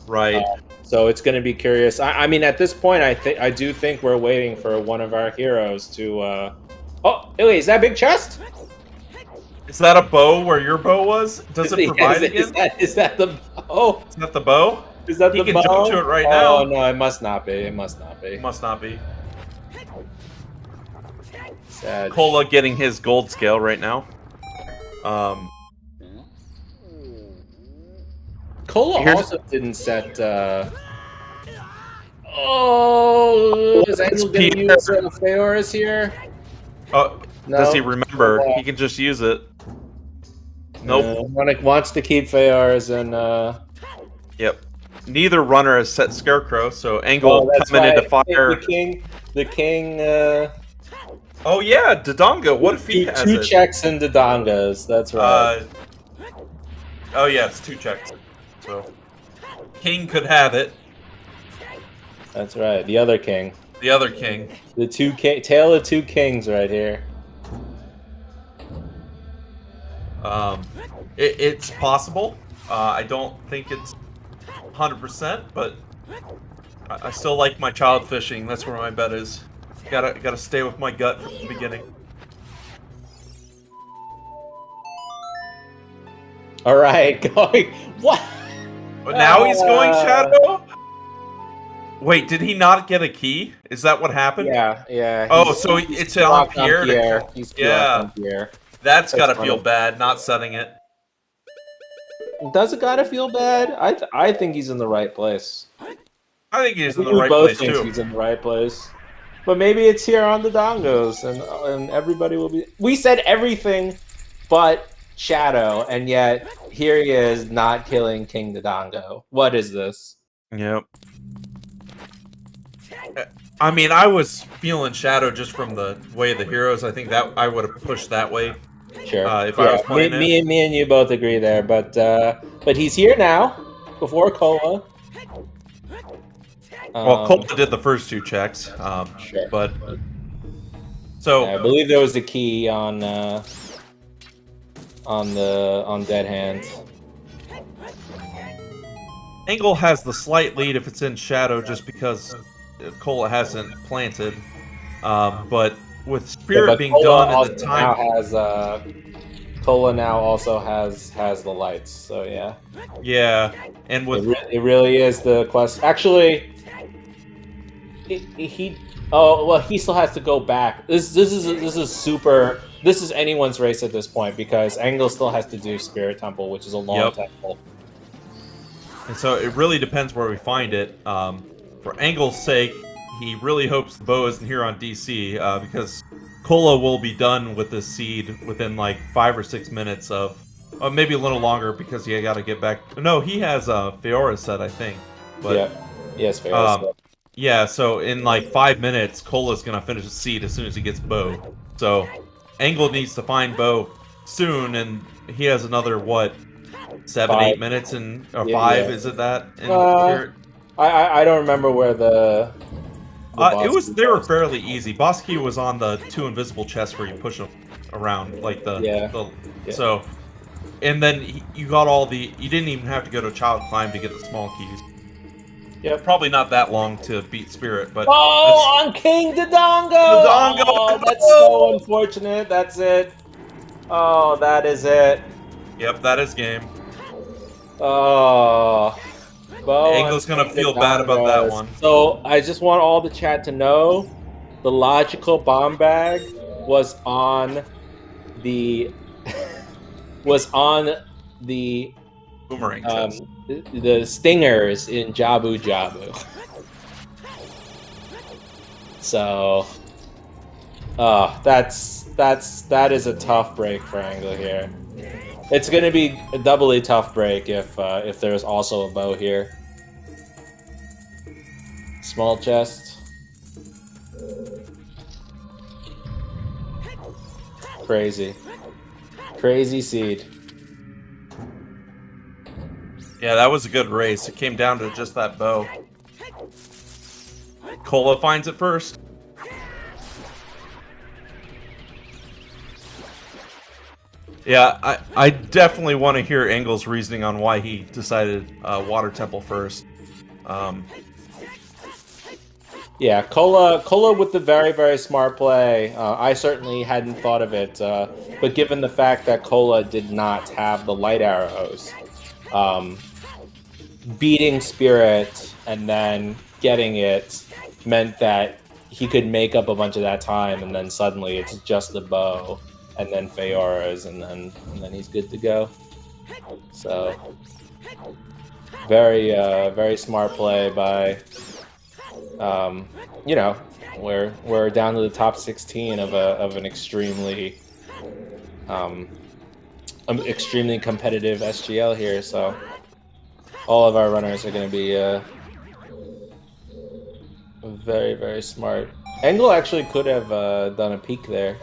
Right. So it's going to be curious. I mean, at this point, I do think we're waiting for one of our heroes to. Oh, wait, is that a big chest? Is that a bow where your bow was? Does it provide again? Is that the bow? Is that the bow? Is that the bow? He can jump to it right now. Oh no, it must not be. It must not be. It must not be. Sad. Cola getting his gold scale right now. Cola also didn't set. Oh, is Engel going to use Feoris here? Oh, no. Does he remember? He can just use it. Nope. Wants to keep Feoris and. Yep. Neither runner has set Scarecrow, so Engel coming into fire. The king. Oh yeah, Dodonga. What if he has two checks and Dodongas? That's right. Oh yeah, it's 2 checks. So King could have it. That's right. The other king. The other king. The tale of 2 kings right here. It's possible. I don't think it's 100%, but I still like my child fishing. That's where my bet is. Gotta stay with my gut from the beginning. All right, going what? But now he's going Shadow. Wait, did he not get a key? Is that what happened? Yeah. Oh, so it's on Pierre. He's on Pierre. That's gotta feel bad, not setting it. Does it gotta feel bad? I think he's in the right place. I think he's in the right place too. Both think he's in the right place. But maybe it's here on the Dongos, and everybody will be. We said everything, but Shadow, and yet here he is not killing King Dodongo. What is this? Yep. I mean, I was feeling Shadow just from the way of the heroes. I think that I would have pushed that way. Sure. If I was playing me and you both agree there, but he's here now before Cola. Well, Cola did the first 2 checks, sure. But so I believe there was the key on Dead Hands. Engel has the slight lead if it's in Shadow, just because Cola hasn't planted. But with Spirit being done in the time, Cola now also has the lights. So yeah. Yeah, and with it really is the quest. Actually, he still has to go back. This is anyone's race at this point because Engel still has to do Spirit Temple, which is a long temple. And so it really depends where we find it. For Engel's sake, he really hopes the bow isn't here on DC because Cola will be done with this seed within like 5 or 6 minutes of Maybe a little longer because you got to get back. No, he has Fiora set, I think. But Yeah. Yes, fair. yeah. So in like 5 minutes, Cola's gonna finish the seed as soon as he gets Bo. So Engel needs to find Bo soon, and he has another what, 7, 5. 8 minutes in or Yeah, 5? yeah. Is it that in Spirit? I don't remember where the It boss was key they were was. fairly easy. Boss key was on the 2 invisible chests where you push them around, like Yeah. the Yeah. so. And then you got all the. You didn't even have to go to Child Climb to get the small keys. Yep. Probably not that long to beat Spirit, but that's Oh, on King Dodongo! the Dongo. Oh, that's so unfortunate. That's it. Oh, that is it. Yep, that is game. Oh, Bo on Angel's gonna King feel bad about that Dodongos. one. So I just want all the chat to know the logical bomb bag was on the was on the Boomerang chest. the stingers in Jabu Jabu. So, that is a tough break for Engel here. It's going to be a doubly tough break if there's also a bow here. Small chest. Crazy. Crazy seed. Yeah, that was a good race. It came down to just that bow. Cola finds it first. Yeah, I definitely want to hear Engel's reasoning on why he decided Water Temple first. Yeah, Cola with the very, very smart play. I certainly hadn't thought of it, but given the fact that Cola did not have the light arrows, beating Spirit and then getting it meant that he could make up a bunch of that time, and then suddenly it's just the bow, and then Feora's, and then he's good to go. So very very smart play by you know, we're down to the top 16 of an extremely extremely competitive SGL here, so all of our runners are going to be very, very smart. Engel actually could have done a peek there.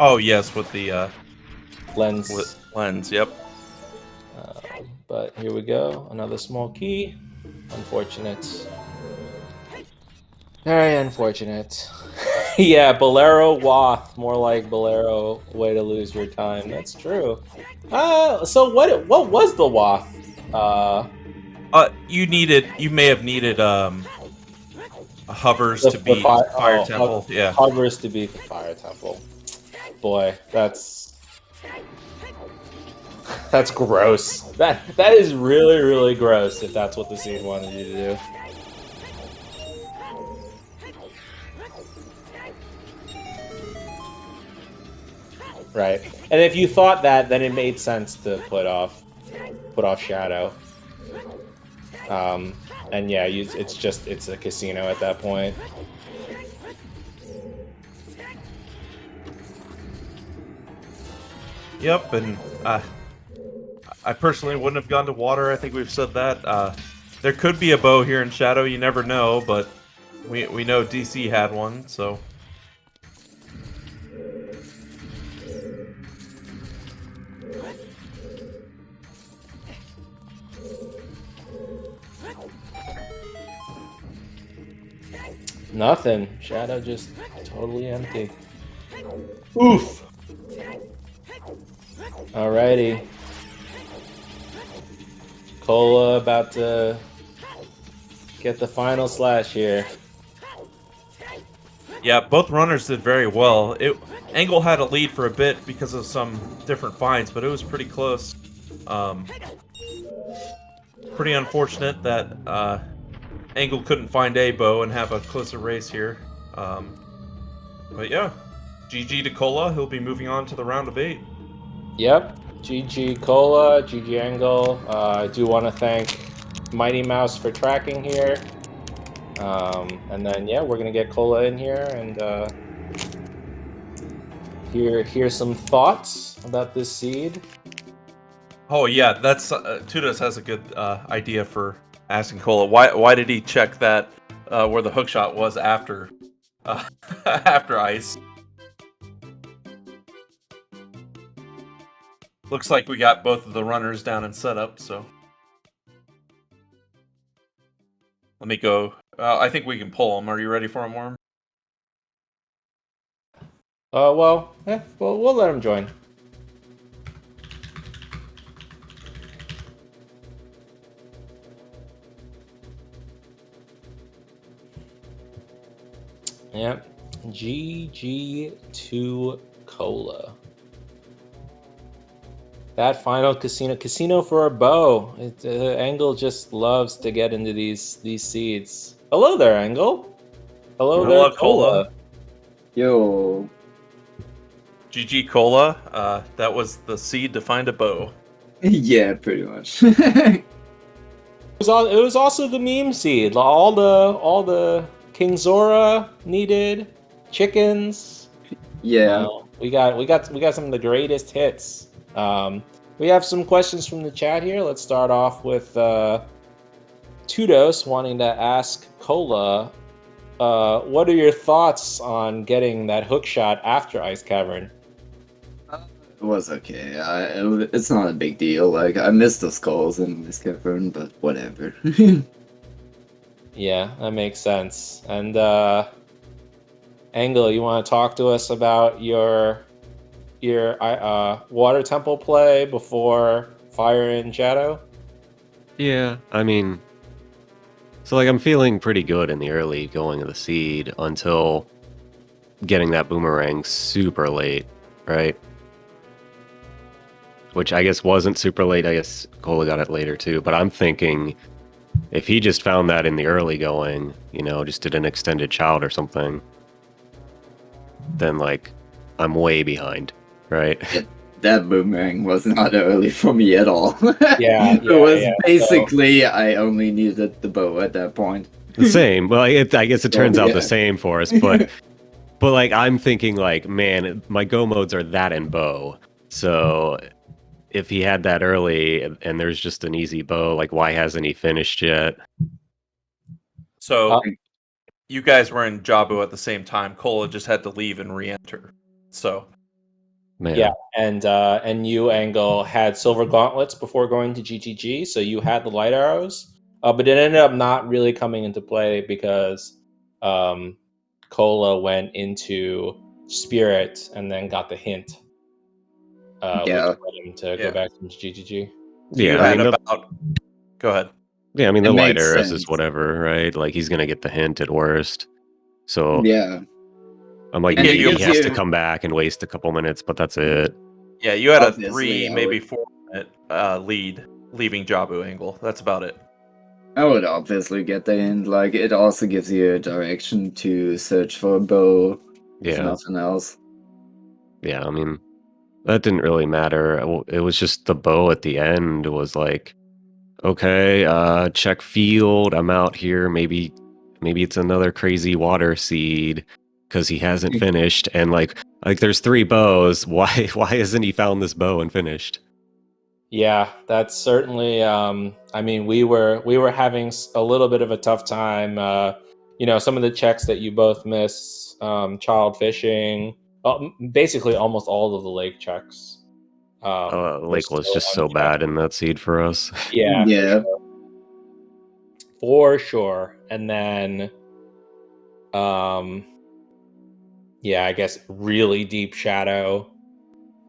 Oh yes, with the Lens. lens. Yep. But here we go. Another small key. Unfortunate. Very unfortunate. Yeah, Bolero Wath. More like Bolero way to lose your time. That's true. So what was the Wath? You may have needed hovers to beat Fire Temple. Yeah. Hovers to beat the Fire Temple. Boy, that's gross. That is really, really gross if that's what the seed wanted you to do. Right. And if you thought that, then it made sense to put off Shadow. And yeah, it's a casino at that point. Yep, and I personally wouldn't have gone to water. I think we've said that. There could be a bow here in Shadow. You never know, but we know DC had one, so. Nothing. Shadow just totally empty. Oof. Alrighty. Cola about to get the final slash here. Yeah, both runners did very well. Engel had a lead for a bit because of some different finds, but it was pretty close. Pretty unfortunate that Engel couldn't find a bow and have a closer race here. But yeah, GG to Cola. He'll be moving on to the round of 8. Yep. GG Cola, GG Engel. I do want to thank Mighty Mouse for tracking here. And then, yeah, we're going to get Cola in here and hear some thoughts about this seed. Oh yeah, that's Tudos has a good idea for asking Cola. Why did he check that where the hook shot was after after ice? Looks like we got both of the runners down and set up, so let me go. I think we can pull them. Are you ready for him, Worm? Well, we'll let him join. Yep. GG2 Cola. That final casino for a bow. Engel just loves to get into these seeds. Hello there, Engel. Hello there, Cola. Yo. GG Cola. That was the seed to find a bow. Yeah, pretty much. It was also the meme seed. All the King Zora needed chickens. Yeah. We got some of the greatest hits. We have some questions from the chat here. Let's start off with Tudos wanting to ask Cola, what are your thoughts on getting that hook shot after Ice Cavern? It was okay. It's not a big deal. Like, I missed the skulls in this cavern, but whatever. Yeah, that makes sense. And Engel, you want to talk to us about your water temple play before Fire and Shadow? Yeah, I mean, so like I'm feeling pretty good in the early going of the seed until getting that boomerang super late, right? Which I guess wasn't super late. I guess Cola got it later too. But I'm thinking if he just found that in the early going, just did an extended child or something, then like I'm way behind, right? That boomerang was not early for me at all. Yeah, It was yeah. basically I only needed the bow at that point. The same. Well, I guess it turns out yeah. the same for us, but like I'm thinking like, man, my go modes are that and bow. So if he had that early and there's just an easy bow, like why hasn't he finished yet? So you guys were in Jabu at the same time. Cola just had to leave and re-enter. So Man. Yeah, and you, Engel, had silver gauntlets before going to GGG, so you had the light arrows, but it ended up not really coming into play because Cola went into Spirit and then got the hint, which led him to go back to GGG. So you had about... Go ahead. Yeah, I mean, the light arrows sense. is whatever, right? Like, he's going to get the hint at worst. So, yeah. I'm like, And maybe he has to come back and waste a couple minutes, but that's it. Yeah, you had a 3, maybe 4-minute lead leaving Jabu Engel. That's about it. I would obviously get the hint. Like, it also gives you a direction to search for a bow, if nothing else. Yeah, I mean, that didn't really matter. It was just the bow at the end was like, okay, check field. I'm out here. Maybe it's another crazy water seed because he hasn't finished. And like there's 3 bows. Why hasn't he found this bow and finished? Yeah, that's certainly. I mean, we were having a little bit of a tough time. Some of the checks that you both missed, child fishing, basically almost all of the lake checks. Lake was just so bad in that seed for us. Yeah. For sure. And then, I guess really deep shadow.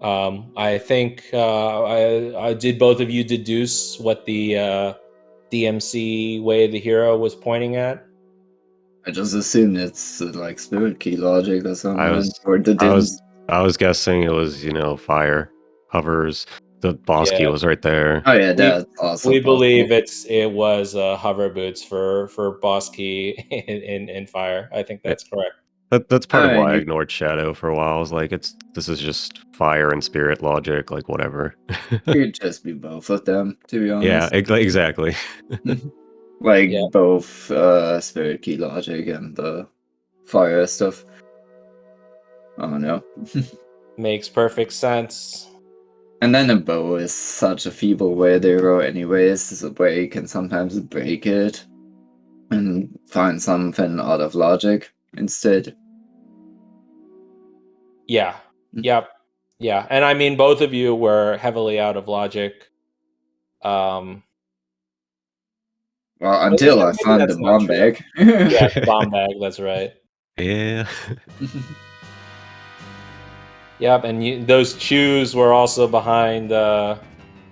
I think I did both of you deduce what the DMC way the hero was pointing at? I just assumed it's like spirit key logic or something. I was guessing it was, fire hovers. The boss key was right there. Oh yeah, that's awesome. We believe it was hover boots for boss key in fire. I think that's correct. That's part of why I ignored Shadow for a while. I was like, this is just fire and spirit logic, like whatever. It could just be both of them, to be honest. Yeah, exactly. Both spirit key logic and the fire stuff. I don't know. Makes perfect sense. And then a bow is such a feeble way to roll anyways, where you can sometimes break it and find something out of logic instead. Yeah. Yep. Yeah. And I mean, both of you were heavily out of logic. Well, until I maybe found the that's not bomb true. bag. Yeah, the bomb bag. That's right. Yeah. Yep. And those chews were also behind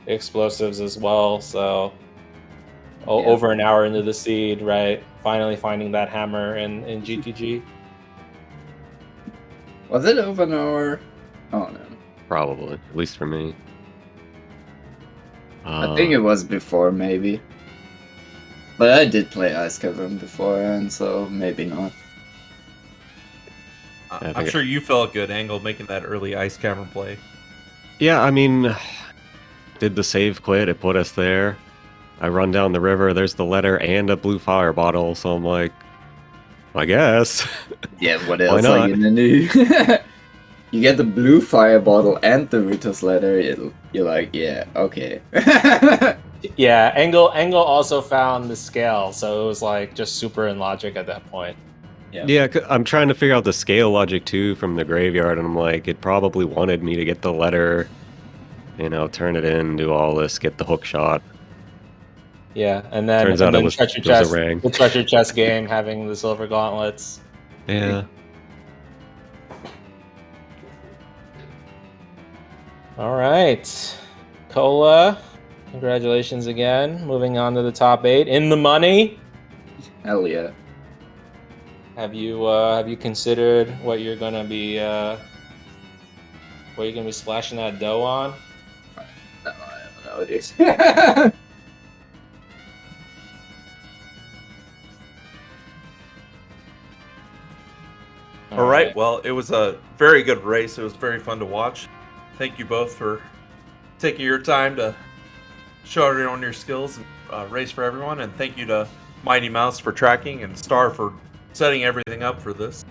explosives as well. So over an hour into the seed, right? Finally finding that hammer in GTG. Was it over an hour? Oh no. Probably, at least for me. I think it was before, maybe. But I did play Ice Cavern before, and so maybe not. I'm sure you felt good, Engel, making that early Ice Cavern play. Yeah, I mean, did the save quit? It put us there. I run down the river. There's the letter and a blue fire bottle. So I'm like, I guess. Yeah, what else are you gonna do? You get the blue fire bottle and the Ritos letter. You're like, yeah, okay. Yeah, Engel also found the scale, so it was like just super in logic at that point. Yeah, I'm trying to figure out the scale logic too from the graveyard, and I'm like, it probably wanted me to get the letter, you know, turn it in, do all this, get the hook shot. Yeah, and then turns out it was treasure a ring. The treasure chest game having the silver gauntlets. Yeah. All right, Cola. Congratulations again. Moving on to the top 8 in the money. Hell yeah. Have you considered what you're gonna be splashing that dough on? No, I don't know it is. All right. Well, it was a very good race. It was very fun to watch. Thank you both for taking your time to show everyone your skills and race for everyone. And thank you to Mighty Mouse for tracking and Star for setting everything up for this.